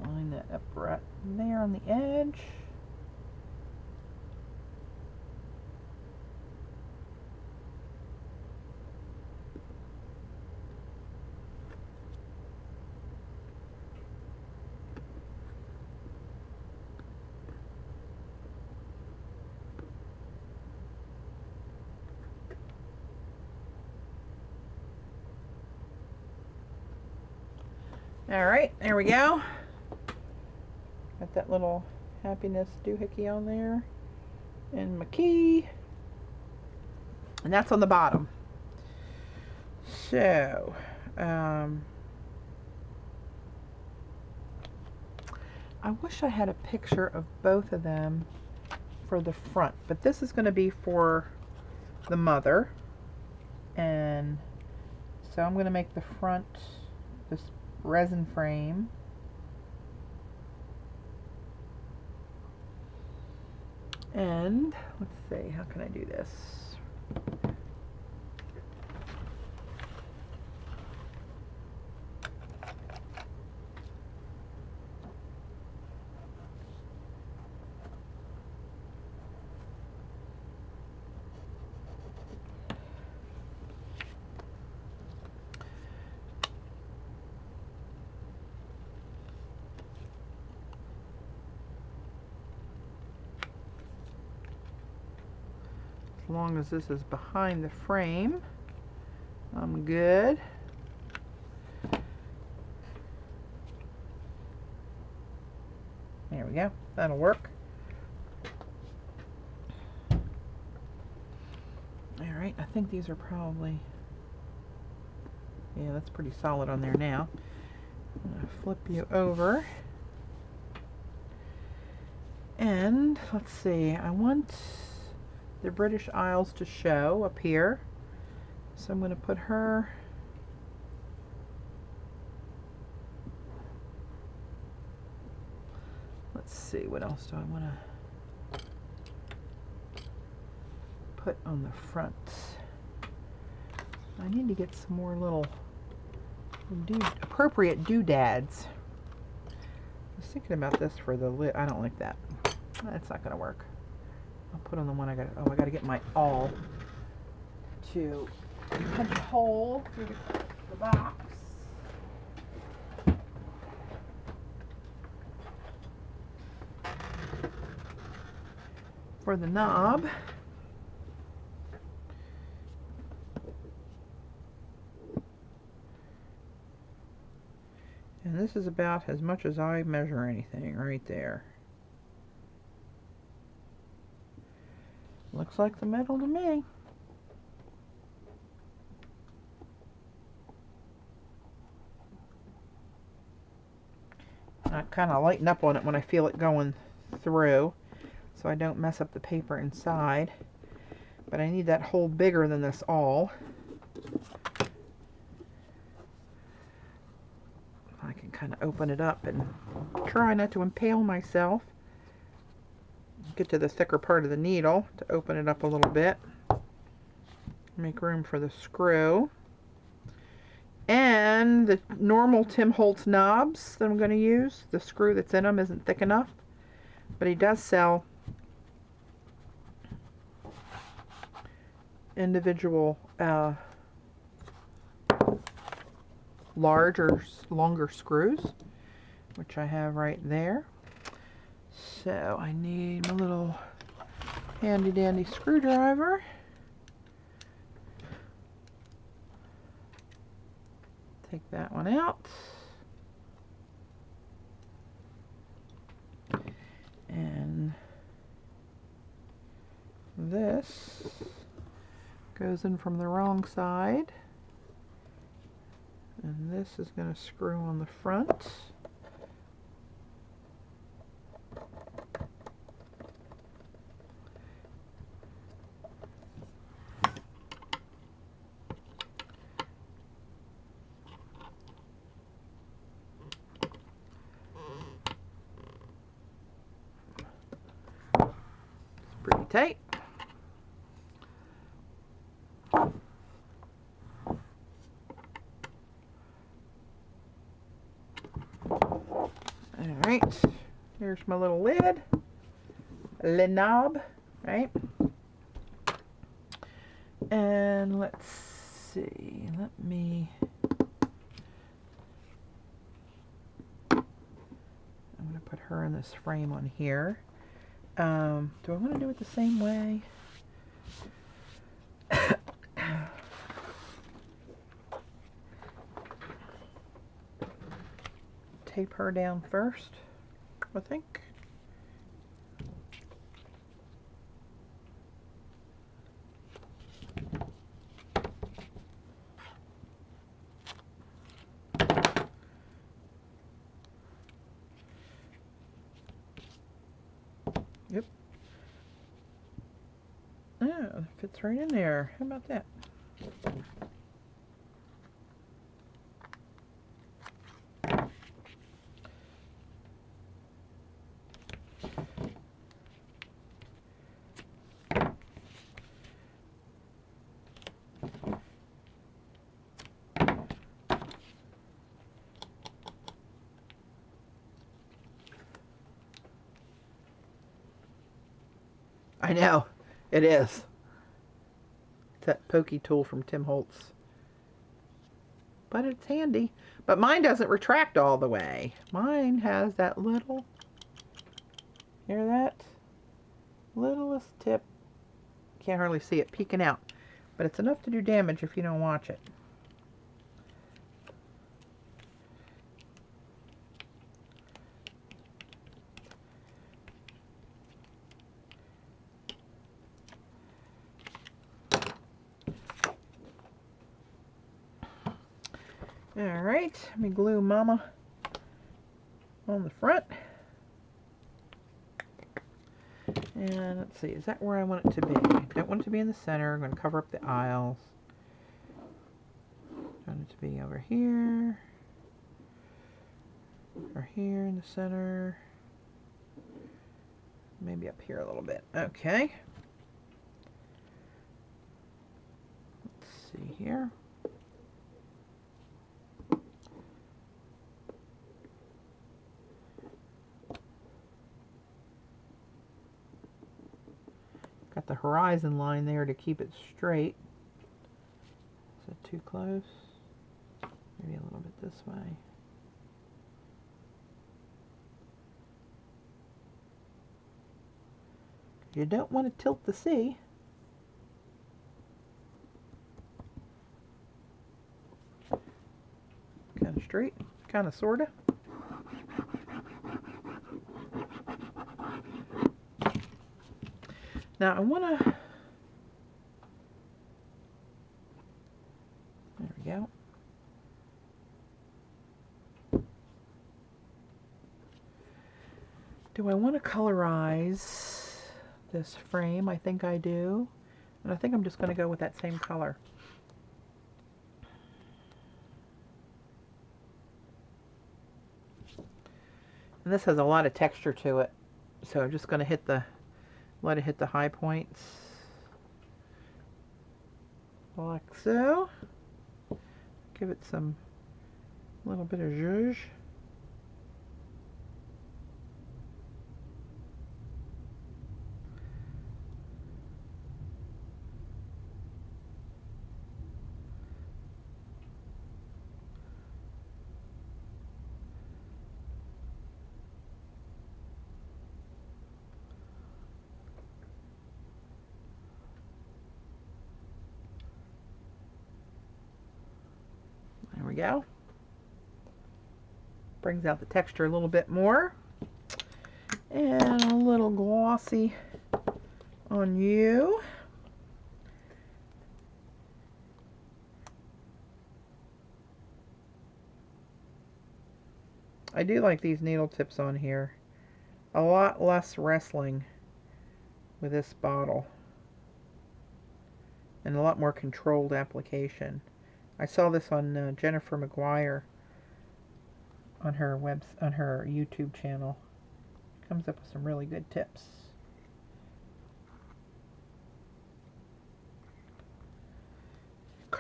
Line that up right there on the edge. All right, there we go. Got that little happiness doohickey on there. And my key. And that's on the bottom. So, I wish I had a picture of both of them for the front, but this is going to be for the mother. And so I'm going to make the front this resin frame. And let's see, how can I do this? As long as this is behind the frame, I'm good. There we go. That'll work. Alright, I think these are probably... Yeah, that's pretty solid on there now. I'm going to flip you over. And, let's see, I want the British Isles to show up here. So I'm going to put her... Let's see, what else do I want to put on the front? I need to get some more little appropriate doodads. I was thinking about this for the lid. I don't like that. That's not going to work. I'll put on the one I got. Oh, I got to get my awl to punch a hole through the box. For the knob. And this is about as much as I measure anything right there. Looks like the metal to me. I kind of lighten up on it when I feel it going through, so I don't mess up the paper inside. But I need that hole bigger than this awl. I can kind of open it up and try not to impale myself. Get to the thicker part of the needle to open it up a little bit. Make room for the screw. And the normal Tim Holtz knobs that I'm going to use, the screw that's in them isn't thick enough. But he does sell individual larger, longer screws, which I have right there. So I need my little handy dandy screwdriver. Take that one out. And this goes in from the wrong side. And this is going to screw on the front. pretty tight. Alright, here's my little lid. Lid knob, right? And let's see, I'm going to put her in this frame on here. Do I want to do it the same way? Tape her down first, I think. Yep. Oh, fits right in there. How about that? I know, it is. It's that pokey tool from Tim Holtz. But it's handy. But mine doesn't retract all the way. Mine has that little, hear that? Littlest tip. Can't hardly see it peeking out. But it's enough to do damage if you don't watch it. Alright, let me glue Mama on the front. And let's see, is that where I want it to be? I don't want it to be in the center. I'm going to cover up the aisles. I want it to be over here. Or here in the center. Maybe up here a little bit. Okay. Let's see here. Got the horizon line there to keep it straight. Is that too close? Maybe a little bit this way. You don't want to tilt the C. Kind of straight, kind of sorta. Now I want to, there we go. Do I want to colorize this frame? I think I do. And I think I'm just going to go with that same color. And this has a lot of texture to it. So I'm just going to let it hit the high points. Like so. Give it some little bit of zhuzh. There we go. Brings out the texture a little bit more. And a little glossy on you. I do like these needle tips on here. A lot less wrestling with this bottle. And a lot more controlled application. I saw this on Jennifer McGuire on her YouTube channel. Comes up with some really good tips.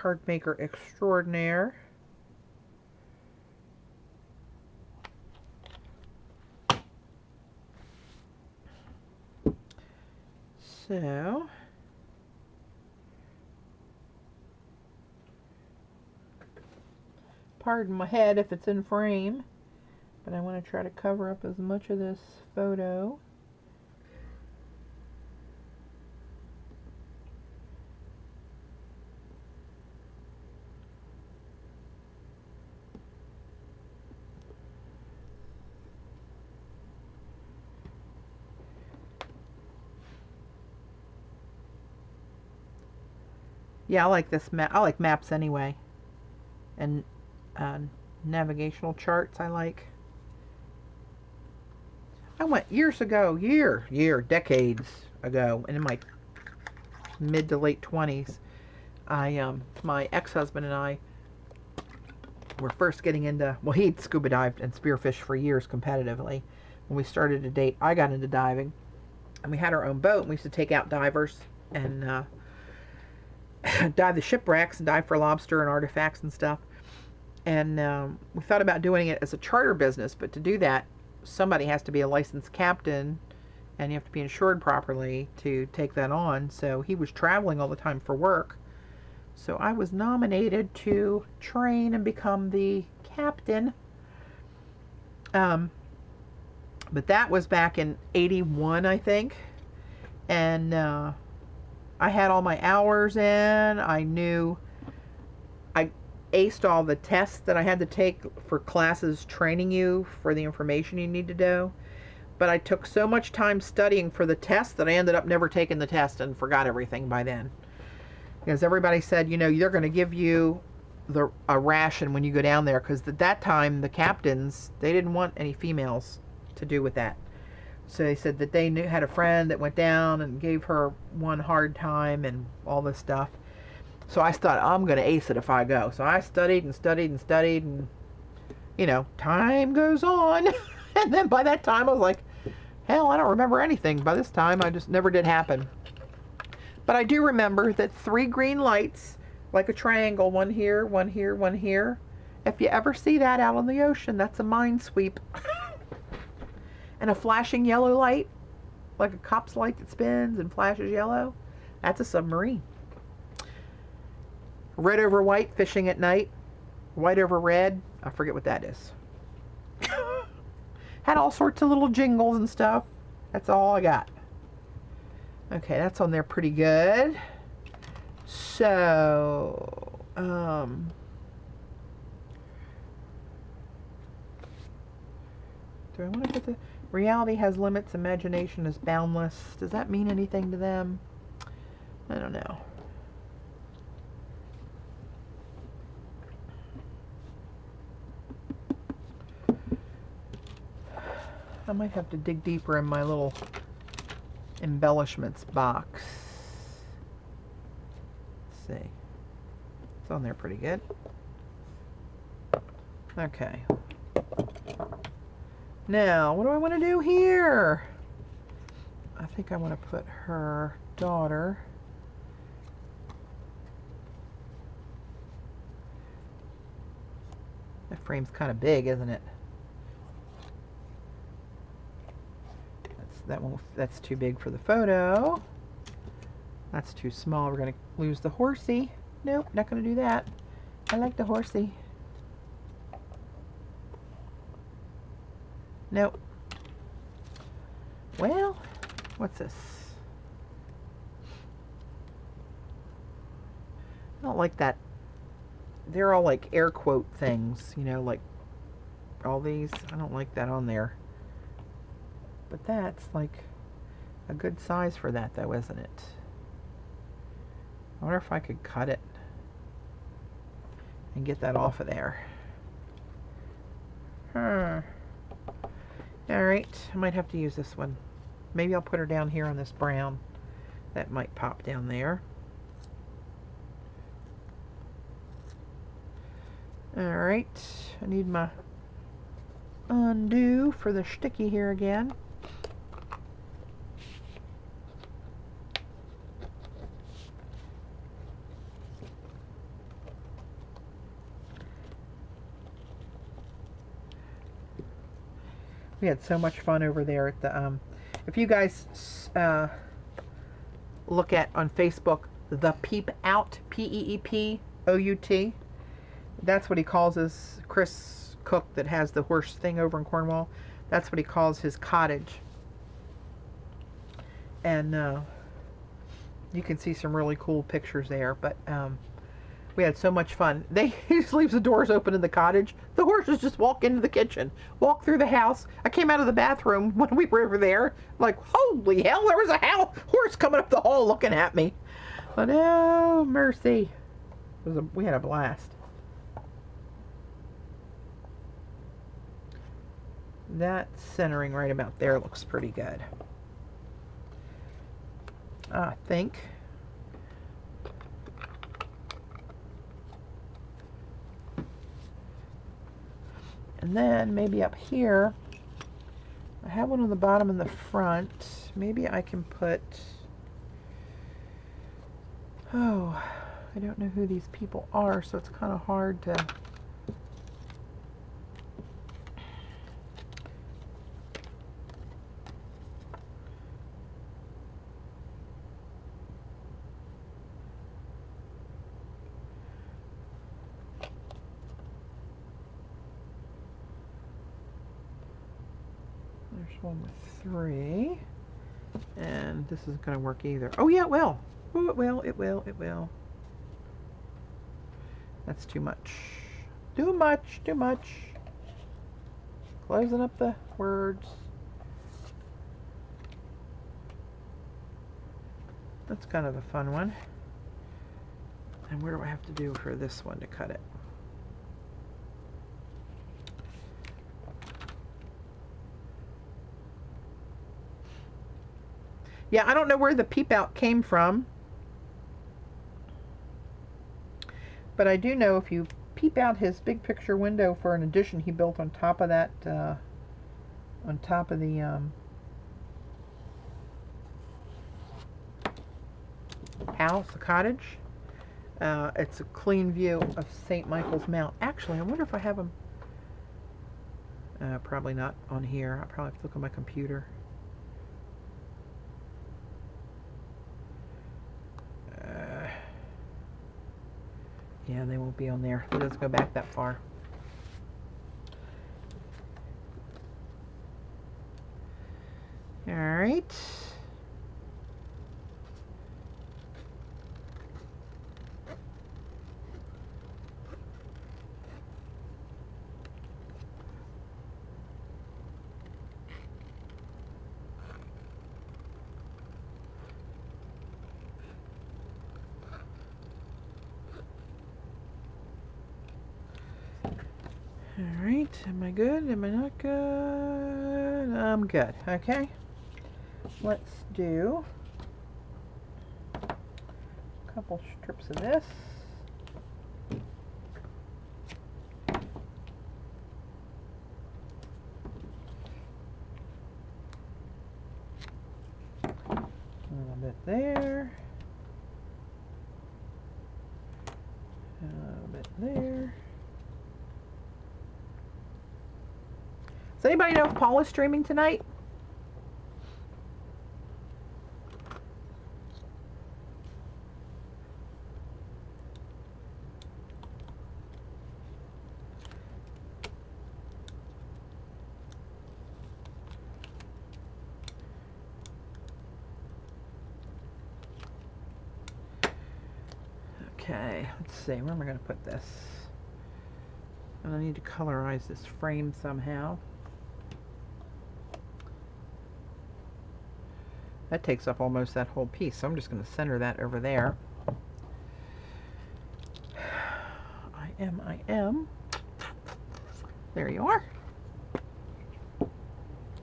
card maker extraordinaire. So, pardon my head if it's in frame, but I want to try to cover up as much of this photo. Yeah, I like this map. I like maps anyway. And navigational charts I like. I went years ago, decades ago, and in my mid to late 20s, my ex-husband and I were first getting into, well, he'd scuba dived and spearfished for years competitively. When we started to date, I got into diving, and we had our own boat, and we used to take out divers and dive the shipwrecks and dive for lobster and artifacts and stuff. And we thought about doing it as a charter business, but to do that, somebody has to be a licensed captain, and you have to be insured properly to take that on. So he was traveling all the time for work. So I was nominated to train and become the captain. But that was back in 81, I think. And I had all my hours in. I knew I aced all the tests that I had to take for classes training you for the information you need to know. But I took so much time studying for the test that I ended up never taking the test and forgot everything by then. Because everybody said, you know, they're going to give you a ration when you go down there. Because at that time, the captains, they didn't want any females to do with that. So they said that they had a friend that went down and gave her one hard time and all this stuff. So I thought, I'm going to ace it if I go. So I studied and studied and studied, and, you know, time goes on. And then by that time I was like, hell, I don't remember anything. By this time, I just never did happen. But I do remember that 3 green lights, like a triangle, one here, one here, one here. If you ever see that out on the ocean, that's a minesweep. And a flashing yellow light, like a cop's light that spins and flashes yellow, that's a submarine. Red over white, fishing at night. White over red, I forget what that is. Had all sorts of little jingles and stuff. That's all I got. Okay, that's on there pretty good. So, do I want to get the... Reality has limits, imagination is boundless. Does that mean anything to them? I don't know. I might have to dig deeper in my little embellishments box. Let's see. It's on there pretty good. Okay. Now, what do I want to do here? I think I want to put her daughter. That frame's kind of big, isn't it? That's too big for the photo. That's too small. We're going to lose the horsey. Nope, not going to do that. I like the horsey. Nope. Well, what's this? I don't like that. They're all like air quote things, you know, like all these. I don't like that on there. But that's like a good size for that, though, isn't it? I wonder if I could cut it and get that off of there. Alright, I might have to use this one. Maybe I'll put her down here on this brown. That might pop down there. Alright, I need my undo for the sticky here again. We had so much fun over there at the, if you guys look at on Facebook, the Peep Out, Peepout, that's what he calls his, Chris Cook that has the horse thing over in Cornwall, that's what he calls his cottage. And you can see some really cool pictures there, but we had so much fun. He just leaves the doors open in the cottage. The horses just walk into the kitchen, walk through the house. I came out of the bathroom when we were over there, like, holy hell, there was a horse coming up the hall looking at me. But oh, mercy. We had a blast. That centering right about there looks pretty good, I think. And then maybe up here, I have one on the bottom and the front. Maybe I can put, oh, I don't know who these people are, so it's kind of hard to, there's one with 3, and this isn't going to work either. Oh yeah, it will. Oh, it will, it will, it will. That's too much. Too much, too much. Closing up the words. That's kind of a fun one. And where do I have to do for this one to cut it? Yeah, I don't know where the peep out came from. But I do know if you peep out his big picture window for an addition he built on top of that, on top of the house, the cottage, it's a clean view of St. Michael's Mount. Actually, I wonder if I have them. Probably not on here. I probably have to look on my computer. Yeah, they won't be on there. It doesn't go back that far. All right. Alright, am I good? Am I not good? I'm good. Okay. Let's do a couple strips of this. A little bit there. A little bit there. Does anybody know if Paul is streaming tonight? Okay, let's see. Where am I going to put this? And I need to colorize this frame somehow. That takes up almost that whole piece, so I'm just going to center that over there. I am. There you are.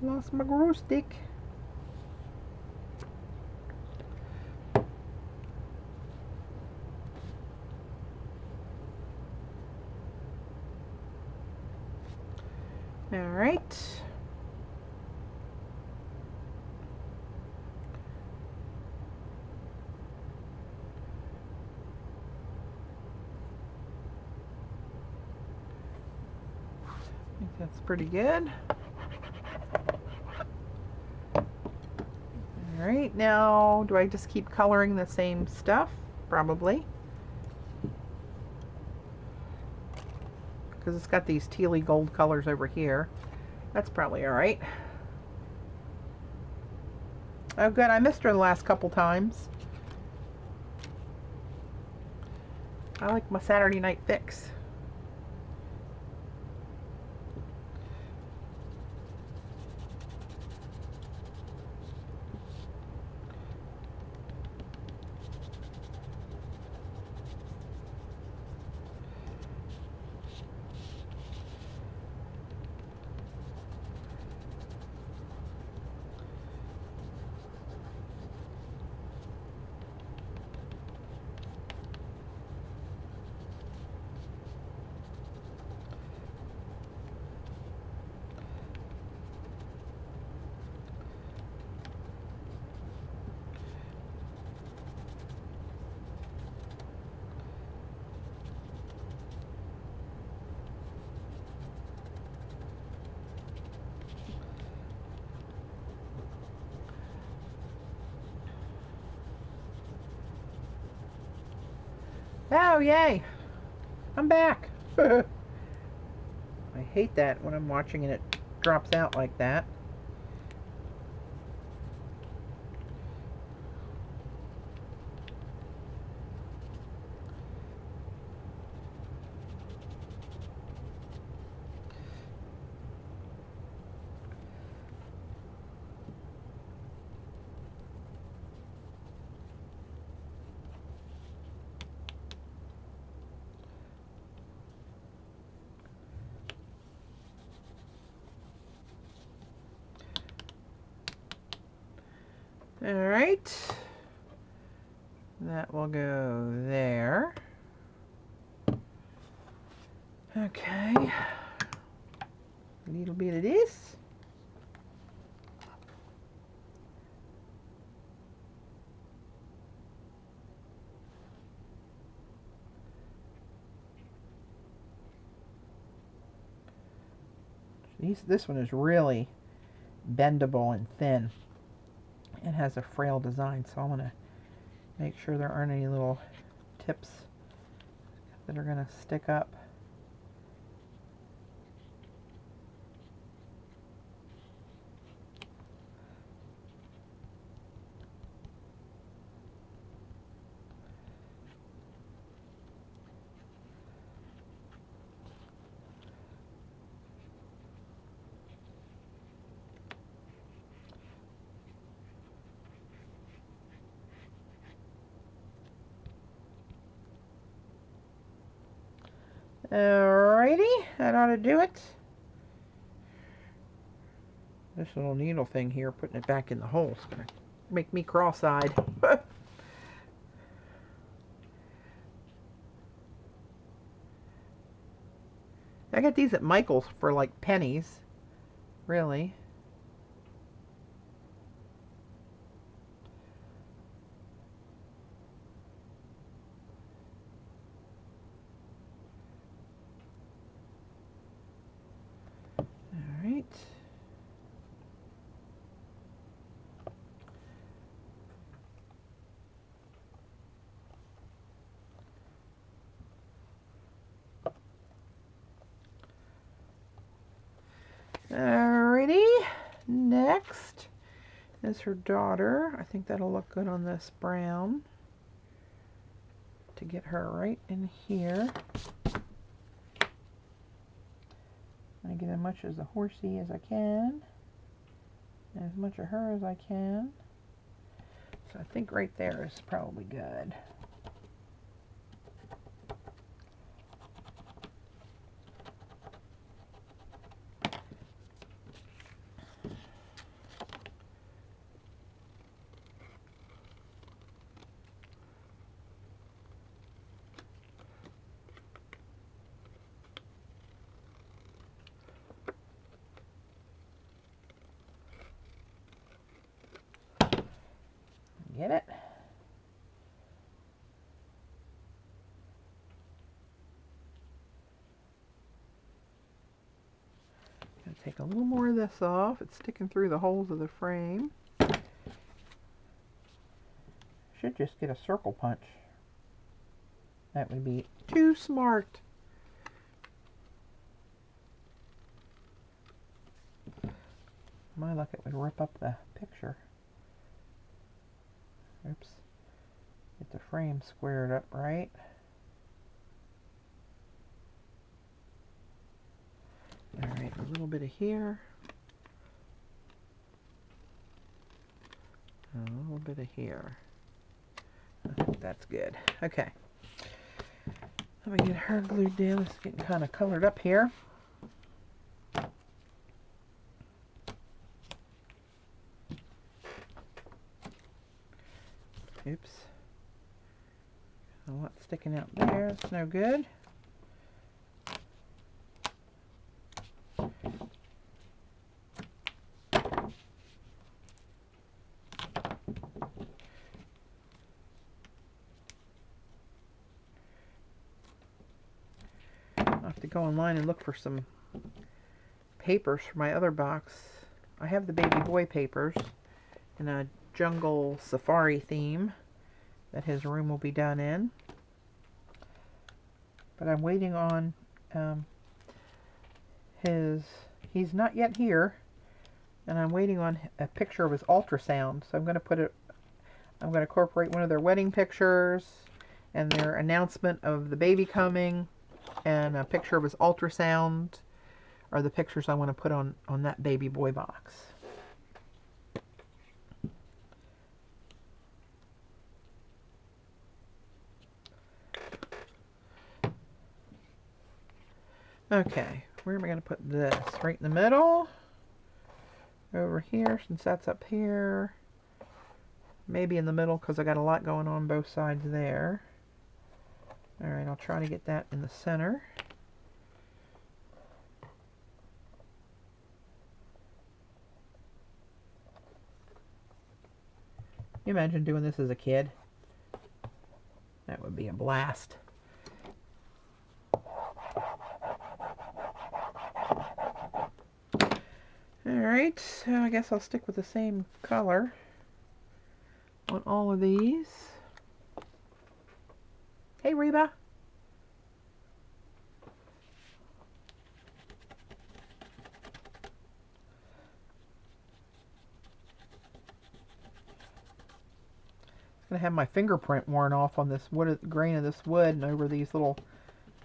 Lost my glue stick. All right. I think that's pretty good. Alright, now do I just keep coloring the same stuff? Probably. Because it's got these tealy gold colors over here. That's probably alright. Oh good, I missed her the last couple times. I like my Saturday night fix. Oh, yay! I'm back! I hate that when I'm watching and it drops out like that. Alright, that will go there. Okay, a little bit of this. This one is really bendable and thin. It has a frail design, so I'm going to make sure there aren't any little tips that are going to stick up. Alrighty, that ought to do it. This little needle thing here, putting it back in the hole, is going to make me cross-eyed. I got these at Michael's for like pennies, really. Alright. Alrighty, next is her daughter. I think that'll look good on this brown. To get her right in here. I get as much as the horsey as I can. And as much of her as I can. So I think right there is probably good. Get it? Gonna take a little more of this off. It's sticking through the holes of the frame. should just get a circle punch. That would be too smart. My luck, it would rip up the picture. Oops. Get the frame squared up right. Alright, a little bit of here. A little bit of here. I think that's good. Okay. Let me get her glued down. It's getting kind of colored up here. Oops. A lot sticking out there. That's no good. I'll have to go online and look for some papers for my other box. I have the baby boy papers in a jungle safari theme that his room will be done in. But I'm waiting on he's not yet here, and I'm waiting on a picture of his ultrasound. So I'm going to incorporate one of their wedding pictures and their announcement of the baby coming, and a picture of his ultrasound are the pictures I want to put on that baby boy box. Okay, where am I going to put this? Right in the middle? Over here, since that's up here. Maybe in the middle, because I got a lot going on both sides there. Alright, I'll try to get that in the center. Can you imagine doing this as a kid? That would be a blast. Alright, so I guess I'll stick with the same color on all of these. Hey, Reba. It's going to have my fingerprint worn off on this wood, grain of this wood, and over these little,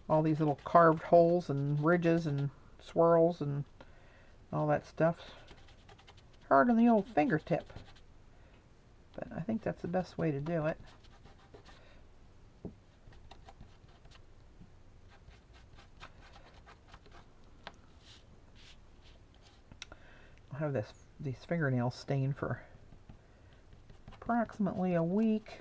all these little carved holes and ridges and swirls and all that stuff. Hard on the old fingertip. But I think that's the best way to do it. I'll have these fingernails stained for approximately a week.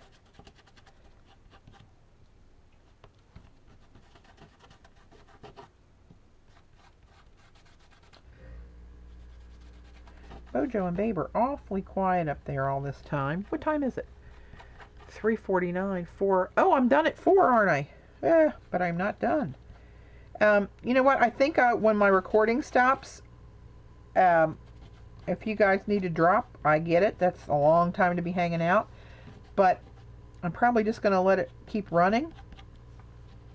Bojo and Babe are awfully quiet up there all this time. What time is it? 3:49. 4. Oh, I'm done at 4, aren't I? But I'm not done. You know what? I think when my recording stops, if you guys need to drop, I get it. That's a long time to be hanging out. But I'm probably just going to let it keep running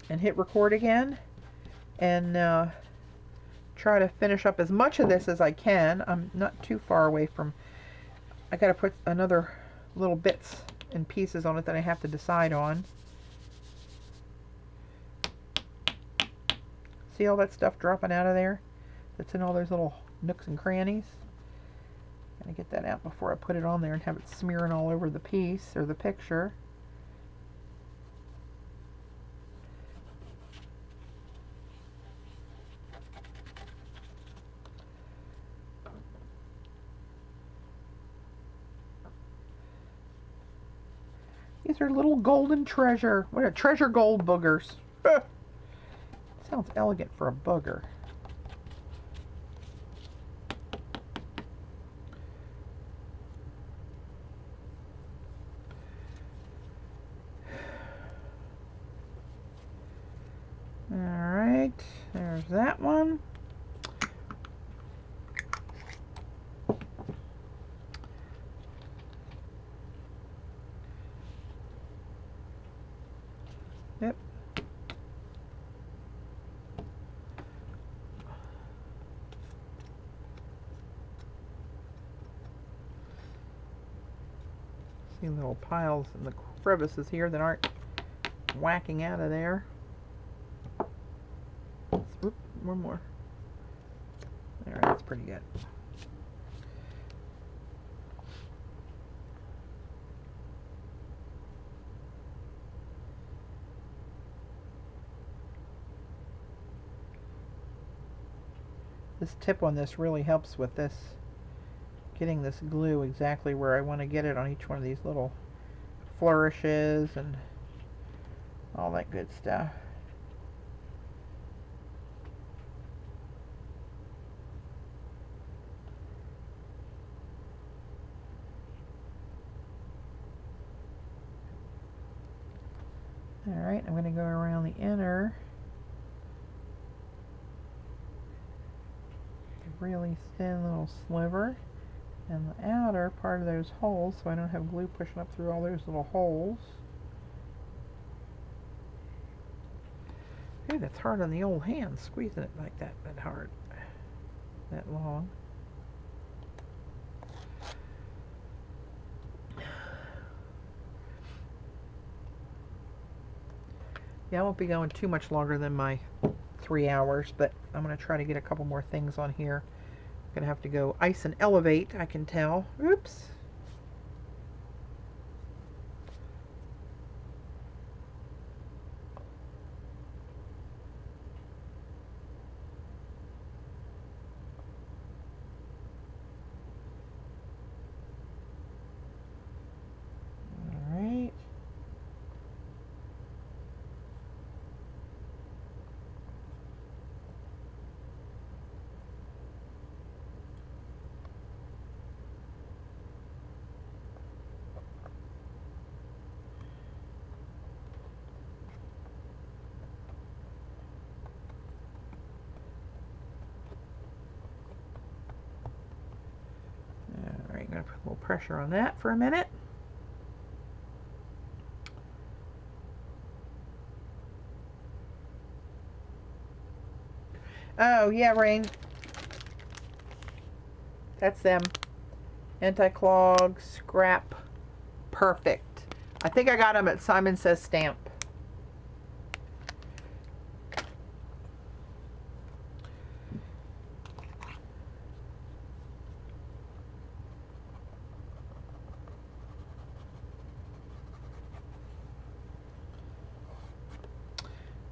and hit record again. And try to finish up as much of this as I can. I'm not too far away from... I got to put another little bits and pieces on it that I have to decide on. See all that stuff dropping out of there? That's in all those little nooks and crannies. Gotta get that out before I put it on there and have it smearing all over the piece or the picture. These are little golden treasure. What are treasure gold boogers? Sounds elegant for a booger. Alright, there's that one. Yep. See little piles in the crevices here that aren't whacking out of there. Oop, one more. All right, that's pretty good. This tip on this really helps with this, getting this glue exactly where I want to get it on each one of these little flourishes and all that good stuff. Alright, I'm going to go around the inner. Really thin little sliver, and the outer part of those holes so I don't have glue pushing up through all those little holes. Hey, that's hard on the old hand, squeezing it like that hard, that long. Yeah, I won't be going too much longer than my 3 hours, but I'm going to try to get a couple more things on here. I'm going to have to go ice and elevate, I can tell. Oops. Alright, I'm going to put a little pressure on that for a minute. Oh, yeah, Rain. That's them. Anti-clog, scrap, perfect. I think I got them at Simon Says Stamp.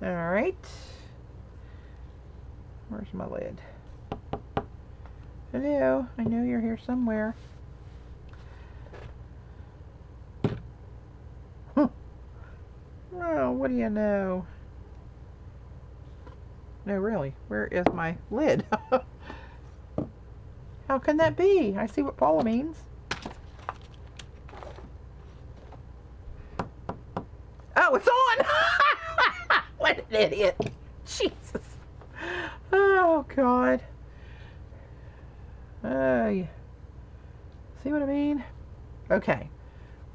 Alright. Where's my lid? Hello, I know you're here somewhere. Oh, what do you know? No, really, where is my lid? How can that be? I see what Paula means. Oh, it's on! What an idiot. Jesus. Oh, God. Yeah. See what I mean? Okay.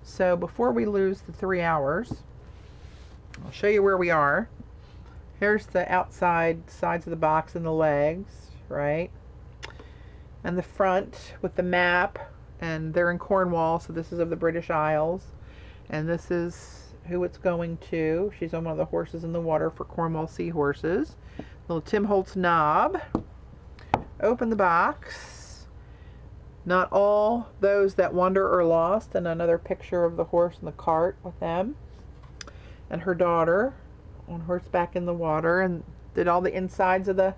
So before we lose the 3 hours, I'll show you where we are. Here's the outside sides of the box and the legs, right? And the front with the map, and they're in Cornwall, so this is of the British Isles. And this is who it's going to. She's on one of the horses in the water for Cornwall seahorses. Little Tim Holtz knob. Open the box. Not all those that wander are lost, and another picture of the horse in the cart with them. And her daughter on horseback in the water, and did all the insides of the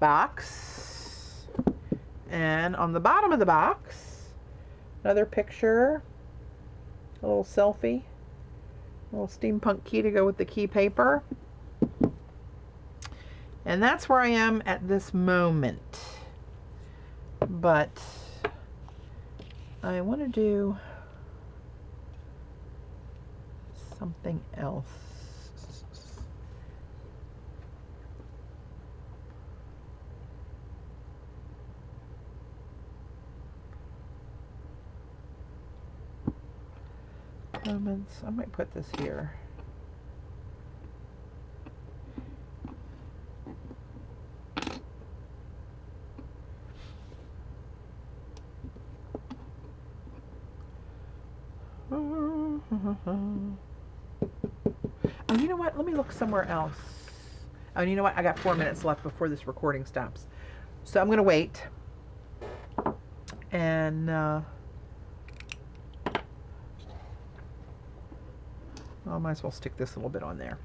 box. And on the bottom of the box, another picture, a little selfie, a little steampunk key to go with the key paper. And that's where I am at this moment. But I want to do something else. Moments. I might put this here. Oh, you know what? Let me look somewhere else. Oh, you know what? I got 4 minutes left before this recording stops. So I'm going to wait. And I might as well stick this a little bit on there.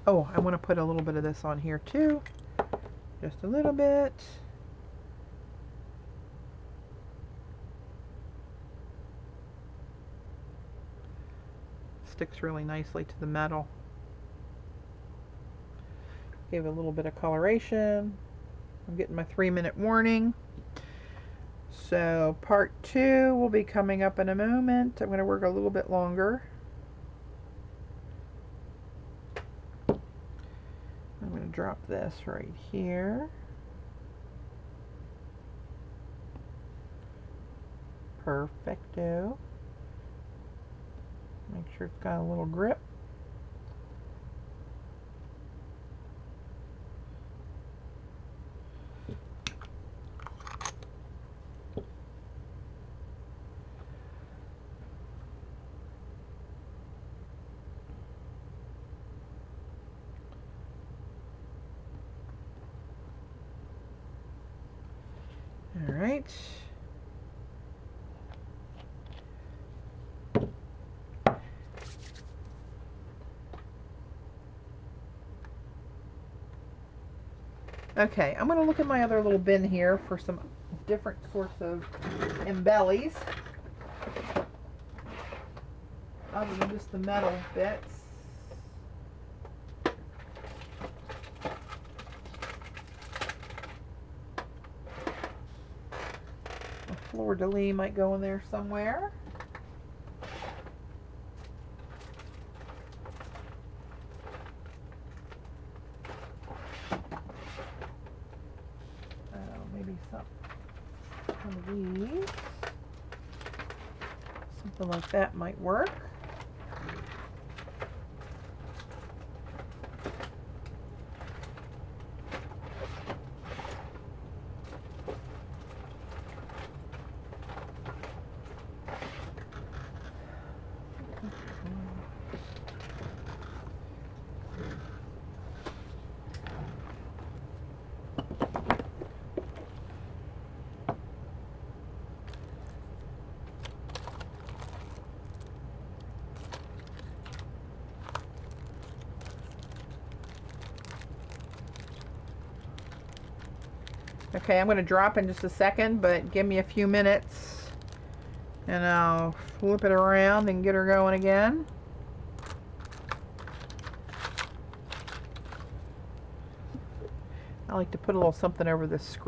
Oh, I want to put a little bit of this on here too. Just a little bit. Sticks really nicely to the metal. Give it a little bit of coloration. I'm getting my 3-minute warning. So part 2 will be coming up in a moment. I'm going to work a little bit longer. I'm going to drop this right here. Perfecto. Make sure it's got a little grip. All right. Okay, I'm going to look at my other little bin here for some different sorts of embellies, other than just the metal bits. A fleur-de-lis might go in there somewhere. Maybe some of these. Something like that might work. Okay, I'm going to drop in just a second, but give me a few minutes and I'll flip it around and get her going again. I like to put a little something over this screw.